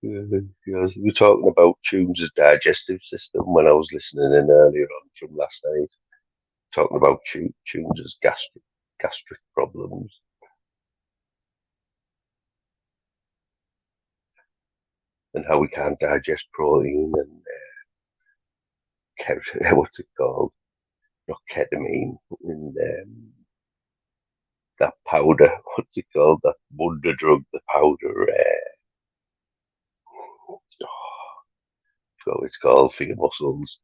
We were talking about Tunes' digestive system when I was listening in earlier on from last night. Talking about Tunes' gastric problems and how we can't digest protein and what's it called? Not ketamine, and that powder. What's it called? That wonder drug, the powder. What it's called for your muscles.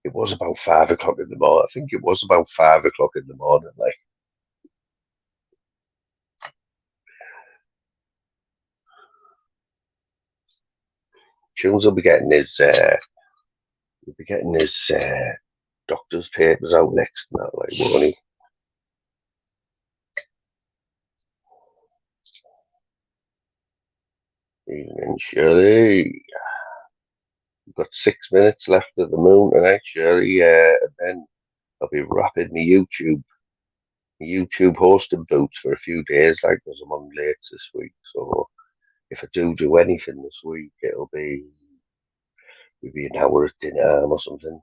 It was about 5 o'clock in the morning. I think it was about 5 o'clock in the morning. Like, Jules will be getting his doctor's papers out next. Not like, won't he? Evening, Shirley. We've got 6 minutes left of the moon tonight, Shirley. And then I'll be wrapping my YouTube hosting boots for a few days, like, because I'm on late this week. So if I do anything this week, it'll be maybe an hour at dinner or something.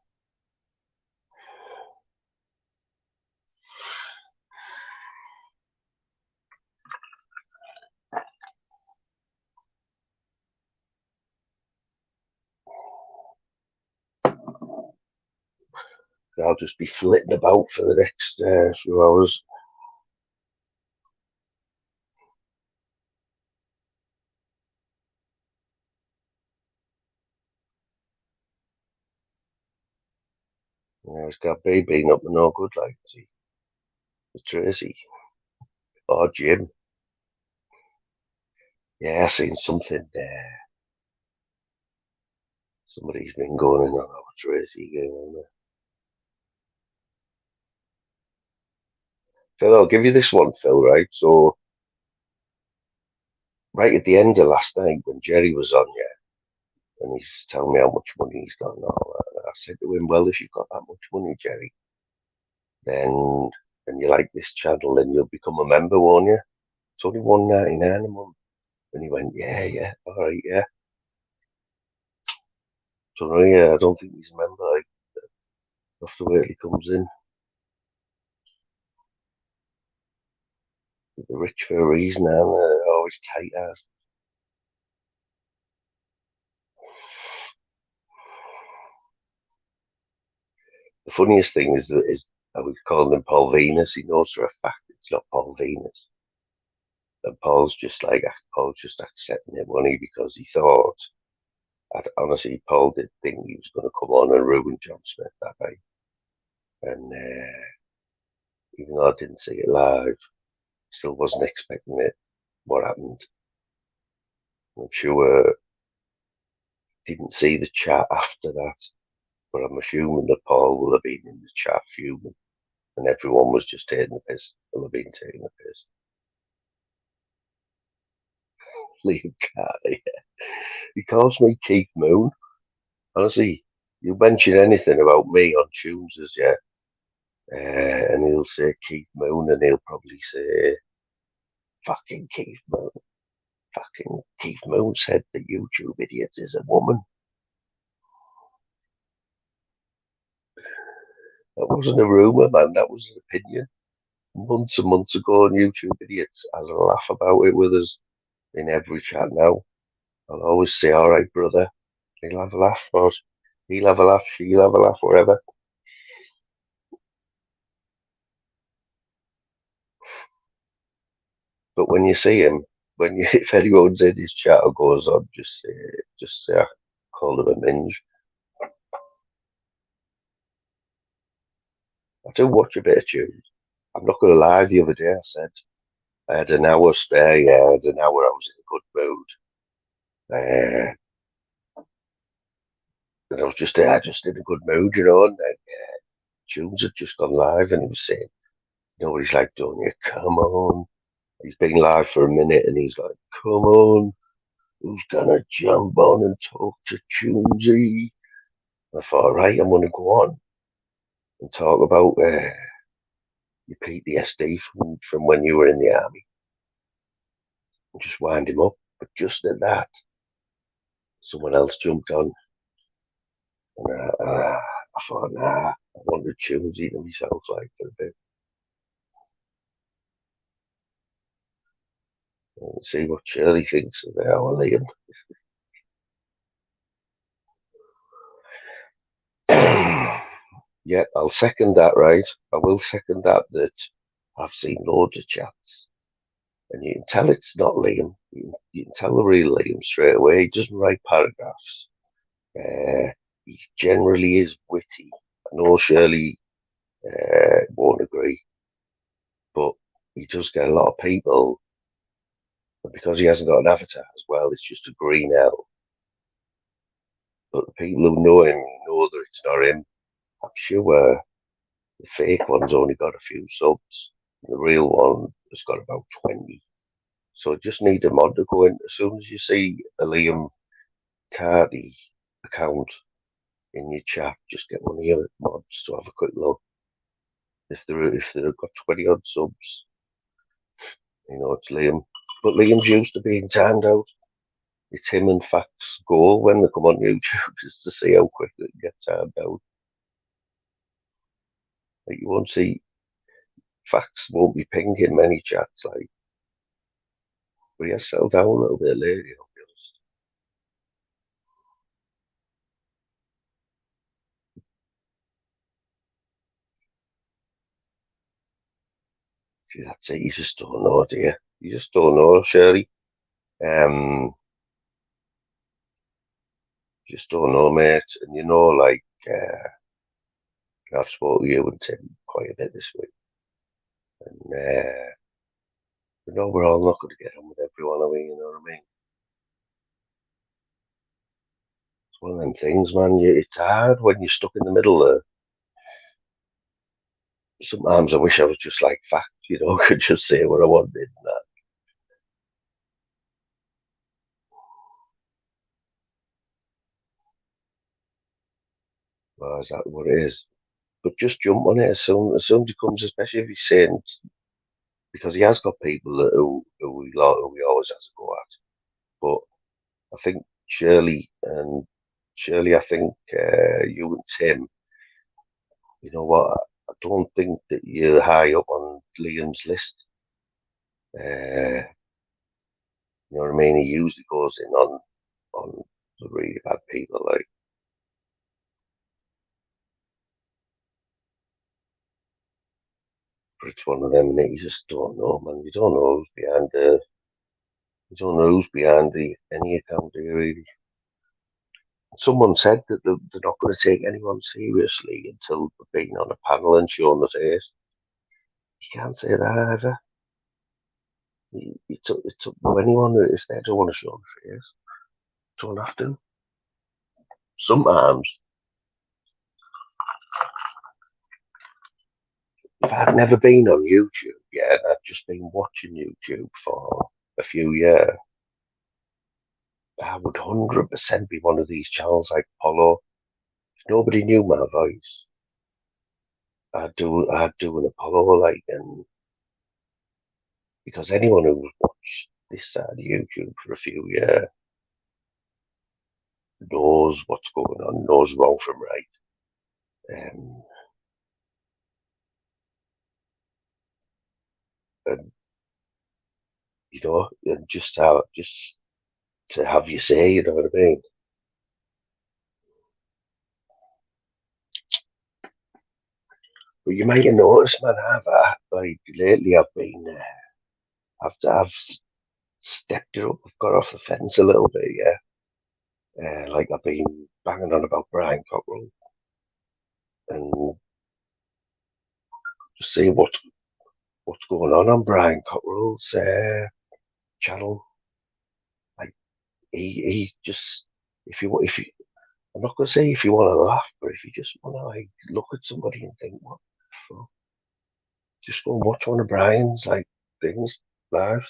I'll just be flitting about for the next few hours. It's got B being up and no good, like, the Tracy or Jim. Yeah, I seen something there. Somebody's been going in on our Tracy game. Phil, I'll give you this one, Phil, right? So, right at the end of last night when Jerry was on, yeah, and he's telling me how much money he's got and all that, and I said to him, well, if you've got that much money, Jerry, then, and you like this channel, then you'll become a member, won't you? It's only $1.99 a month. And he went, yeah, all right, yeah. So, yeah, I don't think he's a member. Like, that's the way he comes in. They're rich for a reason, and they're always tight ass. The funniest thing is I was calling him Paul Venus. He knows for a fact it's not Paul Venus. And Paul's just accepting it money because he thought, honestly, Paul did think he was going to come on and ruin John Smith that day. And even though I didn't see it live, still wasn't expecting it. What happened? I'm sure didn't see the chat after that, but I'm assuming that Paul will have been in the chat fuming, and everyone was just taking the piss. Will have been taking the piss. Liam Carter, he calls me Keith Moon. Honestly, you mention anything about me on Tuesdays, yeah, and he'll say Keith Moon, and he'll probably say fucking Keith Moon. Fucking Keith Moon said the YouTube idiot is a woman. That wasn't a rumour, man. That was an opinion. Months and months ago on YouTube idiots has a laugh about it with us in every chat now. I'll always say, all right, brother. He'll have a laugh, or he'll have a laugh, she'll have a laugh, whatever. But when you see him, if anyone's in his chat or goes on, just say I called him a minge. I do watch a bit of tunes. I'm not going to lie. The other day I said I had an hour spare. Yeah, I had an hour. I was in a good mood. And I was just in a good mood, you know. And then tunes had just gone live, and he was saying, you know what he's like, don't you? Come on. He's been live for a minute, and he's like, come on. Who's gonna jump on and talk to Tunesy? I thought, right, I'm gonna go on and talk about your PTSD from when you were in the army, and just wind him up. But just at that, someone else jumped on, and I thought, nah, I wanted Tunesy to myself, like for a bit, and see what Shirley thinks of our Liam. Yeah, I'll second that, right? I will second that I've seen loads of chats, and you can tell it's not Liam. You can tell the real Liam straight away. He doesn't write paragraphs. He generally is witty. I know Shirley won't agree, but he does get a lot of people, but because he hasn't got an avatar as well, it's just a green L. But the people who know him know that it's not him. I'm sure the fake one's only got a few subs. The real one has got about 20. So just need a mod to go in. As soon as you see a Liam Cardy account in your chat, just get one of your mods to have a quick look. If they've got 20 odd subs, you know it's Liam. But Liam's used to being timed out. It's him and Facts goal when they come on YouTube just to see how quick they get timed out. Like you won't see Facts won't be pinging many chats like, but he has settled down a little bit lately, I'll be honest. See, that's it. You just don't know, do you? You just don't know, Shirley. Just don't know, mate. And you know, like I've spoken to you and Tim quite a bit this week, and we know we're all not going to get on with everyone. I mean, you know what I mean? It's one of them things, man. It's hard when you're stuck in the middle there. Sometimes I wish I was just like Fact, you know, could just say what I wanted and that. Well, is that what it is? But just jump on it as soon as he comes, especially if he's saying, because he has got people who he always has to go at. But I think Shirley, I think you and Tim, you know what? I don't think that you're high up on Liam's list. You know what I mean? He usually goes in on, the, really bad people. Like, one of them, and you just don't know, man. You don't know who's behind the. You don't know who's behind any account, do you really? Someone said that they're not going to take anyone seriously until they've been on a panel and shown the face. You can't say that either. It's up to anyone if they don't want to show the face. Don't have to. Sometimes, if I'd never been on YouTube yet, and I'd just been watching YouTube for a few years, I would 100% be one of these channels like Apollo. If nobody knew my voice, I'd do an Apollo like, and because anyone who's watched this side of YouTube for a few years knows what's going on, knows wrong from right. And you know, and just to have you say, you know what I mean? But you might have noticed, man, like lately I've stepped it up, I've got off the fence a little bit, yeah. Like I've been banging on about Brian Cockrell and just see what's going on Brian Cockrell's channel. Like he just if you I'm not gonna say if you want to laugh, but if you just want to like look at somebody and think, what the fuck? Just go and watch one of Brian's like things, lives.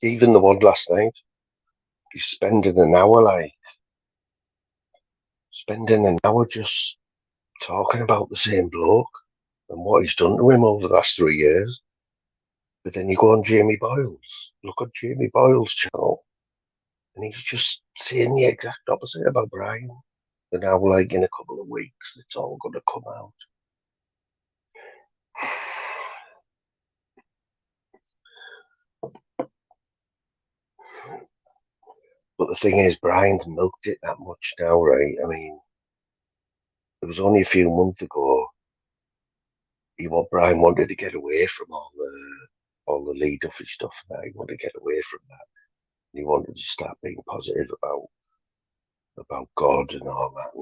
Even the one last night, he's spending an hour just talking about the same bloke and what he's done to him over the last 3 years. But then you go on Jamie Boyle's, look at Jamie Boyle's channel, and he's just saying the exact opposite about Brian. And now, like in a couple of weeks, it's all going to come out. But the thing is, Brian's milked it that much now, right? I mean, it was only a few months ago Brian wanted to get away from all the Lee Duffy stuff. Now he wanted to get away from that. He wanted to start being positive about God and all that.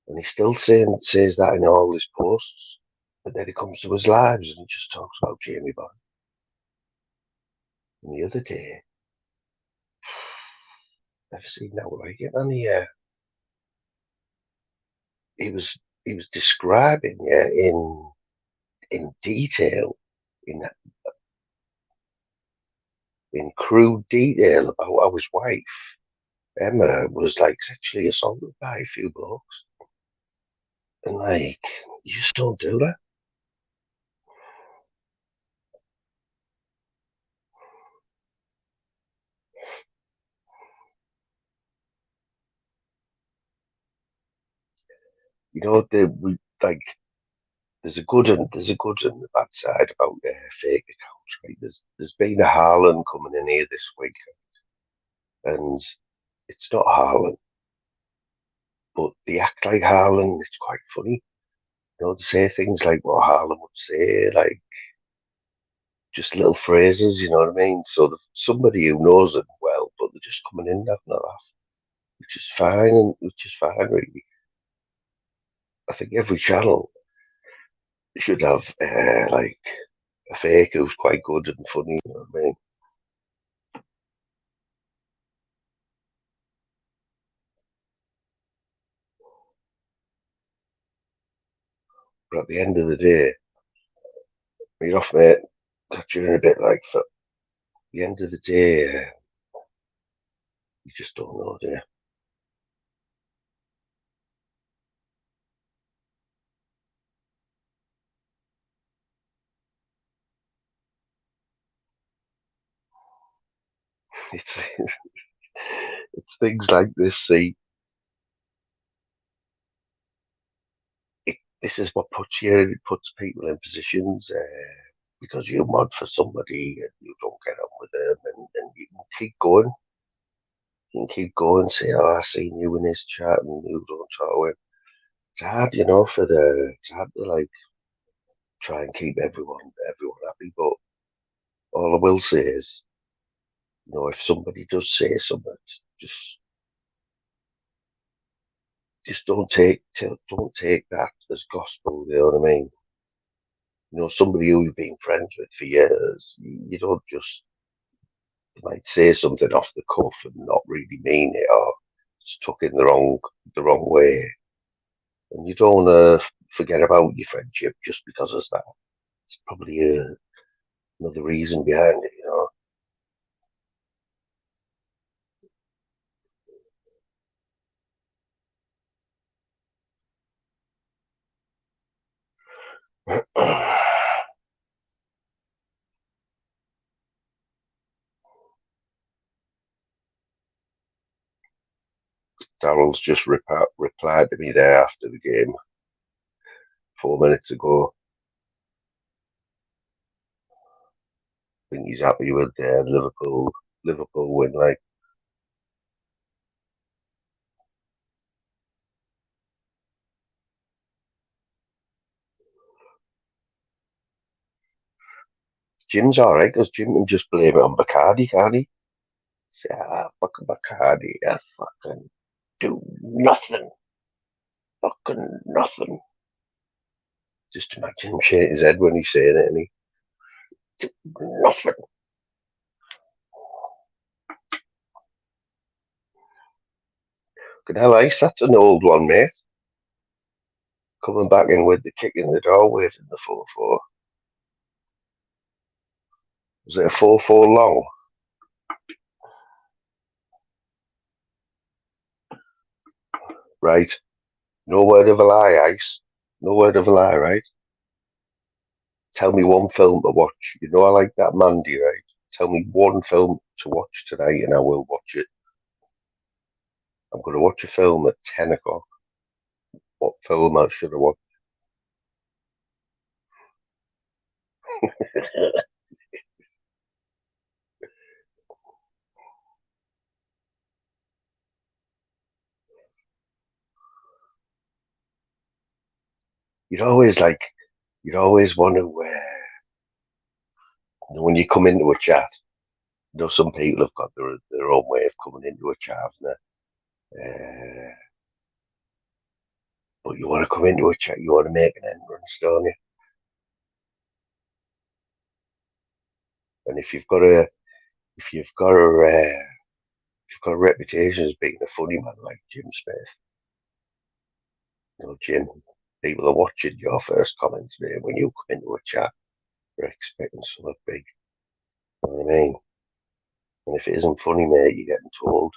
And he still says that in all his posts. But then he comes to his lives and he just talks about Jamie Boy. And the other day, I've seen that like it, and he was describing in detail, in crude detail about how his wife Emma was like sexually assaulted by a few blokes, and like you just don't do that. You know, we like there's a good and the bad side about fake accounts, right? There's been a Haaland coming in here this week, and it's not Haaland, but they act like Haaland. It's quite funny, you know, to say things like what Haaland would say, like just little phrases, you know what I mean? So somebody who knows it well, but they're just coming in having a laugh, which is fine, really. I think every channel should have like a fake who's quite good and funny, you know what I mean? But at the end of the day, you're off, mate. Catch you in a bit, like, for at the end of the day, you just don't know, do you? It's, it's things like this, see, this is what puts people in positions because you mod for somebody and you don't get on with them and you can keep going. You can keep going, say, "Oh, I seen you in this chat," and you don't talk to him. It's hard, you know, it's hard to like try and keep everyone happy. But all I will say is, you know, if somebody does say something, just don't take that as gospel. You know what I mean? You know, somebody who you've been friends with for years, you don't just like say something off the cuff and not really mean it, or it's took in the wrong way, and you don't forget about your friendship just because of that. It's probably another reason behind it, you know. Daryl's just replied to me there after the game 4 minutes ago. I think he's happy with Liverpool win. Like, Jim's alright because Jim can just blame it on Bacardi, can't he? Say, fucking Bacardi, fucking do nothing, fucking nothing. Just imagine him shaking his head when he's saying it, and he do nothing. Good hell, Ice, that's an old one, mate. Coming back in with the kick in the door, waiting the 4-4. Was it a 4-4 long? Right. No word of a lie, Ice. No word of a lie, right? Tell me one film to watch. You know I like that Mandy, right? Tell me one film to watch tonight and I will watch it. I'm going to watch a film at 10 o'clock. What film should I watch? You'd always want to, when you come into a chat, you know, some people have got their own way of coming into a chat, haven't they? But you want to come into a chat, you want to make an entrance, don't you? And if you've got a reputation as being a funny man like Jim Smith, you know, Jim, people are watching your first comments, mate. When you come into a chat, they're expecting something big. You know what I mean? And if it isn't funny, mate, you're getting told.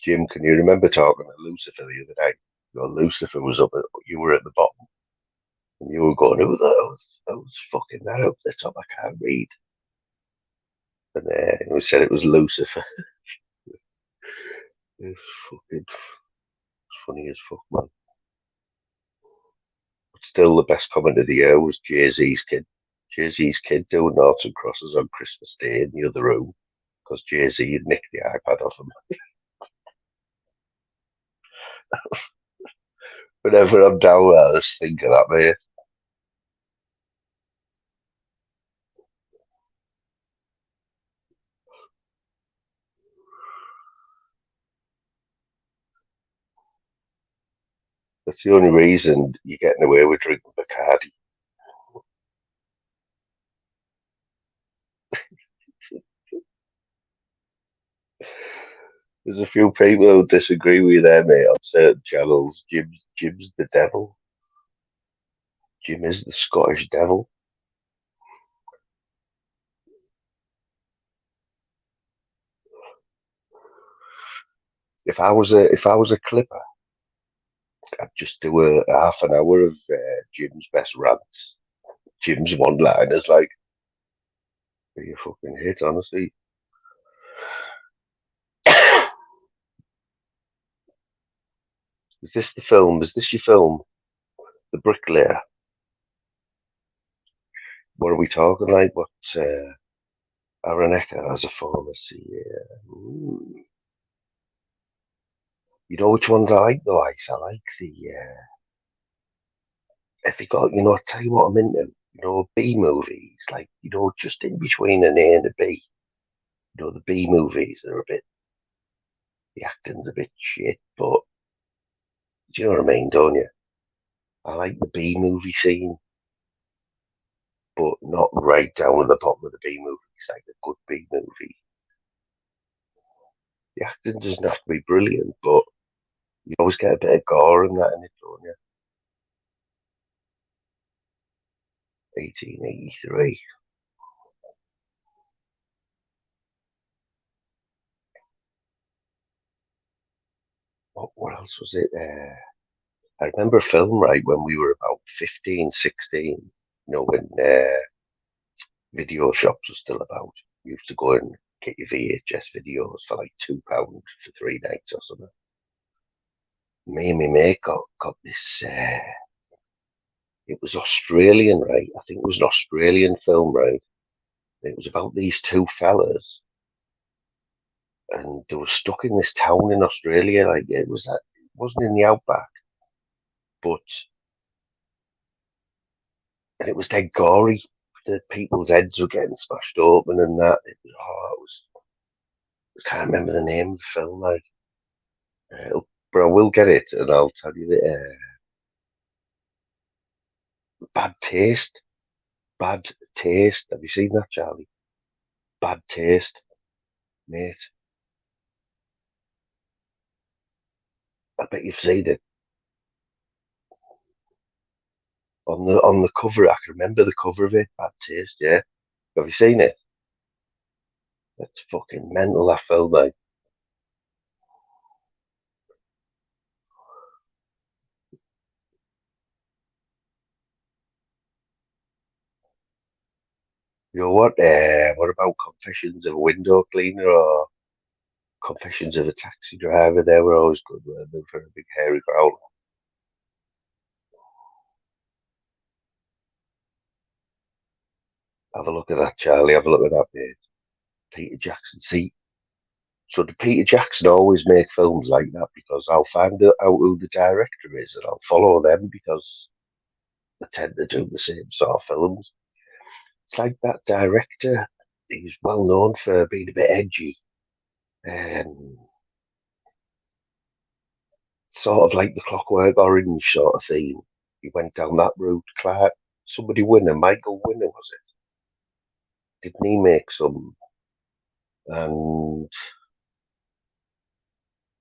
Jim, can you remember talking to Lucifer the other day? You know, Lucifer was you were at the bottom, and you were going, who's fucking that up the top? I can't read. And we said it was Lucifer. It's fucking funny as fuck, man. But still, the best comment of the year was Jay-Z's kid. Jay-Z's kid doing noughts and crosses on Christmas Day in the other room because Jay-Z had nicked the iPad off him. Whenever I'm down there, I just think of that, mate. That's the only reason you're getting away with drinking Bacardi. There's a few people who disagree with you there, mate, on certain channels. Jim's the devil. Jim is the Scottish devil. If I was a clipper, I'd just do a half an hour of Jim's best rants. Jim's one-liners, like, you fucking hit, honestly. Is this the film? Is this your film? The Bricklayer. What are we talking like? What Araneka as a pharmacy? You know which ones I like though? I like the if you got I tell you what I'm into. B movies, like just in between an A and a B. The B movies, they're a bit the acting's a bit shit, but do you know what I mean, don't you? I like the B movie scene, but not right down at the bottom of the B movie. It's like a good B movie. The acting doesn't have to be brilliant, but you always get a bit of gore and that in it, don't you? 1883. What else was it? I remember a film, right, when we were about 15, 16, when video shops were still about. You used to go and get your VHS videos for like £2 for 3 nights or something. Me and my mate got this. It was Australian, right? I think it was an Australian film, right? It was about these two fellas, and they were stuck in this town in Australia. Like it wasn't in the outback, but and it was dead gory. The people's heads were getting smashed open and that. I can't remember the name of the film, like, but I will get it and I'll tell you that. Bad Taste. Bad Taste. Have you seen that, Charlie? Bad Taste, mate. I bet you've seen it. On the cover, I can remember the cover of it. Bad Taste, yeah. Have you seen it? It's fucking mental, that film, mate. You know what? What about Confessions of a Window Cleaner or Confessions of a Taxi Driver? They were always good, weren't they, for a big hairy crowd. Have a look at that, Charlie. Have a look at that, mate. Peter Jackson. See, so the Peter Jackson always make films like that because I'll find out who the director is and I'll follow them because they tend to do the same sort of films. It's like that director. He's well known for being a bit edgy. Um, Sort of like the Clockwork Orange sort of theme. He went down that route. Clark, somebody winner, Michael Winner was it? Didn't he make some? And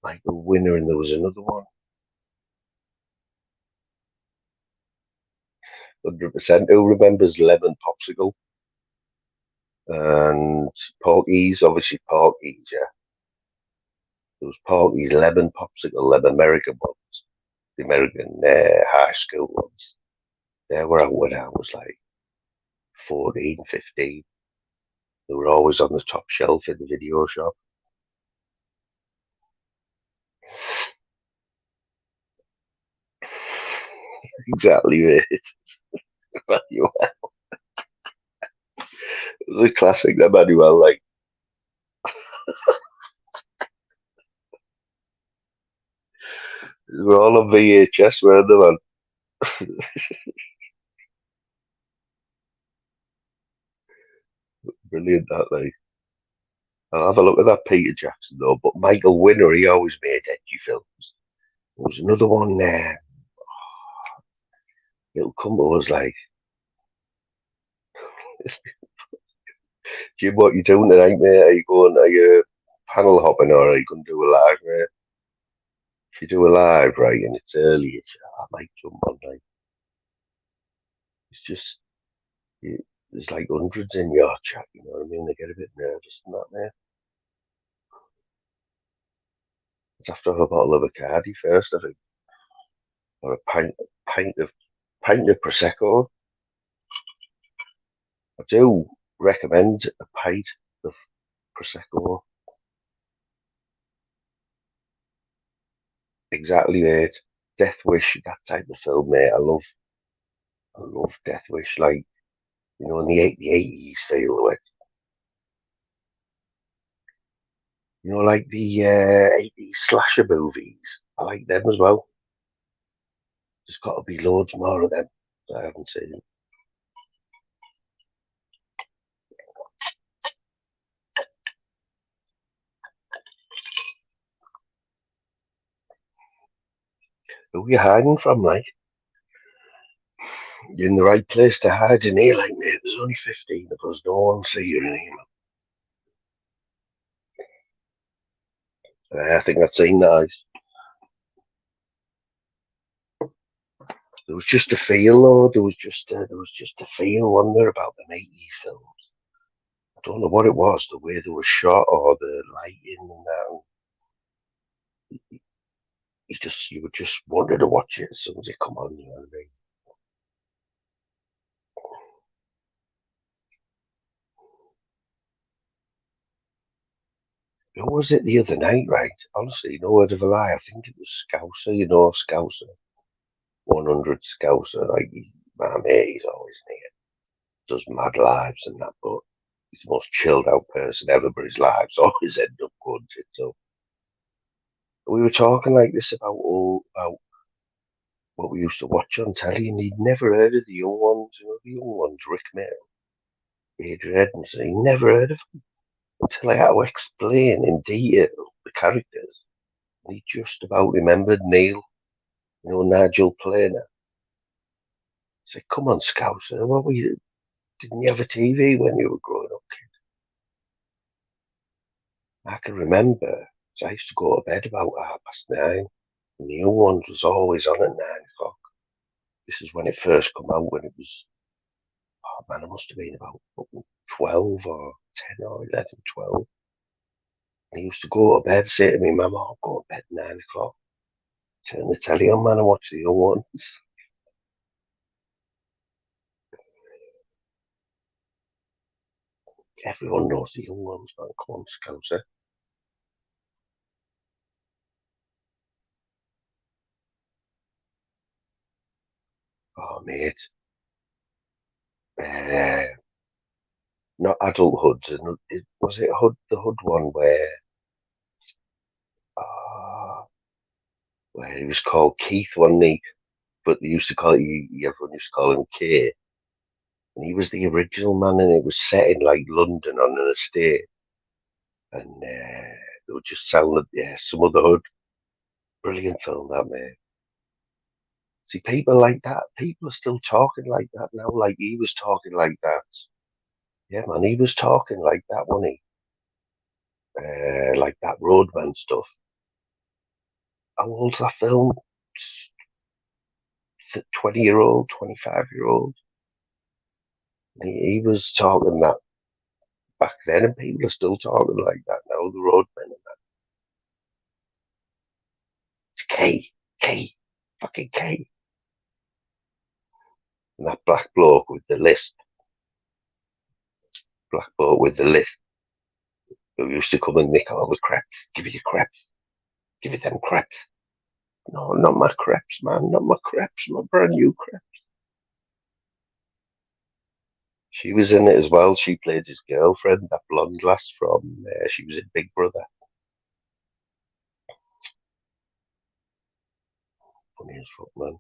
Michael Winner, and there was another one. 100%. Who remembers Lemon Popsicle? And Porky's, obviously Porky's, yeah. There was Porky's, Lemon Popsicle, them American ones, the American high school ones. They were out when I was like 14, 15. They were always on the top shelf in the video shop. Exactly, mate. Manuel. It was a classic, that Manuel. Like, they were all on VHS, weren't they, man? Brilliant, that, like. I'll have a look at that Peter Jackson, though. But Michael Winner, he always made edgy films. There was another one there. It'll come to us like, Jim, what you doing tonight, mate? Are you panel hopping or are you going to do a live, mate? If you do a live, right, and it's early, I might jump on, like, it's just, there's like hundreds in your chat, you know what I mean? They get a bit nervous and that, mate. I'd have to have a bottle of Bacardi first, I think, or a pint of Prosecco. I do recommend a pint of Prosecco. Exactly, mate. Death Wish, that type of film, mate. I love Death Wish. Like, You know, in the 80s feel of it. You know, like the 80s slasher movies. I like them as well. There's got to be loads more of them that I haven't seen. Who are you hiding from, like? You're in the right place to hide in here, like, mate. There's only 15 of us. No one see you in here. I think I've seen that. There was just a feel, though. There was just a feel, wasn't there, about the 80s films. I don't know what it was, the way they were shot or the lighting and that. You would just wanted to watch it as soon as it come on. You know what I mean? Who was it the other night, right? Honestly, no word of a lie. I think it was Scouser. You know, Scouser, 100 Scouser. Like my mate, he's always near. Does mad lives and that, but he's the most chilled out person ever. But his lives always end up going tits up. We were talking like this about what we used to watch on telly, and he'd never heard of the young ones. You know, the young ones, Rick Mail, Adrian Edmondson. He never heard of them until I had to explain in detail the characters. And he just about remembered Neil, you know, Nigel Planer. I said, "Come on, Scouser, what were you? Didn't you have a TV when you were growing up, kid?" I can remember. So I used to go to bed about 9:30, and the young ones was always on at 9 o'clock. This is when it first come out, when it was, oh man, it must have been about 12 or 10 or 11, 12. And he used to go to bed, say to me, "Mum, I'll go to bed 9 o'clock. Turn the telly on, man, and watch the young ones." Everyone knows the young ones, man. Come on, Scouser. Oh, mate. Uh, Not adulthood. Was it Hood? The Hood one uh, where he was called Keith, wasn't he? But they used to call everyone used to call him K. And he was the original man, and it was set in like London on an estate. And it would just sound like, yeah, some other Hood. Brilliant film, that, man. See, people like that, people are still talking like that now, like he was talking like that. Yeah, man, he was talking like that, wasn't he? Like that roadman stuff. How old's that film? 20-year-old, 25-year-old. He was talking that back then, and people are still talking like that now. The roadmen and that. It's K, fucking K. And that black bloke with the lisp, black bloke with the lisp, who used to come and nick all the crepes. Give it your crepes. Give it them crepes. No, not my crepes, man. Not my crepes. My brand new crepes. She was in it as well. She played his girlfriend, that blonde lass from. She was in Big Brother. Funny as fuck, man.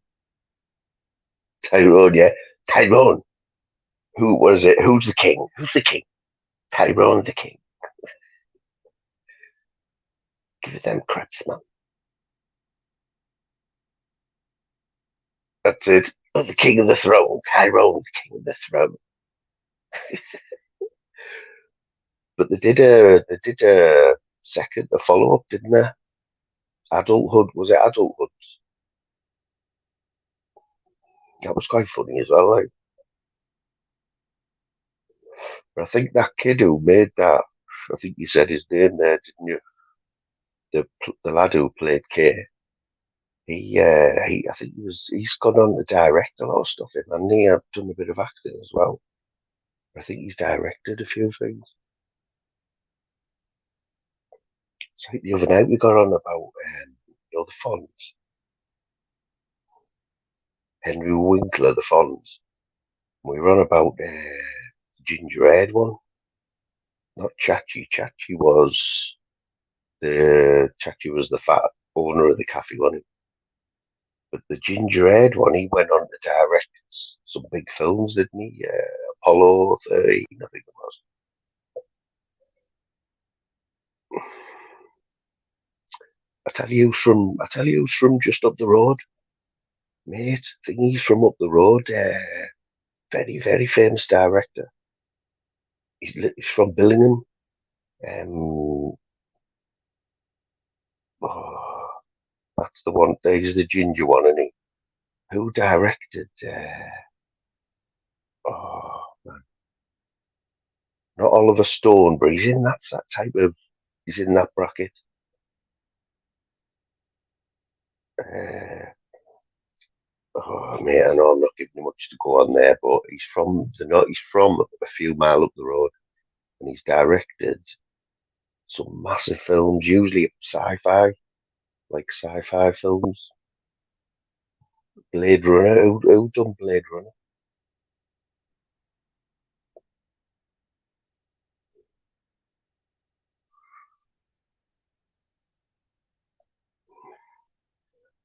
Tyrone, yeah, Tyrone. Who was it? Who's the king? Who's the king? Tyrone the king. Give it them crepes, man. That's it. Oh, the king of the throne. Tyrone, the king of the throne. But they did a second, a follow up, didn't they? Adulthood, was it Adulthood? That was quite funny as well. Like, but I think that kid who made that, I think you said his name there, didn't you? The lad who played K. I think he's gone on to direct a lot of stuff, and he have done a bit of acting as well. I think he's directed a few things. It's like the other night we got on about the Fonz, Henry Winkler, the Fonz. We were on about ginger-haired one, not Chachi. Chachi was the fat owner of the cafe, wasn't he? But the ginger-haired one, he went on to direct some big films, didn't he? Apollo 13, I think it was. I tell you who's from just up the road, mate. I think he's from up the road. Very, very famous director. He's from Billingham. Oh, that's the one. He's the ginger one, isn't he? Who directed? Oh man, not Oliver Stone, but he's in that type of. He's in that bracket. Oh mate, I know I'm not giving you much to go on there, but he's from a few mile up the road, and he's directed some massive films, usually sci-fi, like sci-fi films. Blade Runner. Who done Blade Runner?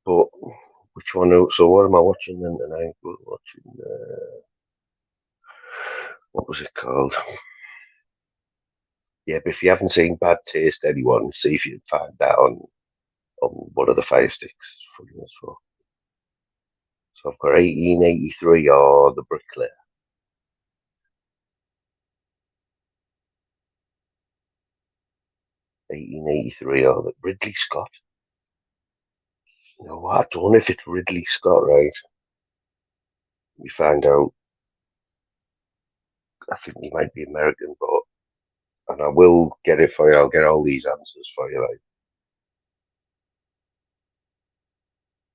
But which one? So what am I watching then tonight? We're watching. What was it called? Yeah, but if you haven't seen Bad Taste, anyone, see if you can find that on one of the Fire Sticks. Funny as well. So I've got 1883 or The Bricklayer. 1883 or the Ridley Scott. You know what? I don't know if it's Ridley Scott, right? We find out. I think he might be American, and I will get it for you. I'll get all these answers for you. Like,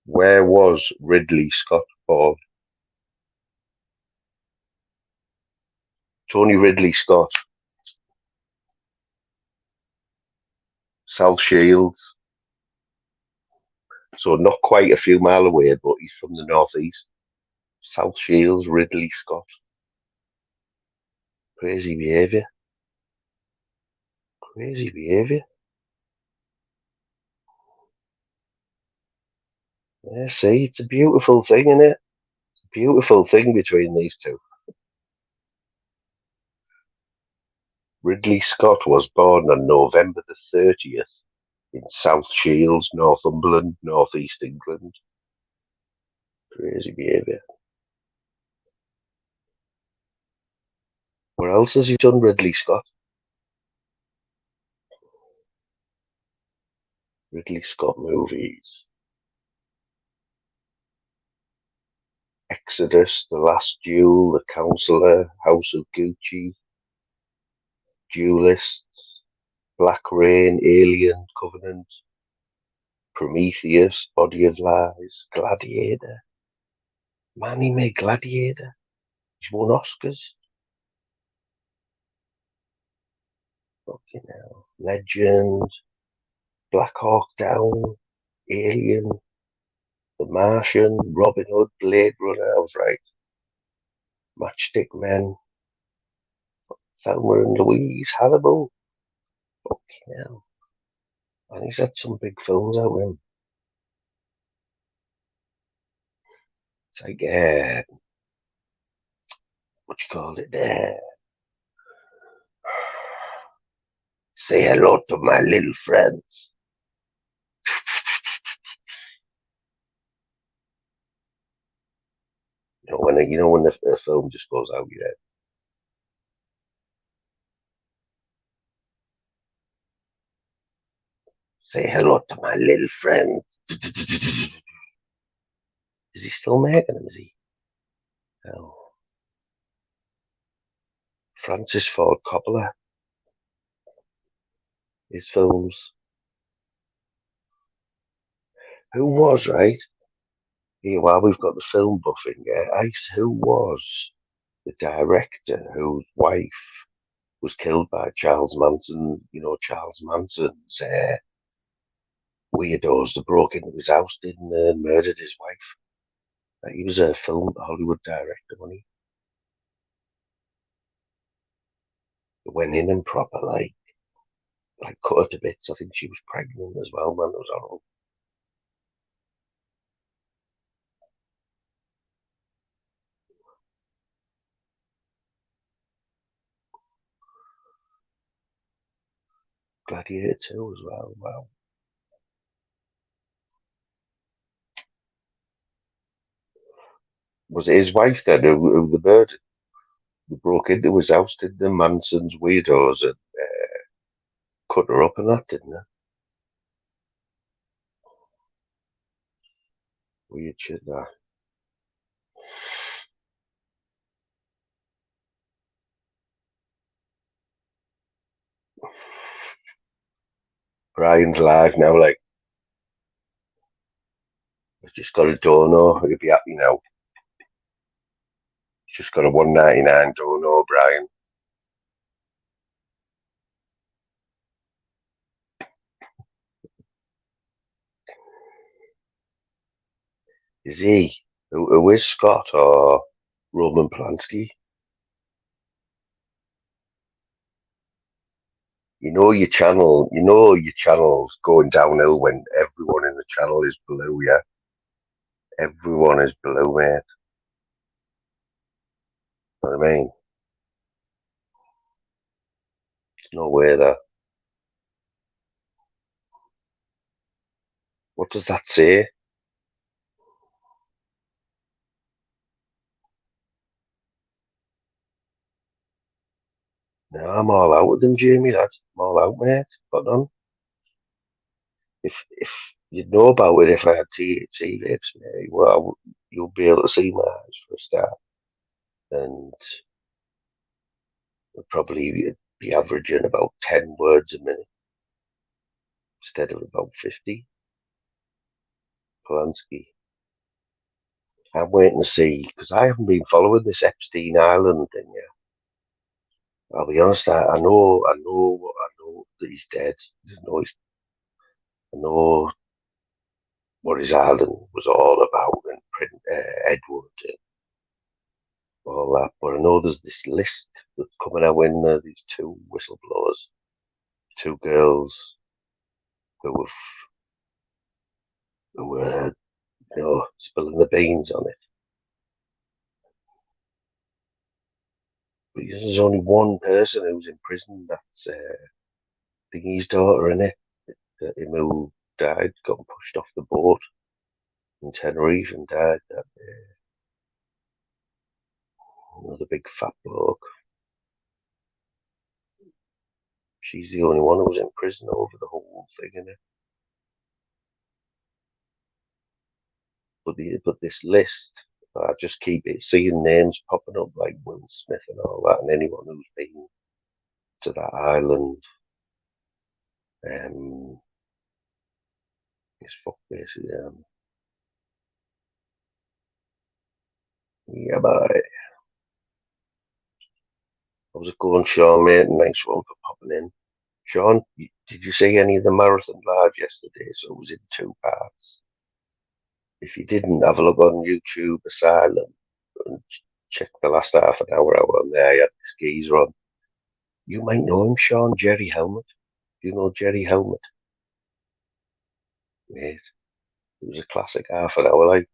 where was Ridley Scott born? Tony Ridley Scott, South Shields. So not quite a few mile away, but he's from the northeast. South Shields, Ridley Scott. Crazy behaviour. Crazy behaviour. Yeah, see, it's a beautiful thing, isn't it? Beautiful thing between these two. Ridley Scott was born on November the 30th in South Shields, Northumberland, northeast England. Crazy behaviour. What else has he done, Ridley Scott? Ridley Scott movies. Exodus, The Last Duel, The Counselor, House of Gucci, Duelists, Black Rain, Alien, Covenant, Prometheus, Body of Lies, Gladiator. Man, he made Gladiator. He's won Oscars. Fucking hell. Legend, Black Hawk Down, Alien, The Martian, Robin Hood, Blade Runner. I was right. Matchstick Men, Thelma and Louise, Hannibal. Fucking hell. And he's had some big films out with him. It's like, what you call it there? Say hello to my little friends. You know when the film just goes out your head. Say hello to my little friends. Is he still making them? Is he? Oh. Francis Ford Coppola. His films. Who was, right? Here, while we've got the film buffing, who was the director whose wife was killed by Charles Manson? You know, Charles Manson's weirdos that broke into his house, didn't murdered his wife. He was a film Hollywood director, wasn't he? went in and proper like cut her to bits. I think she was pregnant as well, man. It was horrible. Gladiator 2 as well. Wow. Was it his wife then who the murdered? They broke into his house, did the Manson's weirdos, and cut her up and that, didn't they? Weird shit, that. Brian's live now, like, he's just got a dono. He'll be happy now. He's just got a 199 dono, Brian. Is he? Who is Scott or Roman Polanski? Your channel's going downhill when everyone in the channel is blue, yeah? Everyone is blue, mate. You know what I mean? There's no way that. What does that say? No, I'm all out with them, Jamie, lad. I'm all out, mate. Got on. If you'd know about it if I had THC lips, mate, well, you'll be able to see my eyes for a start. And I'd probably be averaging about 10 words a minute instead of about 50. Polanski. I'm waiting to see, because I haven't been following this Epstein Island thing yet. I'll be honest, I know that he's dead. I know what his island was all about and Edward and all that. But I know there's this list that's coming out in there, these two whistleblowers, two girls who were spilling the beans on it. But there's only one person who's in prison. That's Thingy's daughter, in it. Him who died, got pushed off the boat in Tenerife and died. Another big fat bloke. She's the only one who was in prison over the whole thing, innit? But this list, I just keep seeing names popping up like Will Smith and all that, and anyone who's been to that island. It's fuck basically. Yeah, but how's it going, Sean, mate? Nice one for popping in. Sean, did you see any of the marathon live yesterday? So it was in 2 parts. If you didn't, have a look on YouTube Asylum and check the last half an hour out on there. You had this geezer on. You might know him, Sean, Jerry Helmet. Do you know Jerry Helmet? Mate, it was a classic half an hour, like,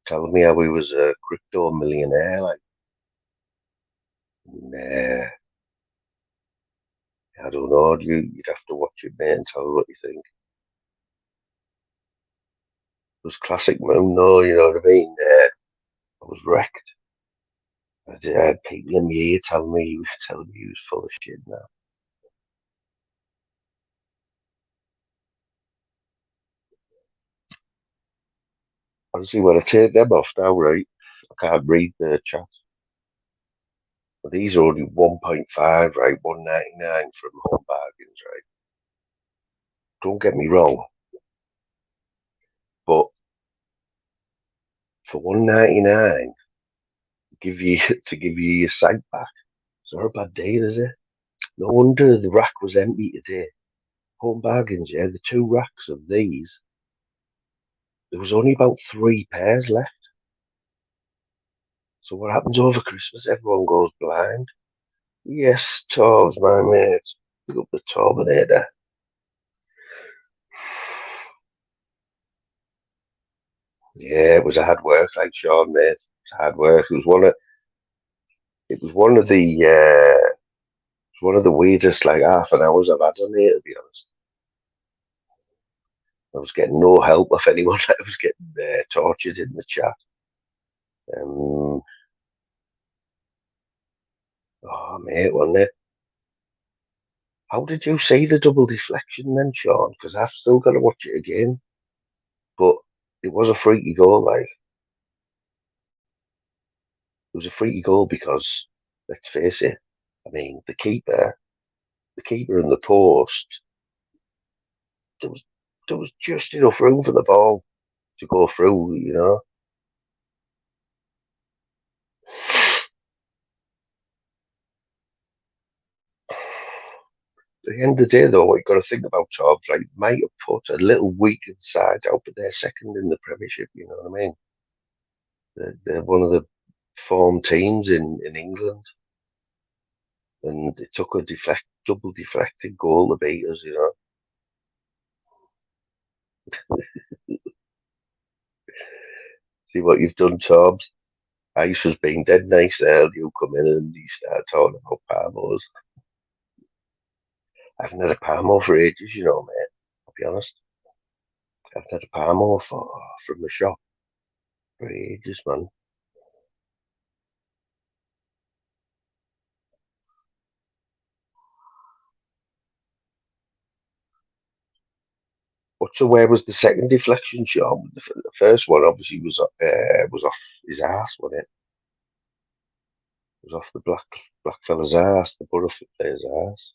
telling me how he was a crypto millionaire, like. Nah, I don't know. You'd have to watch it, mate, and tell me what you think. It was classic Moon, though, you know what I mean? I was wrecked. I had people in my ear telling me he was full of shit now. Honestly, when I take them off now, right, I can't read the chat. But these are only 1.5, right? 199 from Home Bargains, right? Don't get me wrong, but for 199, give you to give you your sight back. It's not a bad deal, is it? No wonder the rack was empty today. Home Bargains, yeah, the 2 racks of these. There was only about 3 pairs left. So what happens over Christmas? Everyone goes blind. Yes, Torbs, my mate. Pick up the Torbinator. Yeah, it was hard work, like Sean, mate. It was hard work. It was one of the weirdest like half an hours I've had on here, to be honest. I was getting no help off anyone. I was getting tortured in the chat. Um, oh, mate, wasn't it? How did you see the double deflection then, Sean? Because I've still got to watch it again. But it was a freaky goal, like. It was a freaky goal because, let's face it, I mean, the keeper and the post, there was, there was just enough room for the ball to go through, you know. At the end of the day, though, what you've got to think about Torbs, like, might have put a little weakened side out, but they're second in the Premiership, you know what I mean? They're one of the form teams in England, and it took a double deflected goal to beat us, you know. See what you've done, Torbs? Ice was being dead nice there. You come in and you start talking about Parmos. I haven't had a Parmo for ages, you know, mate. I'll be honest. I haven't had a Parmo from the shop for ages, man. So where was the second deflection shot? The first one obviously was off his ass, wasn't it? It was off the black fella's ass, the Borough player's ass.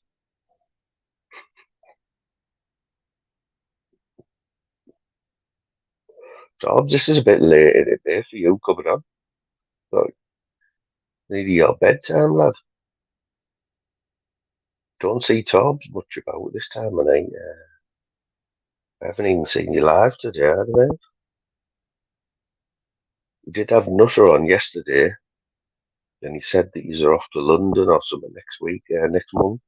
So this is a bit late in the day for you coming on. Like, nearly your bedtime, lad. Don't see Torbs much about this time of night. I haven't even seen you live today, have I? We did have Nutter on yesterday, and he said that you're off to London or something next week, next month,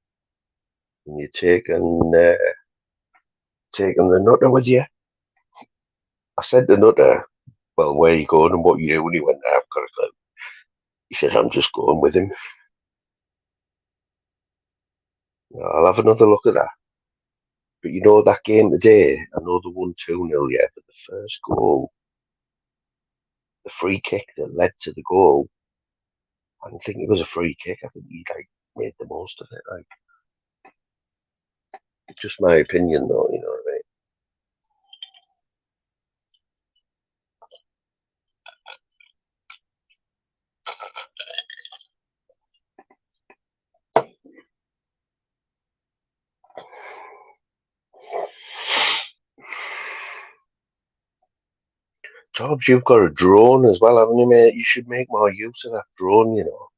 and you're taking the Nutter with you. I said to Nutter, well, where are you going and what you do? And he went, I've got a clue. He said, I'm just going with him. I'll have another look at that. But you know, that game today, I know they won 2-0, yeah, but the first goal, the free kick that led to the goal, I don't think it was a free kick. I think he made the most of it. Like, it's just my opinion, though. You know what I mean? Jobs, you've got a drone as well, haven't you, mate? You should make more use of that drone. You know,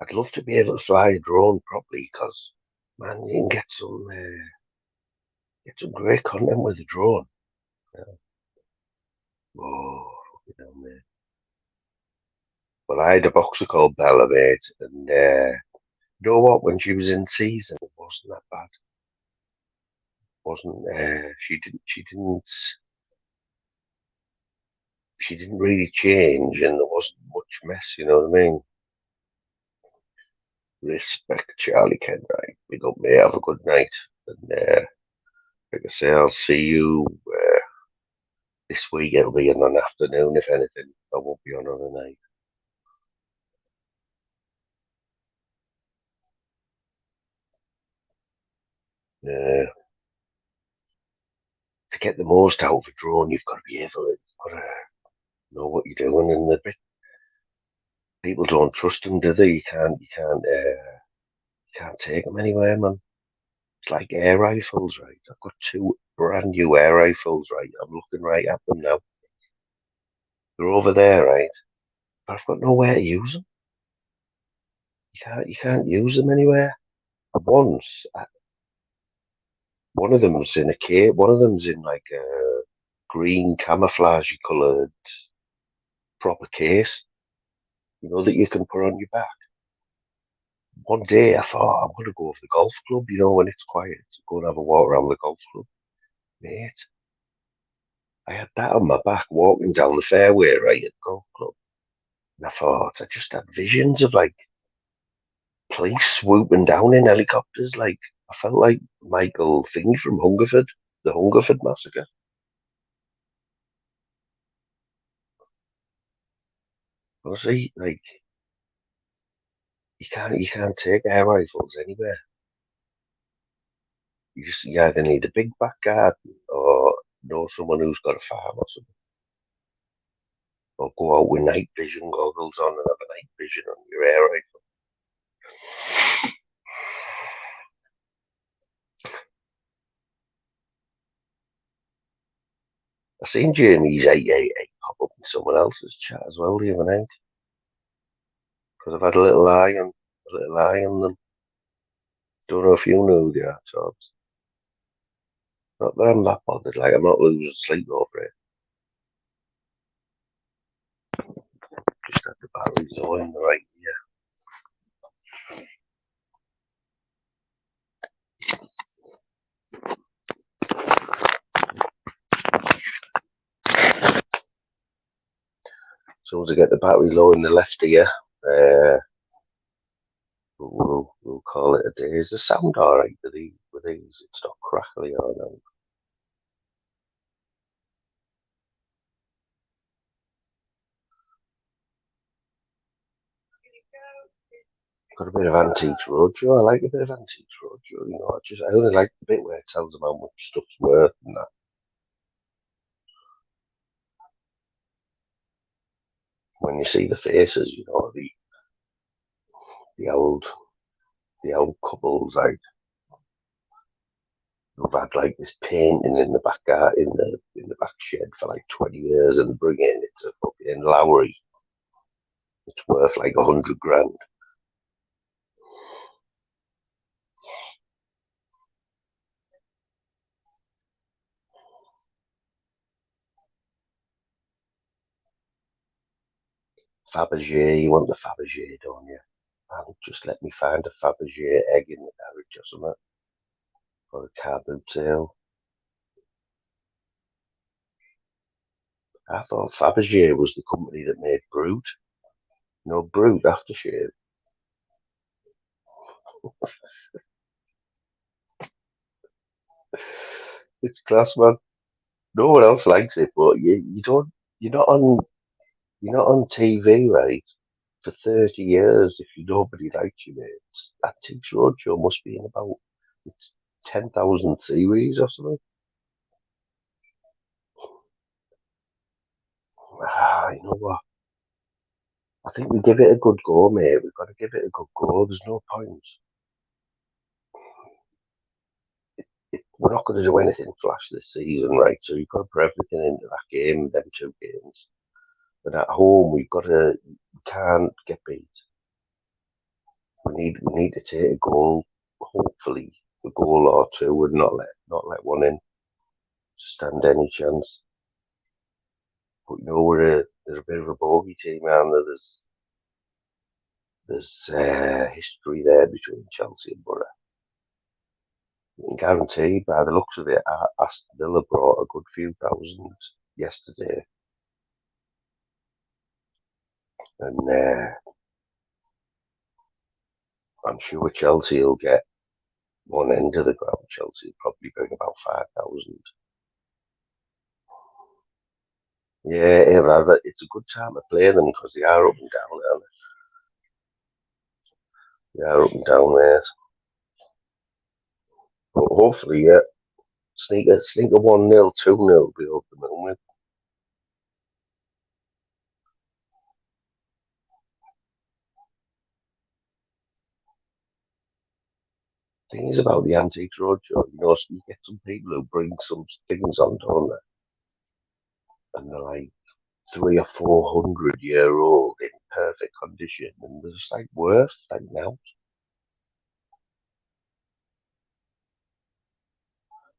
I'd love to be able to fly a drone properly because, man, you can get some great content with a drone. Yeah. Oh, you know, mate. Well, I had a boxer called Bella, mate, and you know what? When she was in season, it wasn't that bad. Wasn't she didn't really change, and there wasn't much mess. You know what I mean? Respect, Charlie Kenwright. Big up, mate. Have a good night, and like I say, I'll see you this week. It'll be in an afternoon, if anything. I won't be on a night. Uh, to get the most out of a drone, you've got to be able to know what you're doing, and the bit people don't trust them, do they? You can't take them anywhere, man. It's like air rifles, right? I've got two brand new air rifles, right? I'm looking right at them now. They're over there, right? But I've got nowhere to use them. You can't use them anywhere. Once, one of them's in a cave. One of them's in like a green camouflage coloured proper case. that you can put on your back. One day I thought I'm going to go to the golf club, when it's quiet, go and have a walk around the golf club. Mate, I had that on my back walking down the fairway right at the golf club. And I thought, I just had visions of like police swooping down in helicopters. Like, I felt like Michael Thingy from Hungerford, the Hungerford massacre. Honestly, like, you can't take air rifles anywhere. You either need a big back garden or know someone who's got a farm or something. Or go out with night vision goggles on and have a night vision on your air rifle. I seen Jamie's 888 pop up in someone else's chat as well the other night. Because I've had a little eye on them. Don't know if you knew the are, Tobbs. Not that I'm that bothered, like I'm not losing sleep over it. Just had the batteries low in the right ear. As soon as I get the battery low in the left ear, we'll call it a day. Is the sound alright with these? It's not crackly or no. Got a bit of Antiques Roadshow. I like a bit of Antiques Roadshow. I only like the bit where it tells them how much stuff's worth and that. When you see the faces, the old couples, like who've had like this painting in the back in the back shed for like 20 years and bringing it to fucking Lowry. It's worth like 100 grand. Fabergé, you want the Fabergé, don't you? And just let me find a Fabergé egg in the garage or something. Or a car boot sale. I thought Fabergé was the company that made Brute. Brute aftershave. It's class, man. No one else likes it, but you don't. You're not on TV, right? For 30 years, if nobody likes you, mate. Antiques Roadshow must be in about it's 10,000 series or something. You know what? I think we give it a good go, mate. We've got to give it a good go. There's no point. We're not going to do anything flash this season, right? So you've got to put everything into that game, them two games. But at home, we can't get beat. We need to take a goal, hopefully a goal or two, and not let one in. Stand any chance. But they're a bit of a bogey team, and there's history there between Chelsea and Borough. You can guarantee by the looks of it, Aston Villa brought a good few thousand yesterday, and I'm sure Chelsea will get one end of the ground. Chelsea will probably bring about 5,000. Yeah, it's a good time to play them because they are up and down, aren't they? They are up and down there. But hopefully, yeah, sneak a 1-0, 2-0 be over the moon with. Thing is about the Antiques Roadshow, so you get some people who bring some things on, don't they? And they're like 300 or 400 year old in perfect condition, and they're just like worth like now.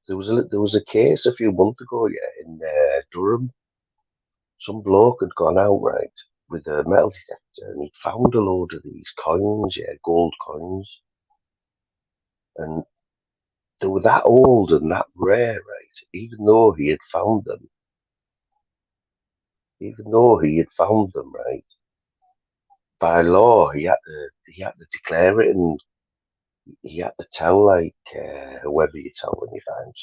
There was a case a few months ago, yeah, in Durham. Some bloke had gone out right with a metal and he found a load of these coins, gold coins, and they were that old and that rare, right? Even though he had found them, right? By law, he had to declare it, and he had to tell whoever you tell when you find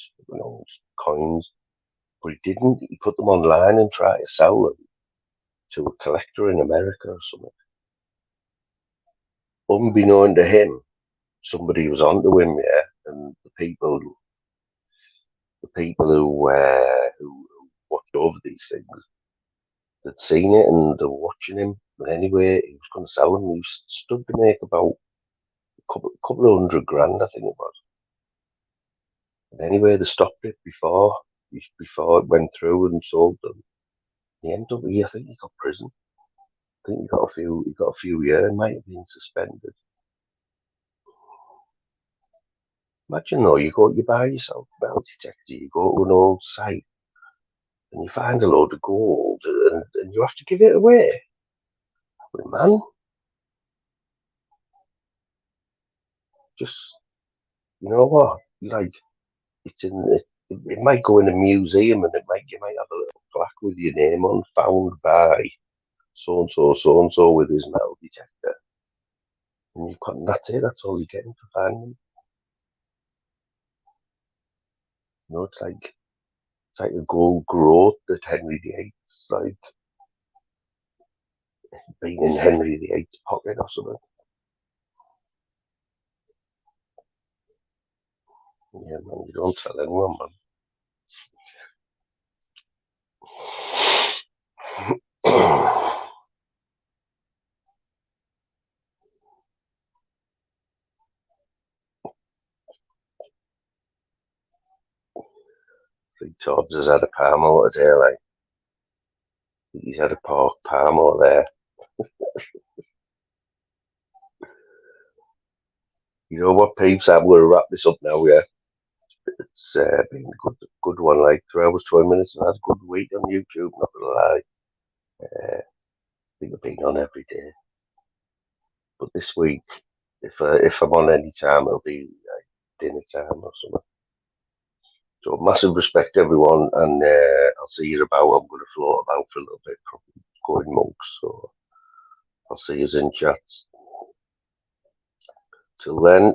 coins, but he didn't. He put them online and tried to sell them to a collector in America or something. Unbeknown to him, somebody was onto him, and the people who watch over these things, they'd seen it and they were watching him. But anyway, he was going to sell them. He stood to make about a couple of $100,000, I think it was. And anyway, they stopped it before it went through and sold them. He ended up, I think he got prison. I think he got a few years, might have been suspended. Imagine though, you buy yourself a metal detector, you go to an old site, and you find a load of gold, and you have to give it away. But man, just, you know what? Like, it might go in a museum, and you might have a little plaque with your name on, found by so and so with his metal detector, and that's it. That's all you're getting for finding them. It's like a gold groat that Henry VIII's like been in Henry VIII's pocket or something. Yeah, man, you don't tell anyone, man. Tobbs has had a Palmo today, like he's had a pork Palmo there. You know what, peeps? I'm going to wrap this up now. Yeah, it's been a good one. Like 3 hours, 20 minutes, and had a good week on YouTube. Not gonna lie, I think I've been on every day. But this week, if I'm on any time, it'll be like dinner time or something. So massive respect, everyone, and I'll see you about. I'm going to float about for a little bit, probably going monks. So I'll see you in chats. Till then,